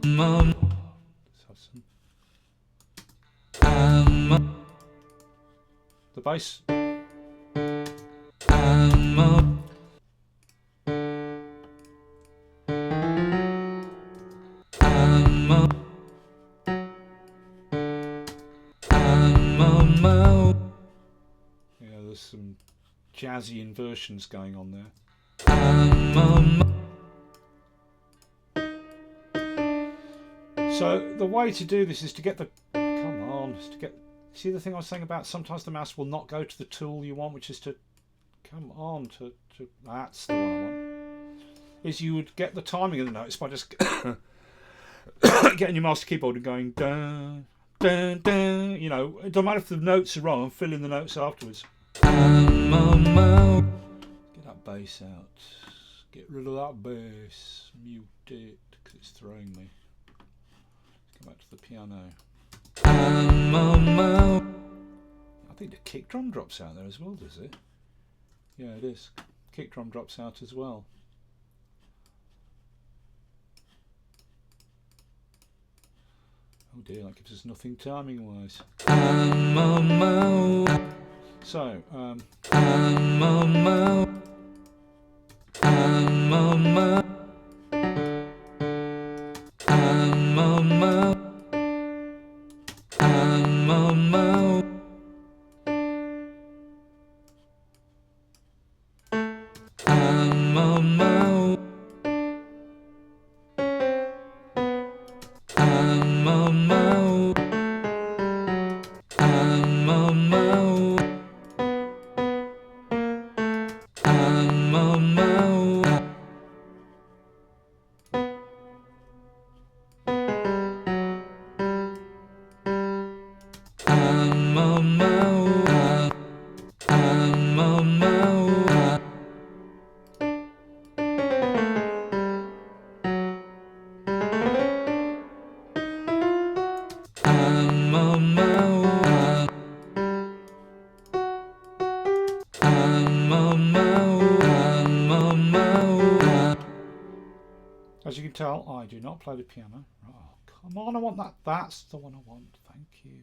let's have some... The bass... Yeah, there's some jazzy inversions going on there. So the way to do this is to get the... Come on, is to get... See the thing I was saying about sometimes the mouse will not go to the tool you want, which is to... Come on, to that's the one I want. Is you would get the timing of the notes by just getting your master keyboard and going dun, dun, dun. You know, it doesn't matter if the notes are wrong, I'm filling the notes afterwards. Get that bass out. Get rid of that bass. Mute it, because it's throwing me. Let's go back to the piano. I think the kick drum drops out there as well, does it? Yeah, it is. Kick drum drops out as well. Oh dear, that gives us nothing timing wise. So, as you can tell, I do not play the piano. Oh, come on, I want that. That's the one I want. Thank you.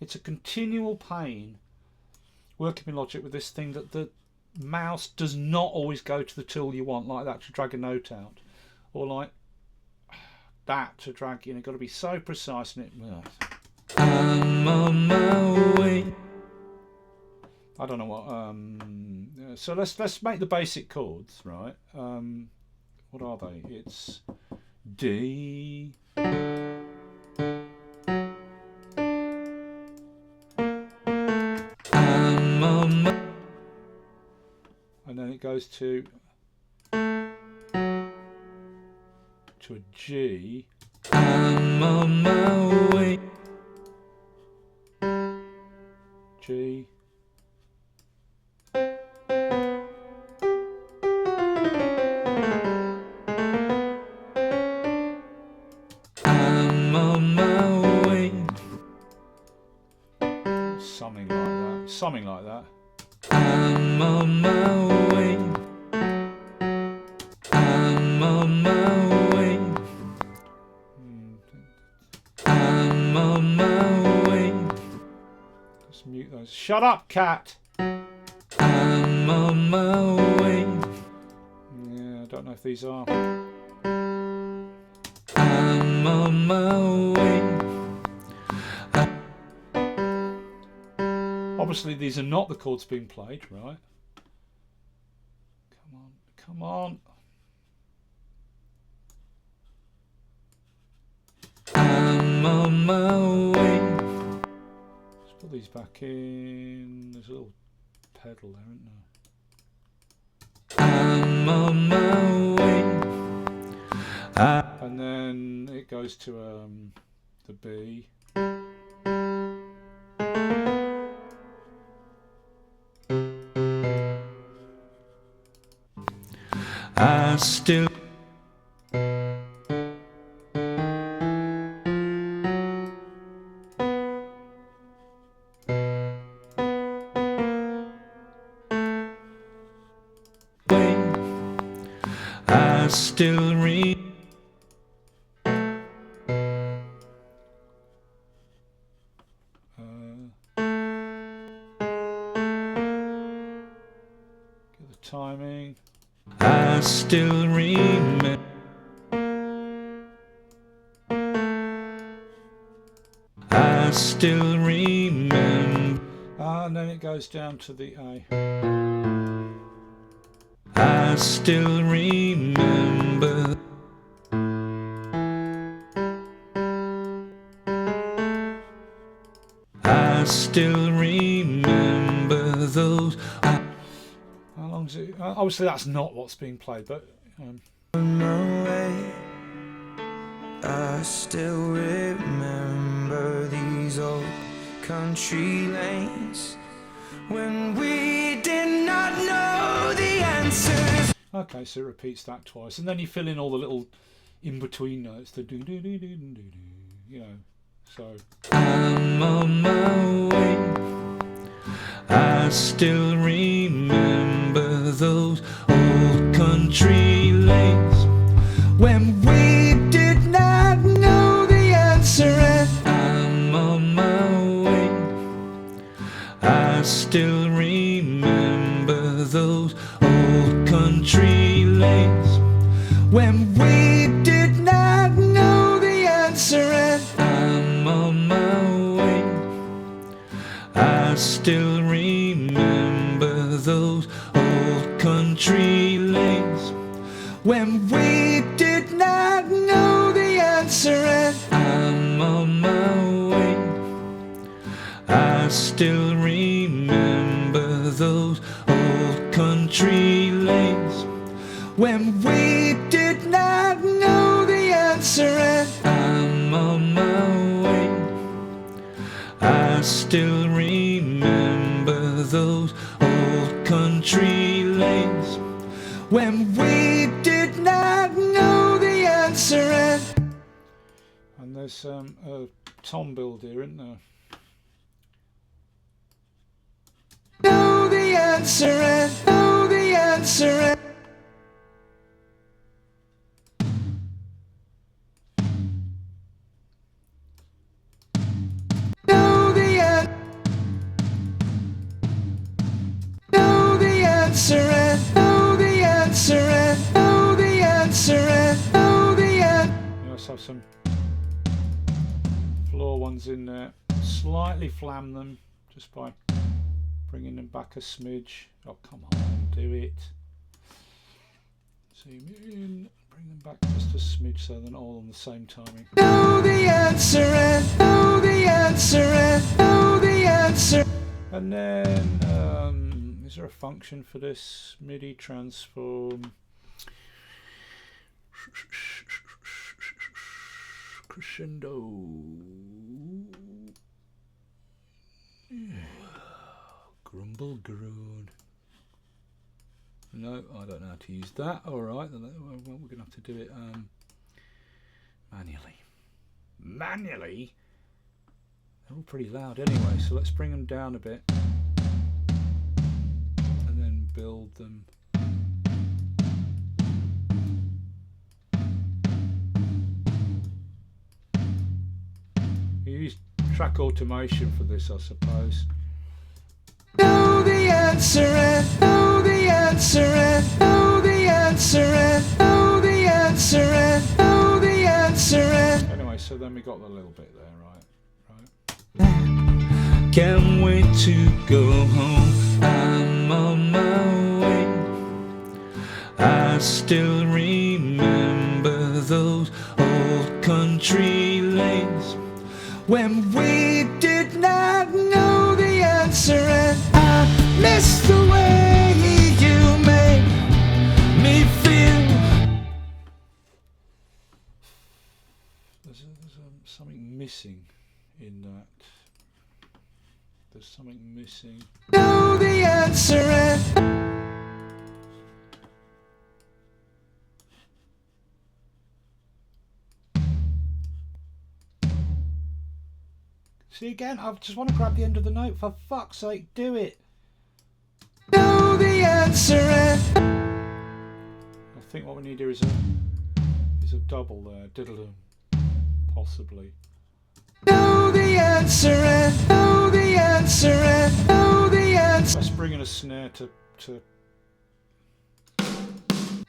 It's a continual pain working in Logic with this thing that the mouse does not always go to the tool you want, like that to drag a note out, or like that to drag. You know, got to be so precise and it. I'm on my way. I don't know what. So let's make the basic chords, right? What are they? It's D. And then it goes to a G. I'm on my way. G. Something like that. I'm on my way. I'm on my way. I'm on my way. Just mute those. Shut up, cat. I'm on my way. Yeah, I don't know if these are. I'm I'm on my way. Obviously, these are not the chords being played, right? Come on, come on. I'm on my way. Let's put these back in. There's a little pedal there, isn't there? I'm on my way. And then it goes to the B. I still wait. I still read. Get the timing. I still remember. I still remember. And then it goes down to the A. I still remember. I still remember those. How long's it? Obviously, that's not what's being played, but. On my way, I still remember these old country lanes when we did not know the answers. Okay, so it repeats that twice, and then you fill in all the little in-between notes, the do-do-do-do-do-do, you know, so. I'm on my way. I still remember those old country lanes when we did not know the answer. And I'm on my way. I still remember those old country lanes when we did not know the answer. And I'm on my way. I still remember those old country lanes when we did not know the answer. And I'm on my way. I still remember those old country lanes when we did not know the answer. And I'm on my way. I still remember those old country lanes when we did not know the answer. And there's a tom build here, isn't there? Know the answer, know the answer. Know the answer, know the answer, know the answer, know the answer, know the answer. Let's have some floor ones in there. Slightly flam them just by bringing them back a smidge. Oh, come on, do it. Zoom in, bring them back just a smidge so they're not all on the same timing. Know the answer, know the answer, know the answer. And then, is there a function for this? MIDI transform. Crescendo. Grumble groan. No, I don't know how to use that. Alright, well, we're going to have to do it manually. Manually? They're all pretty loud anyway, so let's bring them down a bit. And then build them. You use track automation for this, I suppose. Know the answer, know the answer, know the answer, know the answer, know the answer. so then we got the little bit there, right? Can't wait to go home. I'm on my way. I still remember those old country lanes when we did not know the answer, and I miss the way you made me feel. There's something missing in that. There's something missing. Know the answer, and see again, I just want to grab the end of the note. For fuck's sake, do it. know the answer, and I think what we need here is a double there, diddle-dum, possibly. know the answer, and know the answer, and know the answer. Let's bring in a snare to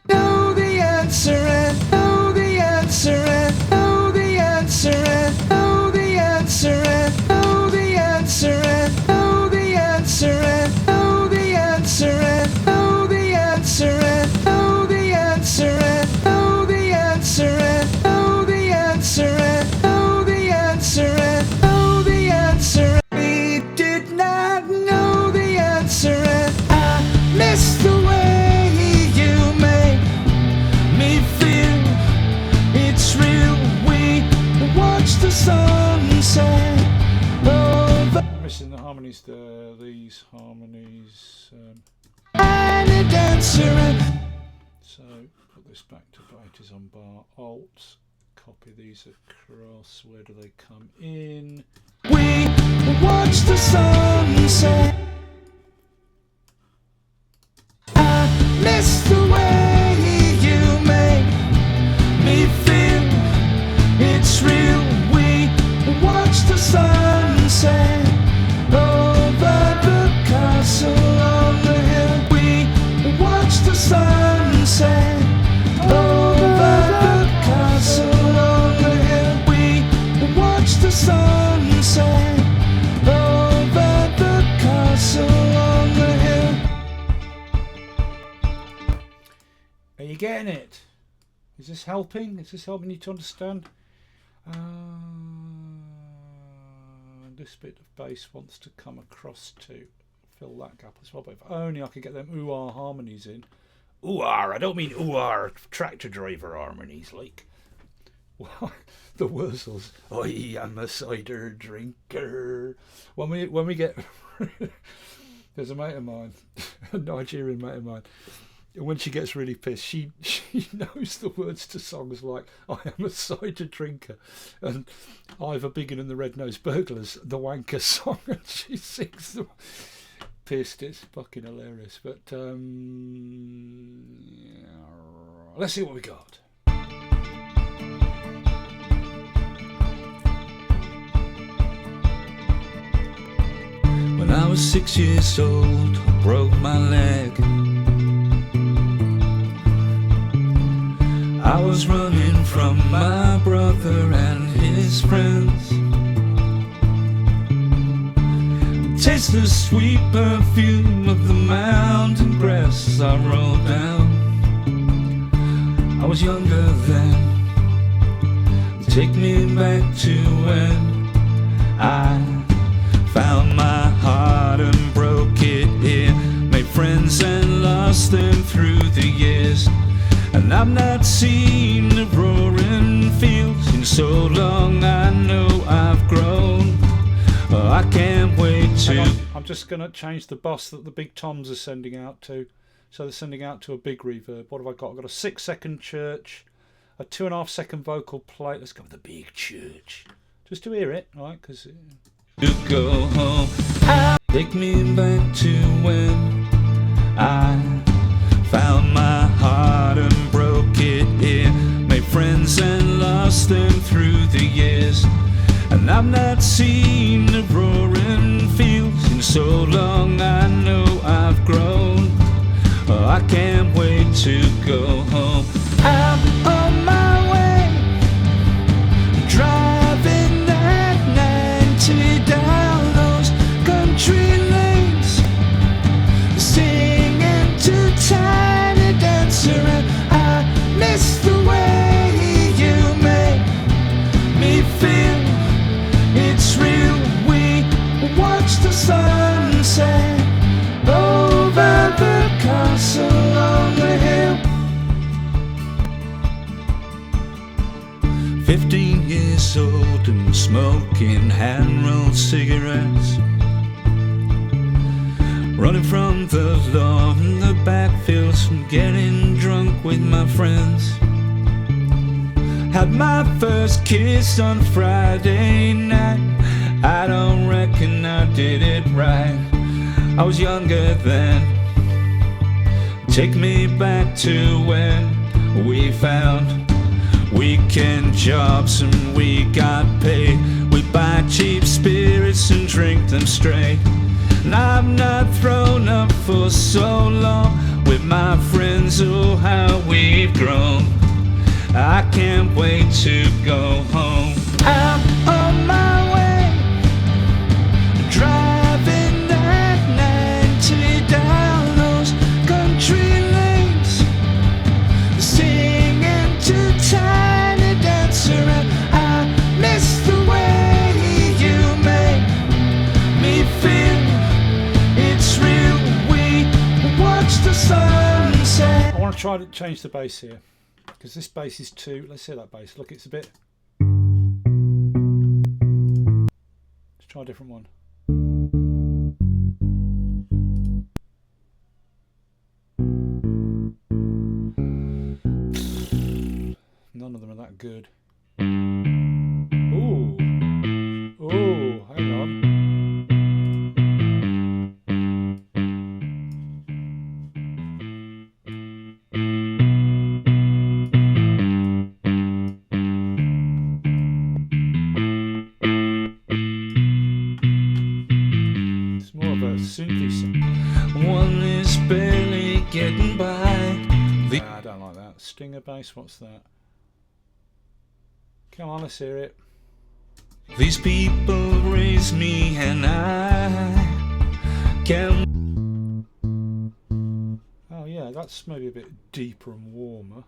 Know the answer, and know the answer, and know the answer, and know the answer, and know the answer, and know the answer, and know the answer, and know the answer, and know the answer, and know the answer, and know the answer, and know the answer, and know the answer. We did not know the answer, and I miss the way you made me feel. It's real. We watch the sunset over. missing the harmonies there. These harmonies. And a dancer, and So put this back to it is on bar Alt. Copy these across. Where do they come in? we watch the sunset. I miss the way you make me feel. It's real. We watch the sunset over the castle on the hill. We watch the sunset over the castle on the hill. We watch the sunset over the castle on the hill. Are you getting it? Is this helping? Is this helping you to understand? This bit of bass wants to come across to fill that gap as well. But if only I could get them ooh-ah harmonies in. Ooh-ah, I don't mean ooh-ah tractor driver harmonies like. Well, the Wurzels. I am a cider drinker. When we get there's a mate of mine, a Nigerian mate of mine. When she gets really pissed, she knows the words to songs like "I am a cider drinker" and "Ivor Biggin and the Red-Nosed Burglars," the wanker song, and she sings them. Pissed, it's fucking hilarious. But let's see what we got. When I was 6 years old, I broke my leg. I was running from my brother and his friends. Taste the sweet perfume of the mountain grass as I rolled down. I was younger then. Take me back to when I found my heart and broke it here. Made friends and lost them through the years. And I've not seen the roaring fields in so long. I know I've grown. Oh, I can't wait to. I'm just going to change the bus that the big toms are sending out to. So they're sending out to a big reverb. What have I got? I've got a 6-second church, a 2.5-second vocal plate. Let's go with the big church. Just to hear it, right? Because to go home. Take me back to when I found my heart and broke it here. Made friends and lost them through the years. And I've not seen the roaring fields in so long. I know I've grown. Oh, I can't wait to go home. I'm on my way. Drive miss the way you make me feel. It's real. We watch the sunset over the castle on the hill. 15 years old and smoking hand-rolled cigarettes, running from the law in the backfields from getting drunk with my friends. Had my first kiss on Friday night. I don't reckon I did it right. I was younger then. Take me back to when we found weekend jobs and we got paid. We buy cheap spirits and drink them straight. And I've not thrown up for so long with my friends. Oh, how we've grown. I can't wait to go home. I'm on my way, driving that 90 down those country lanes, singing to Tiny Dancer, and I miss the way you make me feel. It's real. We watch the sunset. I want to try to change the bass here, because this bass is too... Let's hear that bass. Look, it's a bit... Let's try a different one. None of them are that good. Ooh. Ooh, hang on. One is barely getting by. I don't like that. Stinger bass, what's that? Come on, let's hear it. These people raise me and I can. Oh yeah, that's maybe a bit deeper and warmer.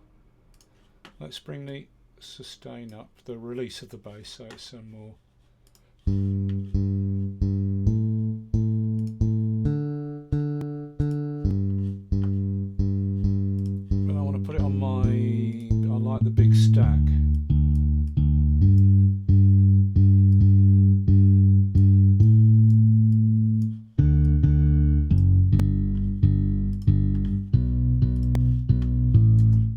Let's bring the sustain up, the release of the bass, so it's some more. The big stack.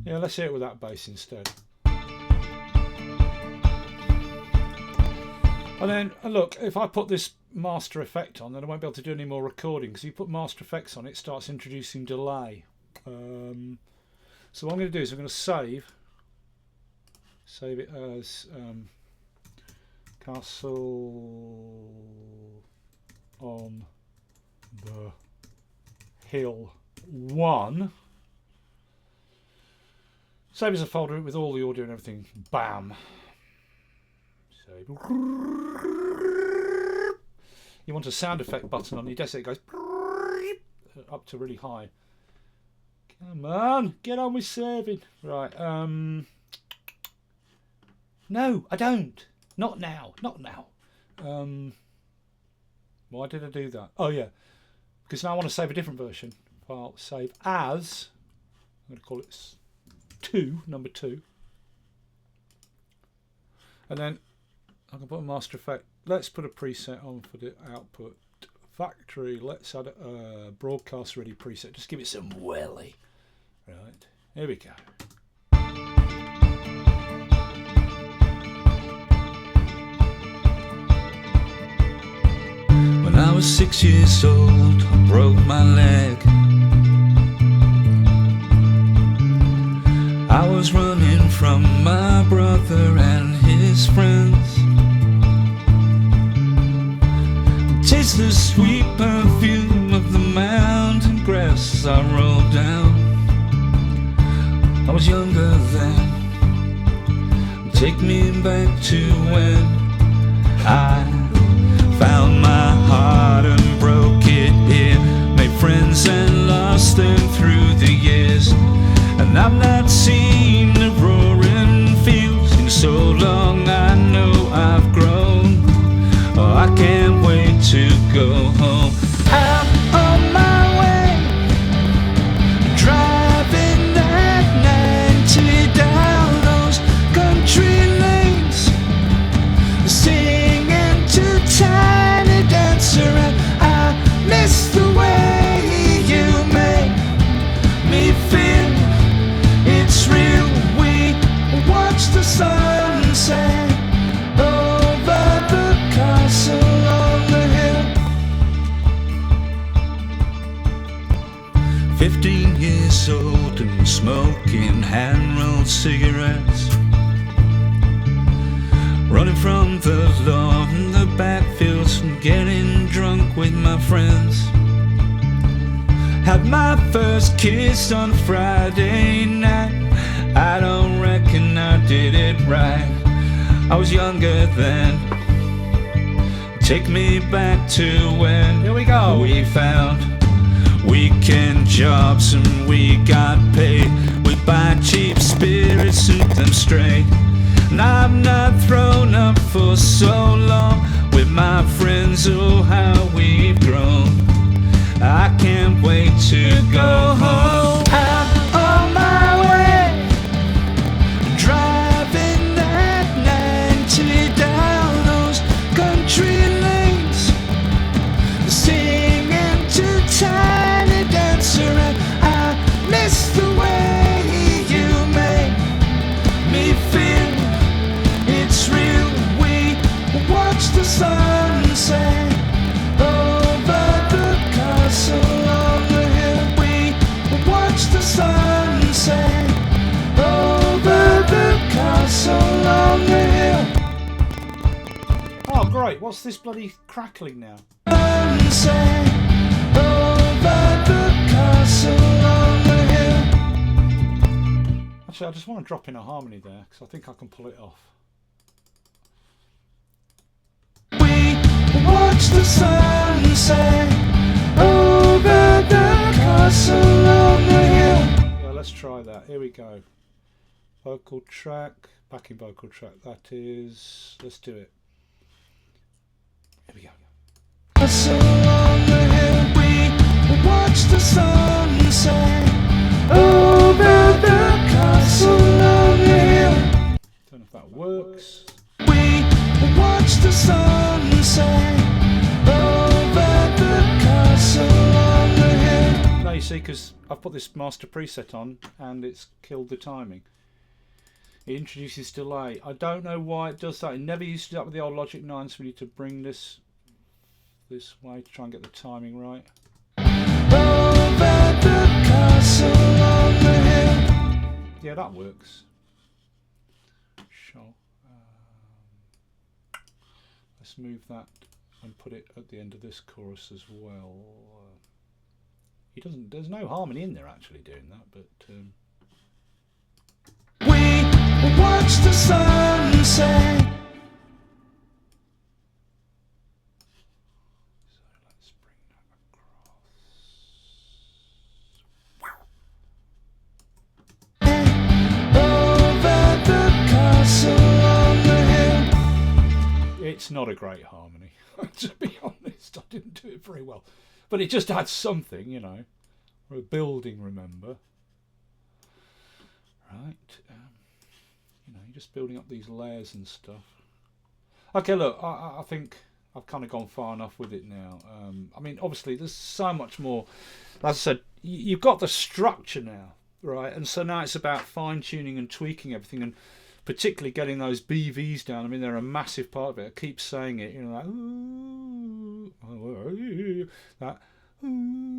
Yeah, let's hear it with that bass instead. And then look, if I put this master effect on, then I won't be able to do any more recording, because if you put master effects on, it starts introducing delay. So what I'm going to do is I'm going to save it as Castle on the Hill 1. Save as a folder with all the audio and everything. Bam. Save. You want a sound effect button on your desk. It goes up to really high. Come on, get on with saving. Right. No, I don't. Not now. Not now. Why did I do that? Oh yeah, because now I want to save a different version. File save as. I'm going to call it 2, number 2. And then I can put a master effect. Let's put a preset on for the output. Factory. Let's add a broadcast ready preset. Just give it some welly. Right. Here we go. When I was 6 years old, I broke my leg. I was running from my brother and his friends. Taste the sweet perfume of the mountain grass as I rolled down. I was younger then. Take me back to when I found my heart and broke it here. Made friends and lost them through the years. And I've not seen the roaring fields in so long. I know I've grown. Oh, I can't wait to go home. I'm on my way, driving that 90 down those country lanes, singing to Tiny Dancer, and I miss the way you make me feel. It's real. We watch the sunset over the castle on the hill. 15 years old and smoking hand-rolled cigarettes, running from the law in the backfields and getting drunk with my friends. Had my first kiss on Friday night. I don't reckon I did it right. I was younger then. Take me back to when Here we go. we found weekend jobs and we got paid. We buy cheap spirits, suit them straight. And I've not thrown up for so long with my friends. Oh, how we've grown. I can't wait to go home. I'm on my way, driving that 90 down those country lanes, singing to Tiny Dancer, and I miss the way you make me feel. It's real. We watch the sunset over the castle on the hill. We watch the sunset over the castle on the hill. Oh, great. What's this bloody crackling now? Sunset over the castle on the hill. Actually, I just want to drop in a harmony there because I think I can pull it off. We watch the sunset over the castle on the hill. Well, let's try that. Here we go. Vocal track, backing vocal track. That is. Let's do it. Here we go. Castle on the hill. We watch the sunset over the castle on the hill. Don't know if that works. We watch the sunset over the castle on the hill. No, you see, because I've put this master preset on and it's killed the timing. It introduces delay. I don't know why it does that. It never used to do that with the old Logic 9, so we need to bring this way to try and get the timing right. Over the castle on the hill. Yeah, that works. Sure. Let's move that and put it at the end of this chorus as well. He doesn't. There's no harmony in there actually doing that, but. We watch the sunset. So let's bring that across. Over the castle on the hill. It's not a great harmony, to be honest. I didn't do it very well, but it just adds something, you know. We're building, remember. Right, you know, you're just building up these layers and stuff. Okay, look, I think I've kind of gone far enough with it now. I mean, obviously, there's so much more. As I said, you've got the structure now, right? And so now it's about fine-tuning and tweaking everything, and particularly getting those BVs down. I mean, they're a massive part of it. I keep saying it, you know, like, ooh, that, ooh,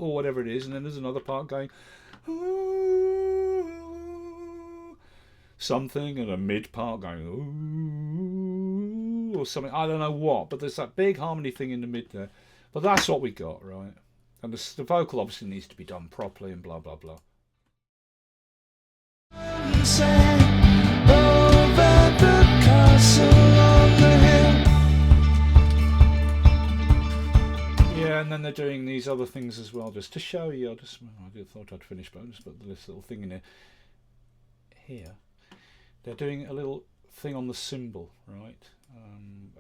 or whatever it is, and then there's another part going ooh, something, and a mid part going ooh, or something. I don't know what, but there's that big harmony thing in the mid there. But that's what we got, right? And the vocal obviously needs to be done properly and blah blah blah. Yeah, Yeah, and then they're doing these other things as well, just to show you. I thought I'd finish, but I just put this little thing in here. Here, they're doing a little thing on the cymbal, right?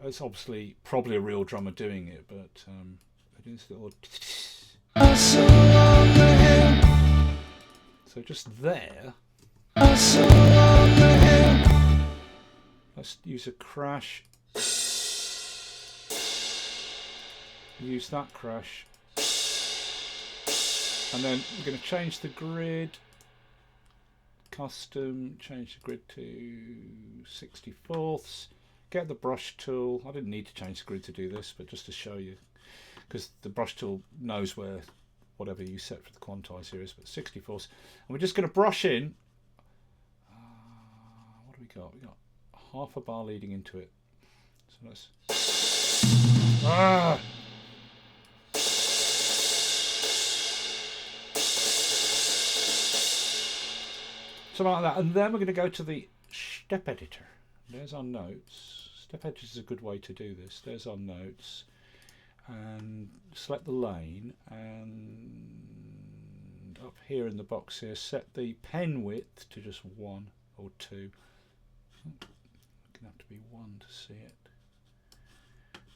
It's obviously probably a real drummer doing it, but they're doing this little. So just there. Let's use a crash. Use that crash. And then we're going to change the grid. Custom, change the grid to 64ths. Get the brush tool. I didn't need to change the grid to do this, but just to show you. Because the brush tool knows where whatever you set for the quantize here is, but 64ths. And we're just going to brush in. What do we got? We got half a bar leading into it. So let's. Something like that. And then we're going to go to the step editor. There's our notes. Step editor is a good way to do this. There's our notes. And select the lane, and up here in the box here set the pen width to just 1 or 2. It's going to have to be 1 to see it.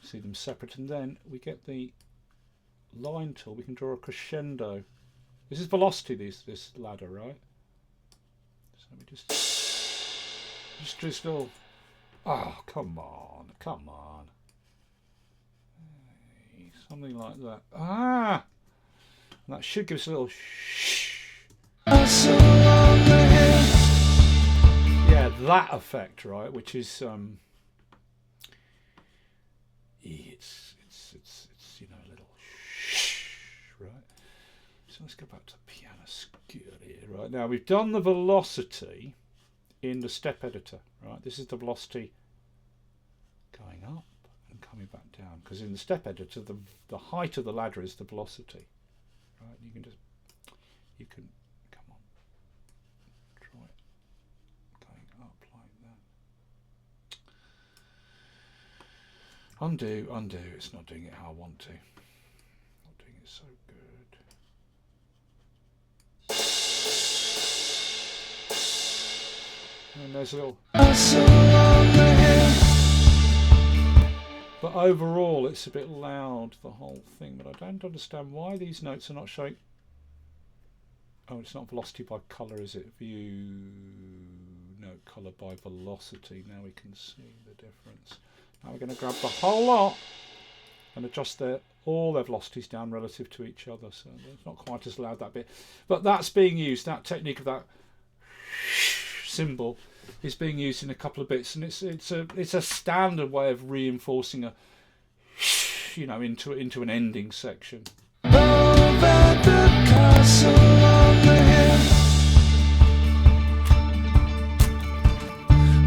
See them separate, and then we get the line tool. We can draw a crescendo. This is velocity, this ladder, right? So we just all. Oh, come on. Something like that. And that should give us a little yeah, that effect, right? Which is it's you know, a little right. So let's go back to the piano skewer here. Right now we've done the velocity in the step editor. Right, this is the velocity going up and coming back down, because in the step editor the height of the ladder is the velocity, right? You can come on, try it going up like that. Undo, it's not doing it how I want to, not doing it so good. And there's a little. But overall, it's a bit loud, the whole thing. But I don't understand why these notes are not showing. Oh, it's not velocity by colour, is it? View note colour by velocity. Now we can see the difference. Now we're going to grab the whole lot and adjust all their velocities down relative to each other. So it's not quite as loud, that bit. But that's being used. That technique of that symbol is being used in a couple of bits, and it's a standard way of reinforcing a into an ending section.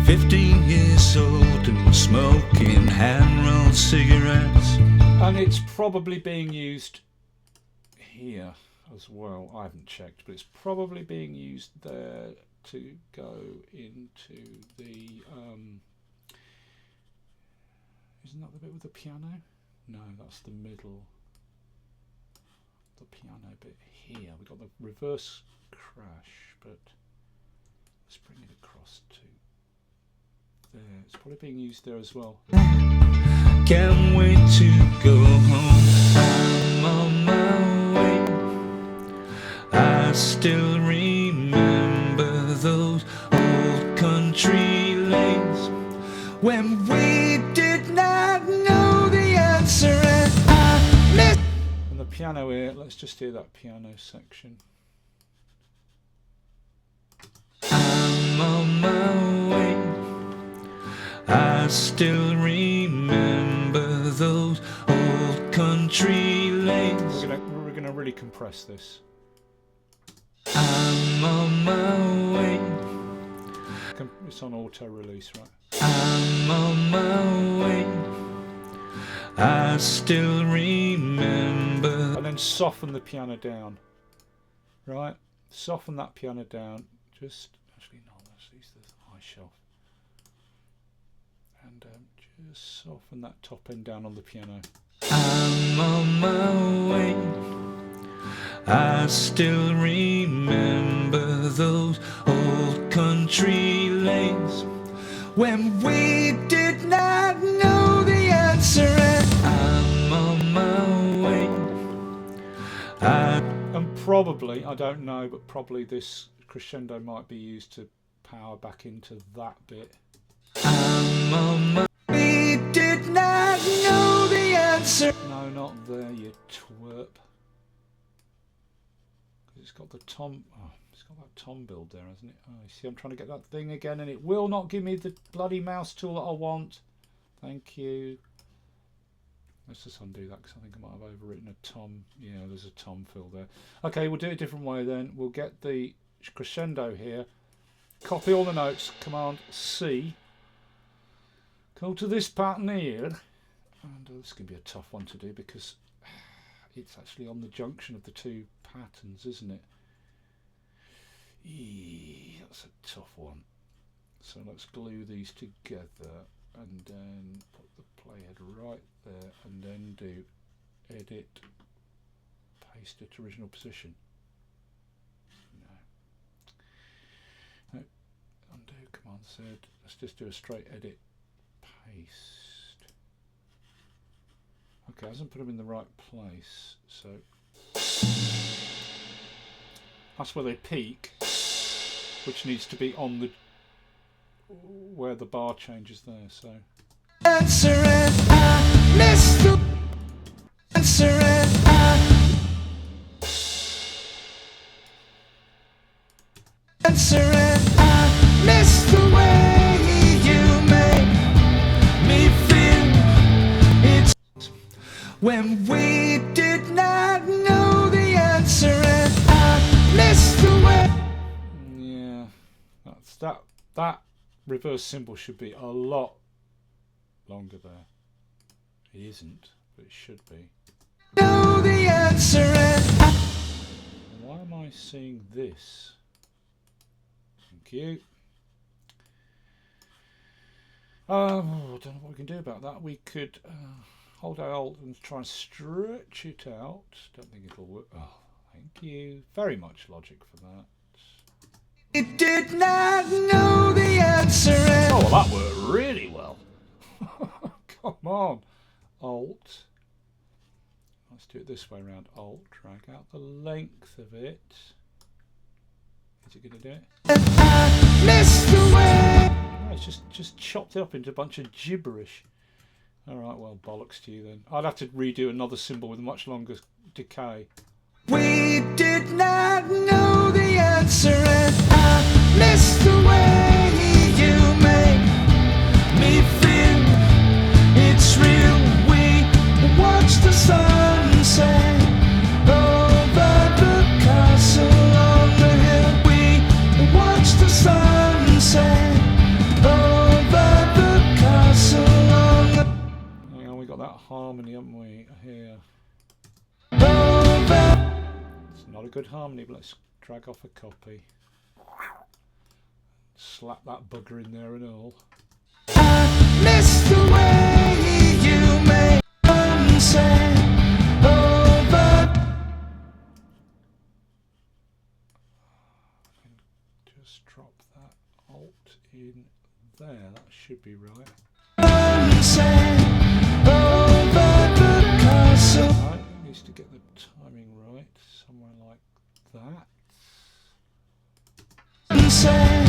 15 years old and smoking hand-rolled cigarettes. And it's probably being used here as well. I haven't checked, but it's probably being used there to go into the isn't that the bit with the piano? No, that's the middle, the piano bit here. We've got the reverse crash, but let's bring it across to there. It's probably being used there as well. Can't wait to go home. I'm on my way. I still remember those old country lanes when we did not know the answer, and I missed. And the piano here, let's just hear that piano section. I'm on my way. I still remember those old country lanes. We're gonna really compress this. I'm on my way. It's on auto release, right? I'm on my way. I still remember. And then soften the piano down, right? Soften that piano down. Let's use the high shelf. And just soften that top end down on the piano. I'm on my way. I still remember those old country lanes when we did not know the answer, and I'm on my way. And probably, I don't know, but probably this crescendo might be used to power back into that bit. I'm on my way. We did not know the answer. No, not there, you twerp. It's got the tom. Oh, it's got that tom build there, hasn't it? Oh, you see, I'm trying to get that thing again, and it will not give me the bloody mouse tool that I want. Thank you. Let's just undo that because I think I might have overwritten a tom. Yeah, there's a tom fill there. Okay, we'll do it a different way then. We'll get the crescendo here. Copy all the notes. Command C. Go to this pattern here. And this is going to be a tough one to do because it's actually on the junction of the two patterns, isn't it? Eee, that's a tough one. So let's glue these together and then put the playhead right there and then do edit, paste it to original position. No. Undo, command Z. Let's just do a straight edit, paste. Okay, I hasn't put them in the right place, so that's where they peak, which needs to be on the where the bar changes there. So answer and I missed the answer and I answer and I missed the way you make me feel. It's when we did not know the answer and I missed the way. yeah, that's that reverse symbol should be a lot longer there. It isn't, but it should be. Know the answer and Why am I seeing this? Thank you. I don't know what we can do about that. We could hold Alt and try and stretch it out. Don't think it'll work. Oh, thank you very much, Logic, for that. it did not know the answer and Oh, well, that worked really well. Come on, Alt. Let's do it this way around. Alt, drag out the length of it. Is it going to do it? I missed the way. No, it's just chopped it up into a bunch of gibberish. Alright, well, bollocks to you then. I'd have to redo another symbol with a much longer decay. We did not know the answer and I missed the way you make me feel. It's real. We watch the sunset over the castle on the hill. We watch the sunset over the castle on the Hang on, we got that harmony, haven't we? Here. over. It's not a good harmony, but let's drag off a copy. Slap that bugger in there and all. I missed the way you make sunset over. Just drop that Alt in there. That should be right. Sunset over the castle. Right, it needs to get the timing right. Somewhere like that. Sunset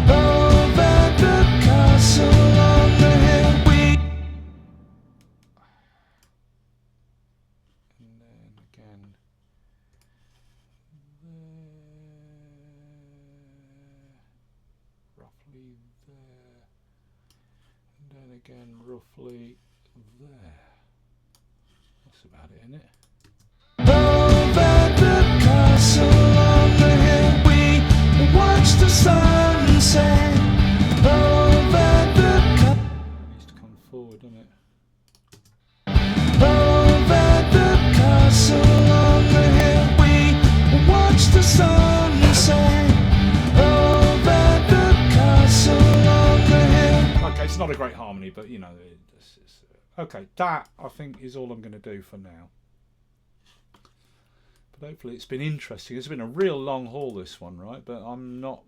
over the castle on the hill. And then again. There. Roughly there. And then again, roughly there. That's about it, isn't it? Over the castle on the hill. We watch the sunset over the castle. It needs to come forward, doesn't it? Over the castle on the hill, we watch the sunset. Over the castle on the hill. Okay, it's not a great harmony, but you know, Okay, that I think is all I'm going to do for now. But hopefully it's been interesting. It's been a real long haul, this one, right? But I'm not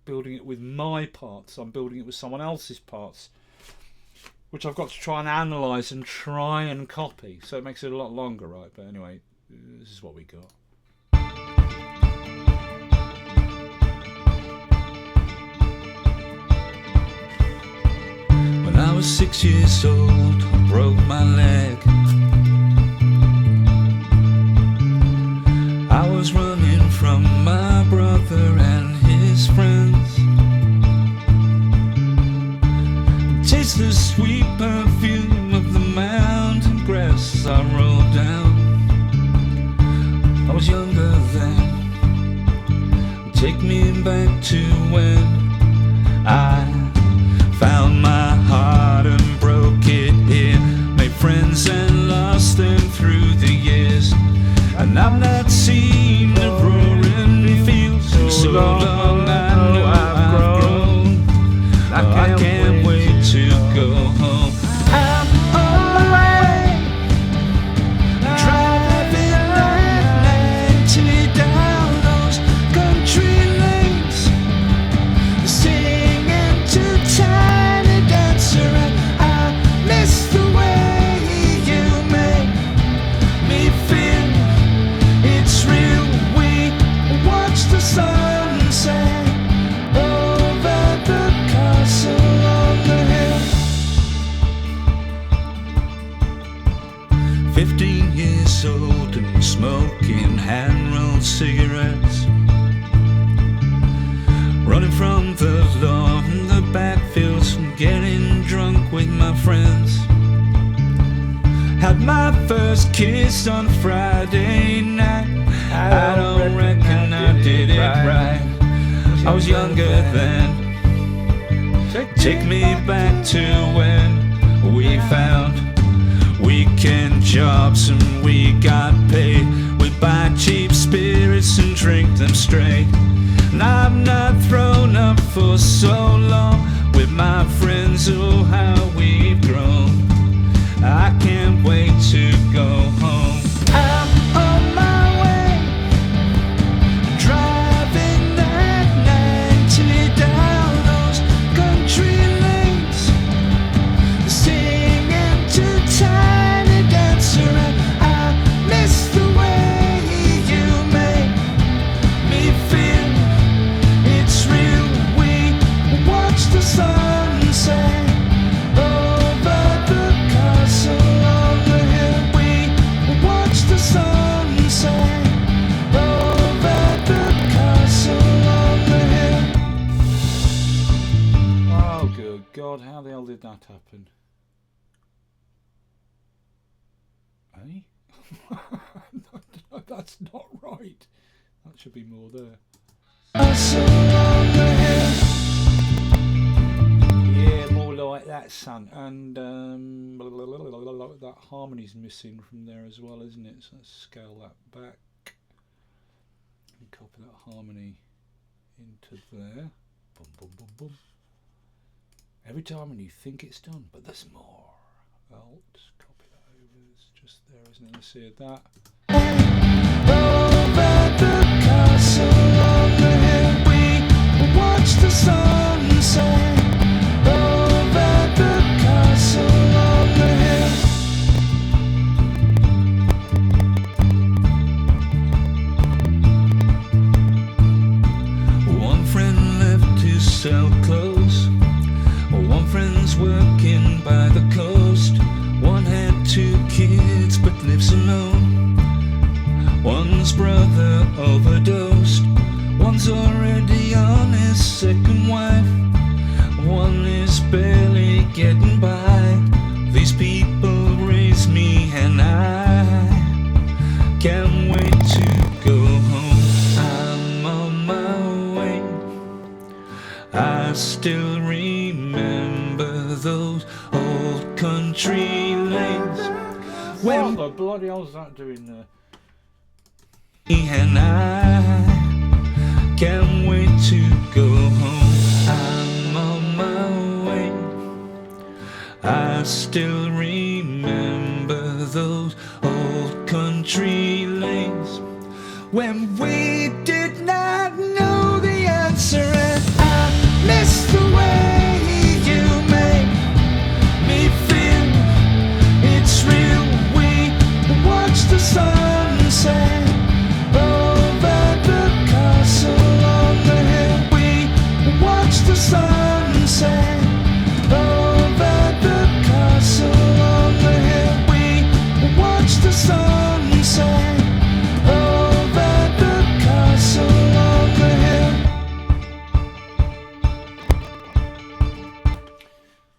building it with my parts. I'm building it with someone else's parts, which I've got to try and analyse and try and copy. So it makes it a lot longer, right? But anyway, this is what we got. When I was 6 years old, I broke my leg. I was running from my brother and his friends. Taste the sweet perfume of the mountain grass as I rolled down. I was younger then. Take me back to when I found my heart and broke it here. Made friends and lost them through the years. And I've not seen the roaring fields so long. I know I've grown. I can't wait to go home. I'm on my way, driving at 90 down those country lanes, singing to Tiny Dancer, and I miss the way you make me feel. It's real. We watch the sunset over the castle on the hill. 15 years old and smoking hand-rolled cigarettes, running from the law in the backfields and getting drunk with my friends. Had my first kiss on Friday night. I don't reckon I did it right. I was younger then. Take me back to when we found weekend jobs and we got paid. We'd buy cheap spirits and drink them straight. And I've not thrown up for so long with my friends. Oh, how we've grown. I can't wait to go home. I'm on my way, driving that 90 down those country lanes, singing to Tiny Dancer, and I miss the way you make me feel. It's real. We watch the sunset over the castle on the hill. We watch the sunset over the castle on the hill. Oh, good God, how the hell did that happen? Eh? No, that's not right. That should be more there. Castle on the hill. Yeah, more like that, son. And that harmony's missing from there as well, isn't it? So let's scale that back and copy that harmony into there. Boom, boom, boom, boom. Every time when you think it's done, but there's more. Alt, copy that over. It's just there, isn't it? Let's see that. Over the castle on the hill, we watch the sunset. Over the castle on the hill. One friend left to sell clothes. One friend's working by the coast. One had 2 kids but lives alone. One's brother overdosed. One's already on his second wife. One is barely getting by. These people raise me and I can't wait to go home. I'm on my way. I still remember those old country lanes What the bloody hell's that doing there? and I can't wait to go home. I'm on my way. I still remember when we did not know the answer. And I miss the way you make me feel it's real. We watch the sunset over the castle on the hill. We watch the sunset over the castle on the hill. We watch the sunset over the castle on the hill.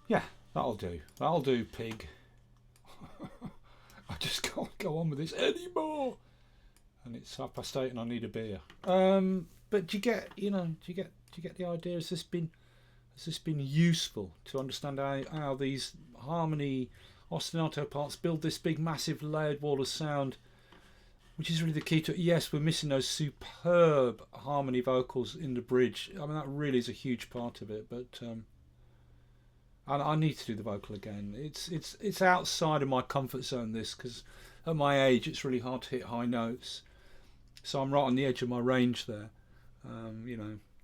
Yeah, that'll do. That'll do, pig. I just can't go on with this anymore. And it's 8:30 and I need a beer. But do you get the idea? Has this been useful to understand how these harmony ostinato parts build this big massive layered wall of sound, which is really the key to it? Yes, we're missing those superb harmony vocals in the bridge. I mean, that really is a huge part of it, but I need to do the vocal again. It's outside of my comfort zone, this, because at my age it's really hard to hit high notes, so I'm right on the edge of my range there.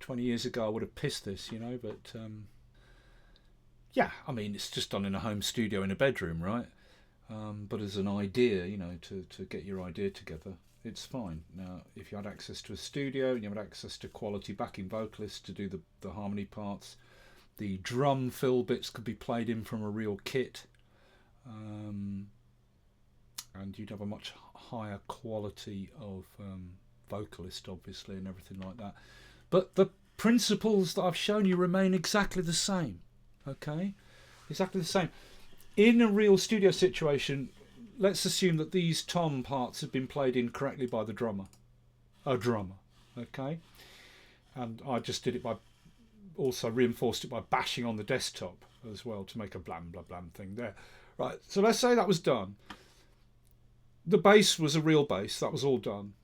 20 years ago I would have pissed this, but yeah, I mean, it's just done in a home studio in a bedroom, right? But as an idea, to get your idea together, it's fine. Now, if you had access to a studio and you had access to quality backing vocalists to do the harmony parts, the drum fill bits could be played in from a real kit, and you'd have a much higher quality of vocalist, obviously, and everything like that. But the principles that I've shown you remain exactly the same. Okay, exactly the same. In a real studio situation, let's assume that these tom parts have been played in correctly by the drummer, okay, and I just did it by also reinforced it by bashing on the desktop as well to make a blam blah blam thing there, right? So let's say that was done. The bass was a real bass, that was all done.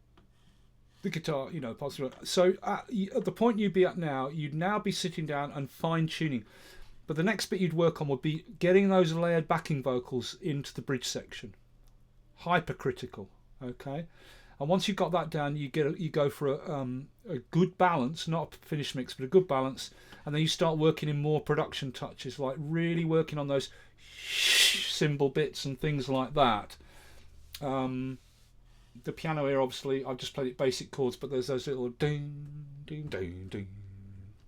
The guitar, possibly. So at the point you'd be at now, you'd now be sitting down and fine tuning. But the next bit you'd work on would be getting those layered backing vocals into the bridge section. Hypercritical, okay? And once you've got that down, you go for a good balance, not a finished mix, but a good balance, and then you start working in more production touches, like really working on those cymbal bits and things like that. The piano here, obviously, I've just played it basic chords, but there's those little ding, ding, ding, ding,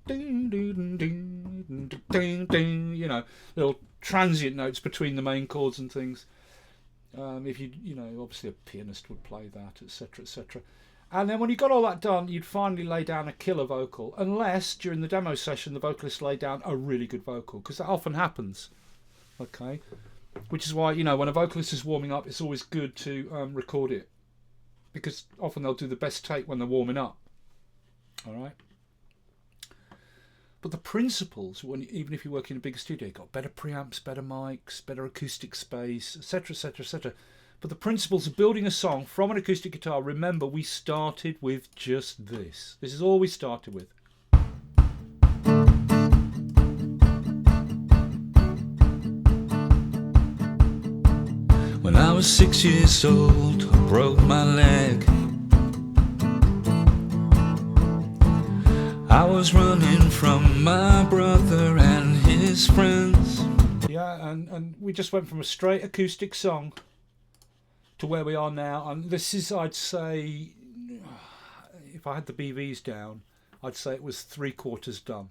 ding, ding, ding, ding, ding, little transient notes between the main chords and things. If obviously a pianist would play that, etc., etc. And then when you got all that done, you'd finally lay down a killer vocal, unless during the demo session the vocalist laid down a really good vocal, because that often happens. Okay, which is why when a vocalist is warming up, it's always good to record it, because often they'll do the best take when they're warming up. All right. But the principles, even if you work in a bigger studio, you've got better preamps, better mics, better acoustic space, etc., etc., etc. But the principles of building a song from an acoustic guitar, remember, we started with just this. This is all we started with. When I was 6 years old, I broke my leg. I was running from my brother and his friends. Yeah, and we just went from a straight acoustic song to where we are now. And this is, I'd say, if I had the BVs down, I'd say it was 3/4 done.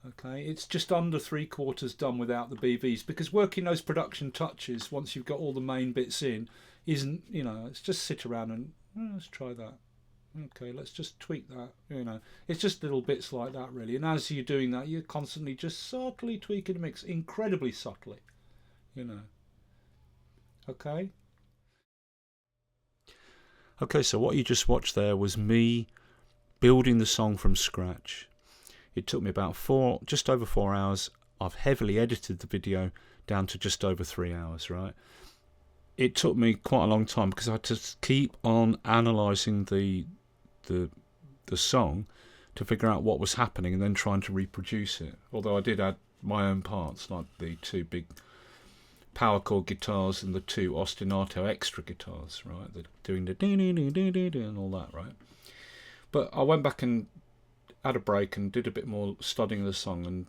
Okay, it's just under 3/4 done without the BVs, because working those production touches once you've got all the main bits in isn't, it's just sit around and let's try that. Okay, let's just tweak that. It's just little bits like that, really. And as you're doing that, you're constantly just subtly tweaking the mix, incredibly subtly. Okay. Okay, so what you just watched there was me building the song from scratch. It took me about just over 4 hours. I've heavily edited the video down to just over 3 hours, right? It took me quite a long time because I had to keep on analysing the song to figure out what was happening and then trying to reproduce it. Although I did add my own parts, like the two big power chord guitars and the 2 ostinato extra guitars, right? They're doing the dee-dee-dee-dee-dee and all that, right? But I went back and had a break and did a bit more studying of the song and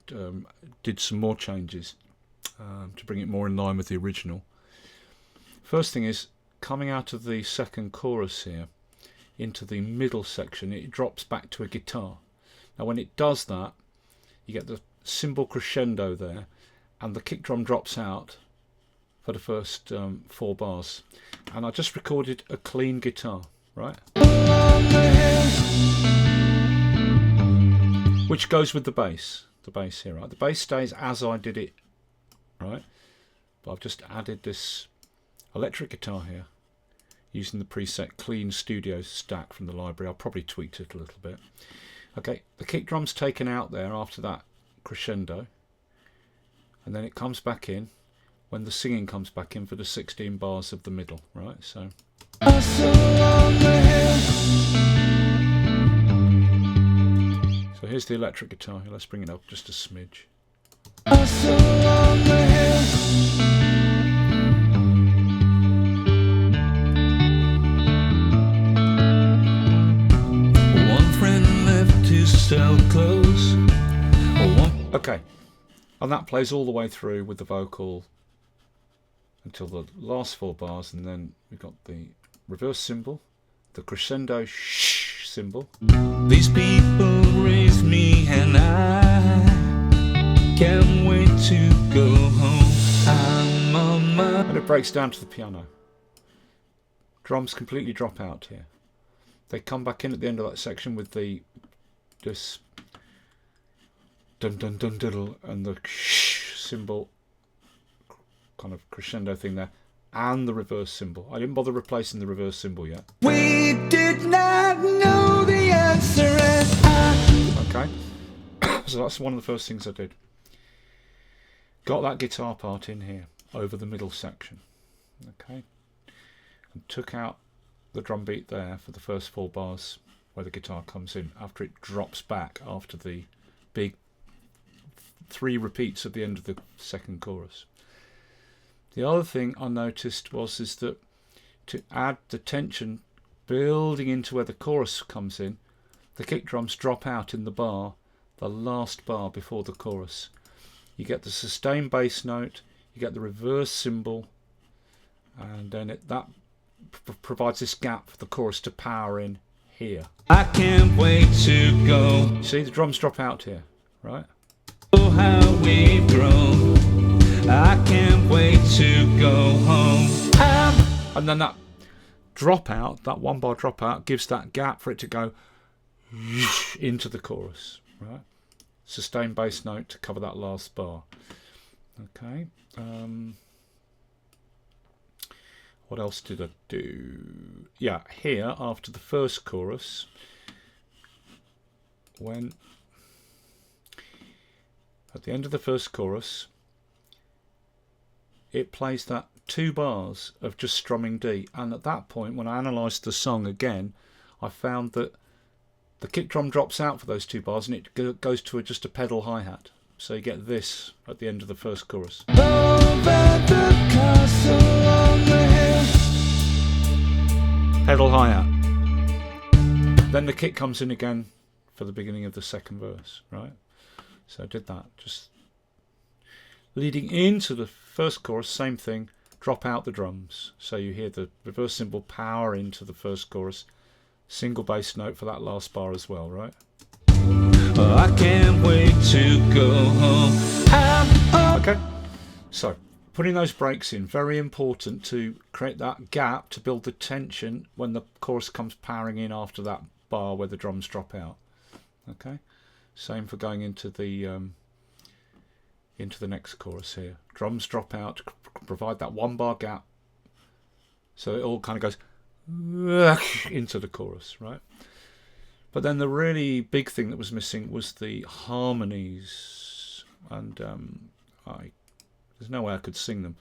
did some more changes to bring it more in line with the original. First thing is, coming out of the second chorus here into the middle section, it drops back to a guitar. Now when it does that, you get the cymbal crescendo there, and the kick drum drops out for the first 4 bars. And I just recorded a clean guitar, right? Which goes with the bass here, right? The bass stays as I did it, right? But I've just added this electric guitar here using the preset clean studio stack from the library. I'll probably tweak it a little bit. Okay, the kick drum's taken out there after that crescendo, and then it comes back in when the singing comes back in for the 16 bars of the middle, right? So here's the electric guitar. Let's bring it up just a smidge. One friend left to sell clothes. Okay, and that plays all the way through with the vocal until the last 4 bars, and then we've got the reverse cymbal, the crescendo shh cymbal. These people raised me and I can't wait to go home. I'm on my... And it breaks down to the piano. Drums completely drop out here. They come back in at the end of that section with this dun dun dun diddle and the shh cymbal kind of crescendo thing there, and the reverse cymbal. I didn't bother replacing the reverse cymbal yet. We did not know the answer and Okay, so that's one of the first things I did. Got that guitar part in here over the middle section. Okay, and took out the drum beat there for the first 4 bars where the guitar comes in after it drops back after the big 3 repeats at the end of the second chorus. The other thing I noticed is that to add the tension building into where the chorus comes in, the kick drums drop out in the last bar before the chorus. You get the sustained bass note, you get the reverse cymbal, and then that provides this gap for the chorus to power in here. I can't wait to go. See, the drums drop out here, right? Oh, how we've grown. I can't wait to go home. And then that dropout, that 1 bar dropout, gives that gap for it to go into the chorus, right? Sustained bass note to cover that last bar. Okay. What else did I do? Yeah, here after the first chorus, when at the end of the first chorus, it plays that 2 bars of just strumming D, and at that point, when I analysed the song again, I found that the kick drum drops out for those 2 bars and it goes to just a pedal hi-hat. So you get this at the end of the first chorus. Pedal hi-hat. Then the kick comes in again for the beginning of the second verse, right? So I did that, just leading into the first chorus, same thing, drop out the drums. So you hear the reverse cymbal power into the first chorus, single bass note for that last bar as well, right? I can't wait to go home. Okay, so putting those breaks in, very important to create that gap to build the tension when the chorus comes powering in after that bar where the drums drop out. Okay, same for going into the next chorus here. Drums drop out to provide that 1 bar gap, so it all kind of goes into the chorus, right? But then the really big thing that was missing was the harmonies, and there's no way I could sing them.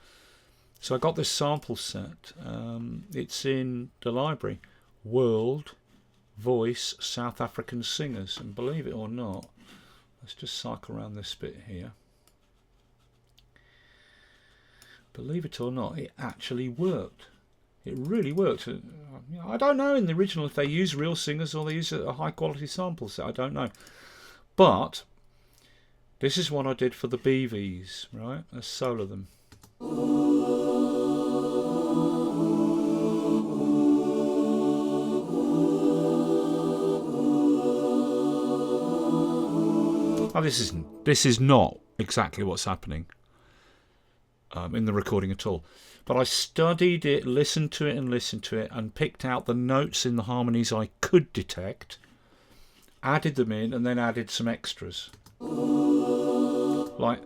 So I got this sample set. It's in the library, World Voice South African Singers, and believe it or not, let's just cycle around this bit here. believe it or not, it actually worked. It really worked. I don't know in the original if they use real singers or they use a high quality sample set. I don't know. But this is what I did for the BVs, right? Let's solo them. Oh, this is not exactly what's happening in the recording at all. But I studied it, listened to it, and picked out the notes in the harmonies I could detect, added them in, and then added some extras. Like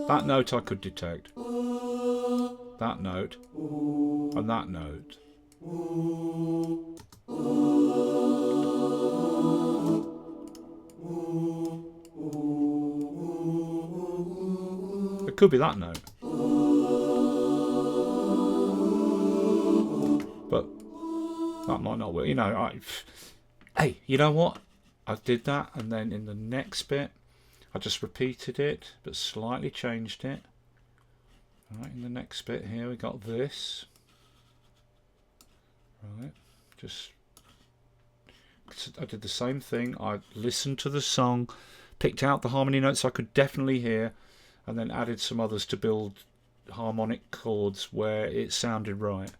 that note I could detect, that note, and that note. It could be that note. But that might not work. You know, hey, you know what? I did that, and then in the next bit, I just repeated it, but slightly changed it. Right, in the next bit here, we got this. Right, I did the same thing. I listened to the song, picked out the harmony notes I could definitely hear, and then added some others to build harmonic chords where it sounded right.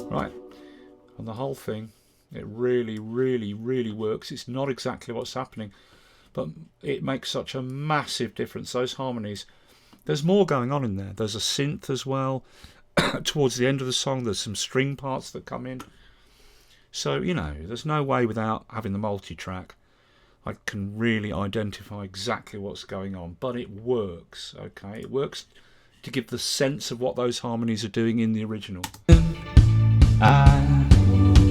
Right, and the whole thing, it really, really, really works. It's not exactly what's happening, but it makes such a massive difference. Those harmonies, there's more going on in there. There's a synth as well. Towards the end of the song, there's some string parts that come in. So, you know, there's no way without having the multi-track I can really identify exactly what's going on. But it works, okay? It works to give the sense of what those harmonies are doing in the original. I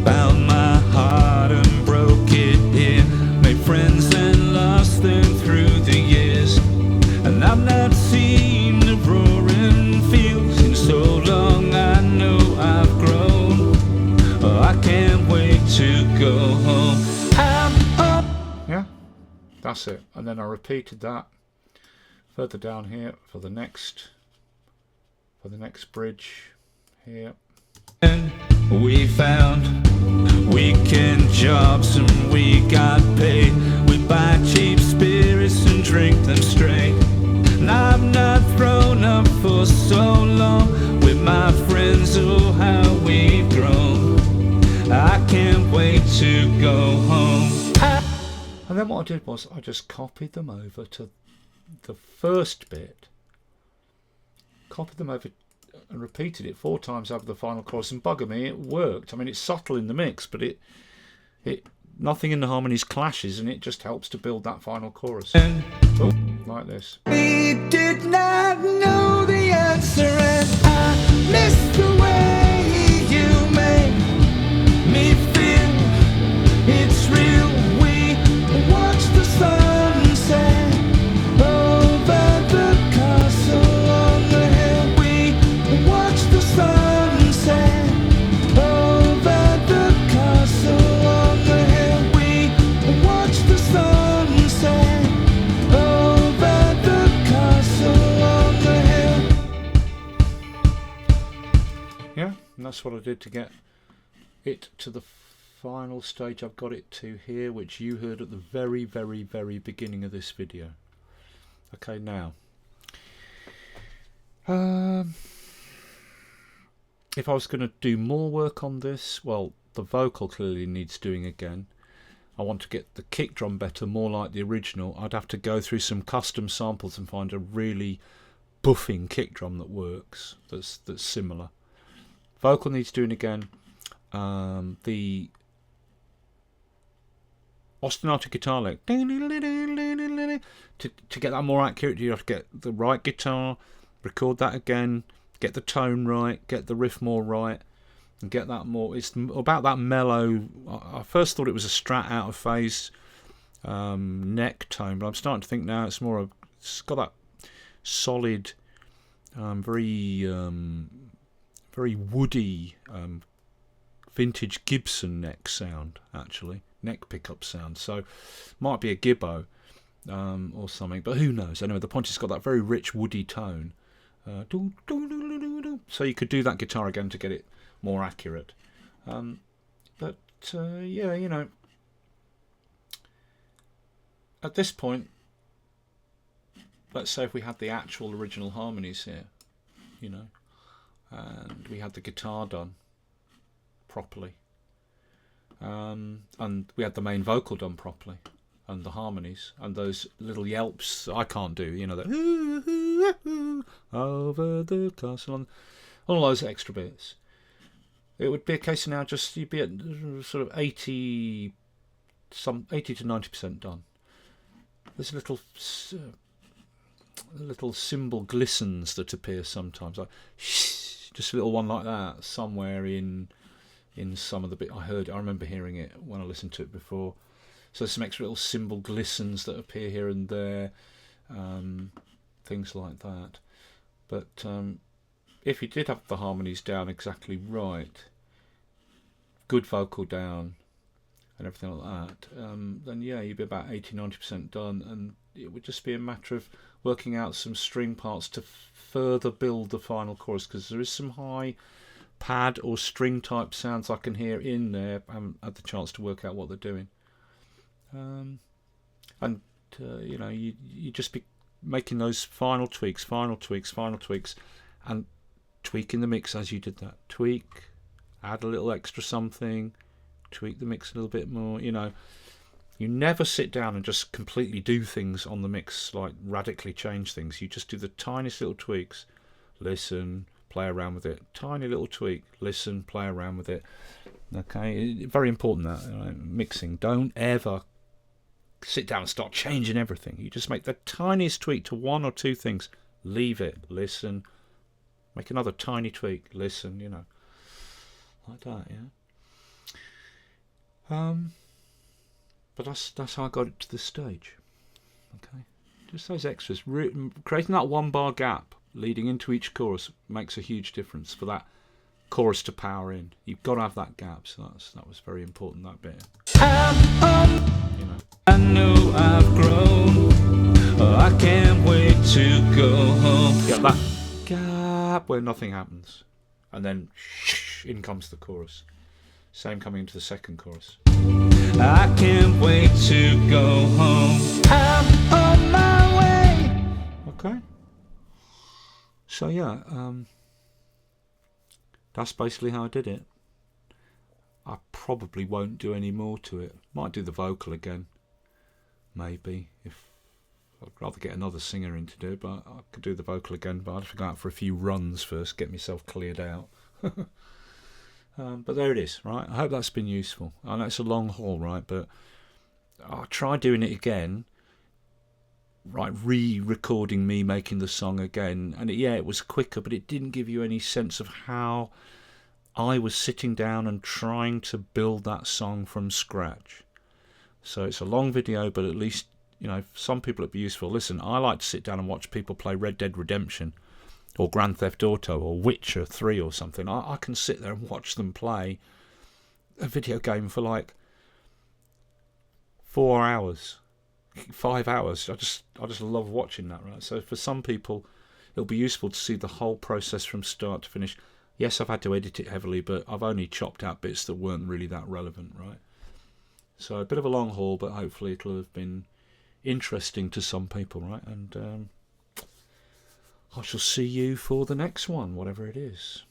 found my heart and broke it here. Made friends and lost them through the years. And I've not seen the roaring fields in so long. I know I've grown. Oh, I can't wait to go home. I'm up. Yeah, that's it. And then I repeated that further down here for the next bridge here. We found weekend jobs and we got paid. We buy cheap spirits and drink them straight. And I've not thrown up for so long with my friends. Oh, how we've grown. I can't wait to go home. And then what I did was I just copied them over to the first bit, copied them over and repeated it 4 times over the final chorus, and bugger me, it worked. I mean, it's subtle in the mix, but it nothing in the harmonies clashes, and it just helps to build that final chorus. Like this. We did not know the answer, and I missed the way you make me feel. It's real. We watch the sunset over the castle on the hill. We watch the sunset over the castle on the hill. We watch the sunset over the castle on the hill. Yeah, and that's what I did to get it to the final stage I've got it to here, which you heard at the very, very, very beginning of this video. Okay, now if I was going to do more work on this, well, the vocal clearly needs doing again. I want to get the kick drum better, more like the original. I'd have to go through some custom samples and find a really buffing kick drum that works, that's similar. Vocal needs doing again. The ostinato guitar lick, to get that more accurate, you have to get the right guitar, record that again, get the tone right, get the riff more right, and get that more. It's about that mellow. I first thought it was a Strat out of phase neck tone, but I'm starting to think now it's more of, it's got that solid, very woody vintage Gibson neck sound, actually, neck pickup sound. So might be a Gibbo or something, but who knows? Anyway, the point is, it's got that very rich woody tone. So you could do that guitar again to get it more accurate. But yeah, you know, at this point, let's say if we had the actual original harmonies here, you know, and we had the guitar done properly, and we had the main vocal done properly, and the harmonies, and those little yelps I can't do, you know, that over the castle, and all those extra bits. It would be a case of now just you'd be at sort of 80 to 90% done. There's little cymbal glistens that appear sometimes, like just a little one like that somewhere in some of the bit I remember hearing it when I listened to it before. So there's some extra little cymbal glistens that appear here and there, things like that. But if you did have the harmonies down exactly right, good vocal down and everything like that, then yeah, you'd be about 80-90% done, and it would just be a matter of working out some string parts to further build the final chorus, because there is some high pad or string type sounds I can hear in there. I haven't had the chance to work out what they're doing, and you know, you just be making those final tweaks, and tweaking the mix as you did that. Tweak, add a little extra something, tweak the mix a little bit more. You know, you never sit down and just completely do things on the mix, like radically change things. You just do the tiniest little tweaks, listen, play around with it, tiny little tweak, listen, play around with it. Okay, very important that, you know, mixing. Don't ever sit down and start changing everything. You just make the tiniest tweak to one or two things, leave it, listen, make another tiny tweak, listen, you know, like that, yeah. But that's how I got it to this stage. Okay, just those extras, creating that 1 bar gap leading into each chorus makes a huge difference for that chorus to power in. You've got to have that gap, so that was very important, that bit. You know. I know I've grown. I can't wait to go home. Get that gap where nothing happens, and then in comes the chorus. Same coming into the second chorus. I can't wait to go home. I'm on my way. Okay. So yeah, that's basically how I did it. I probably won't do any more to it. Might do the vocal again, maybe. If I'd rather get another singer in to do it, but I could do the vocal again. But I'd have to go out for a few runs first, get myself cleared out. But there it is, right? I hope that's been useful. I know it's a long haul, right? But I'll try doing it again. Right, re-recording me making the song again, and it was quicker, but it didn't give you any sense of how I was sitting down and trying to build that song from scratch. So it's a long video, but at least, you know, some people it'd be useful. Listen, I like to sit down and watch people play Red Dead Redemption or Grand Theft Auto or Witcher 3 or something. I can sit there and watch them play a video game for like 4 hours, 5 hours. I just love watching that, right? So for some people it'll be useful to see the whole process from start to finish. Yes, I've had to edit it heavily, but I've only chopped out bits that weren't really that relevant, right? So a bit of a long haul, but hopefully it'll have been interesting to some people, right? And I shall see you for the next one, whatever it is.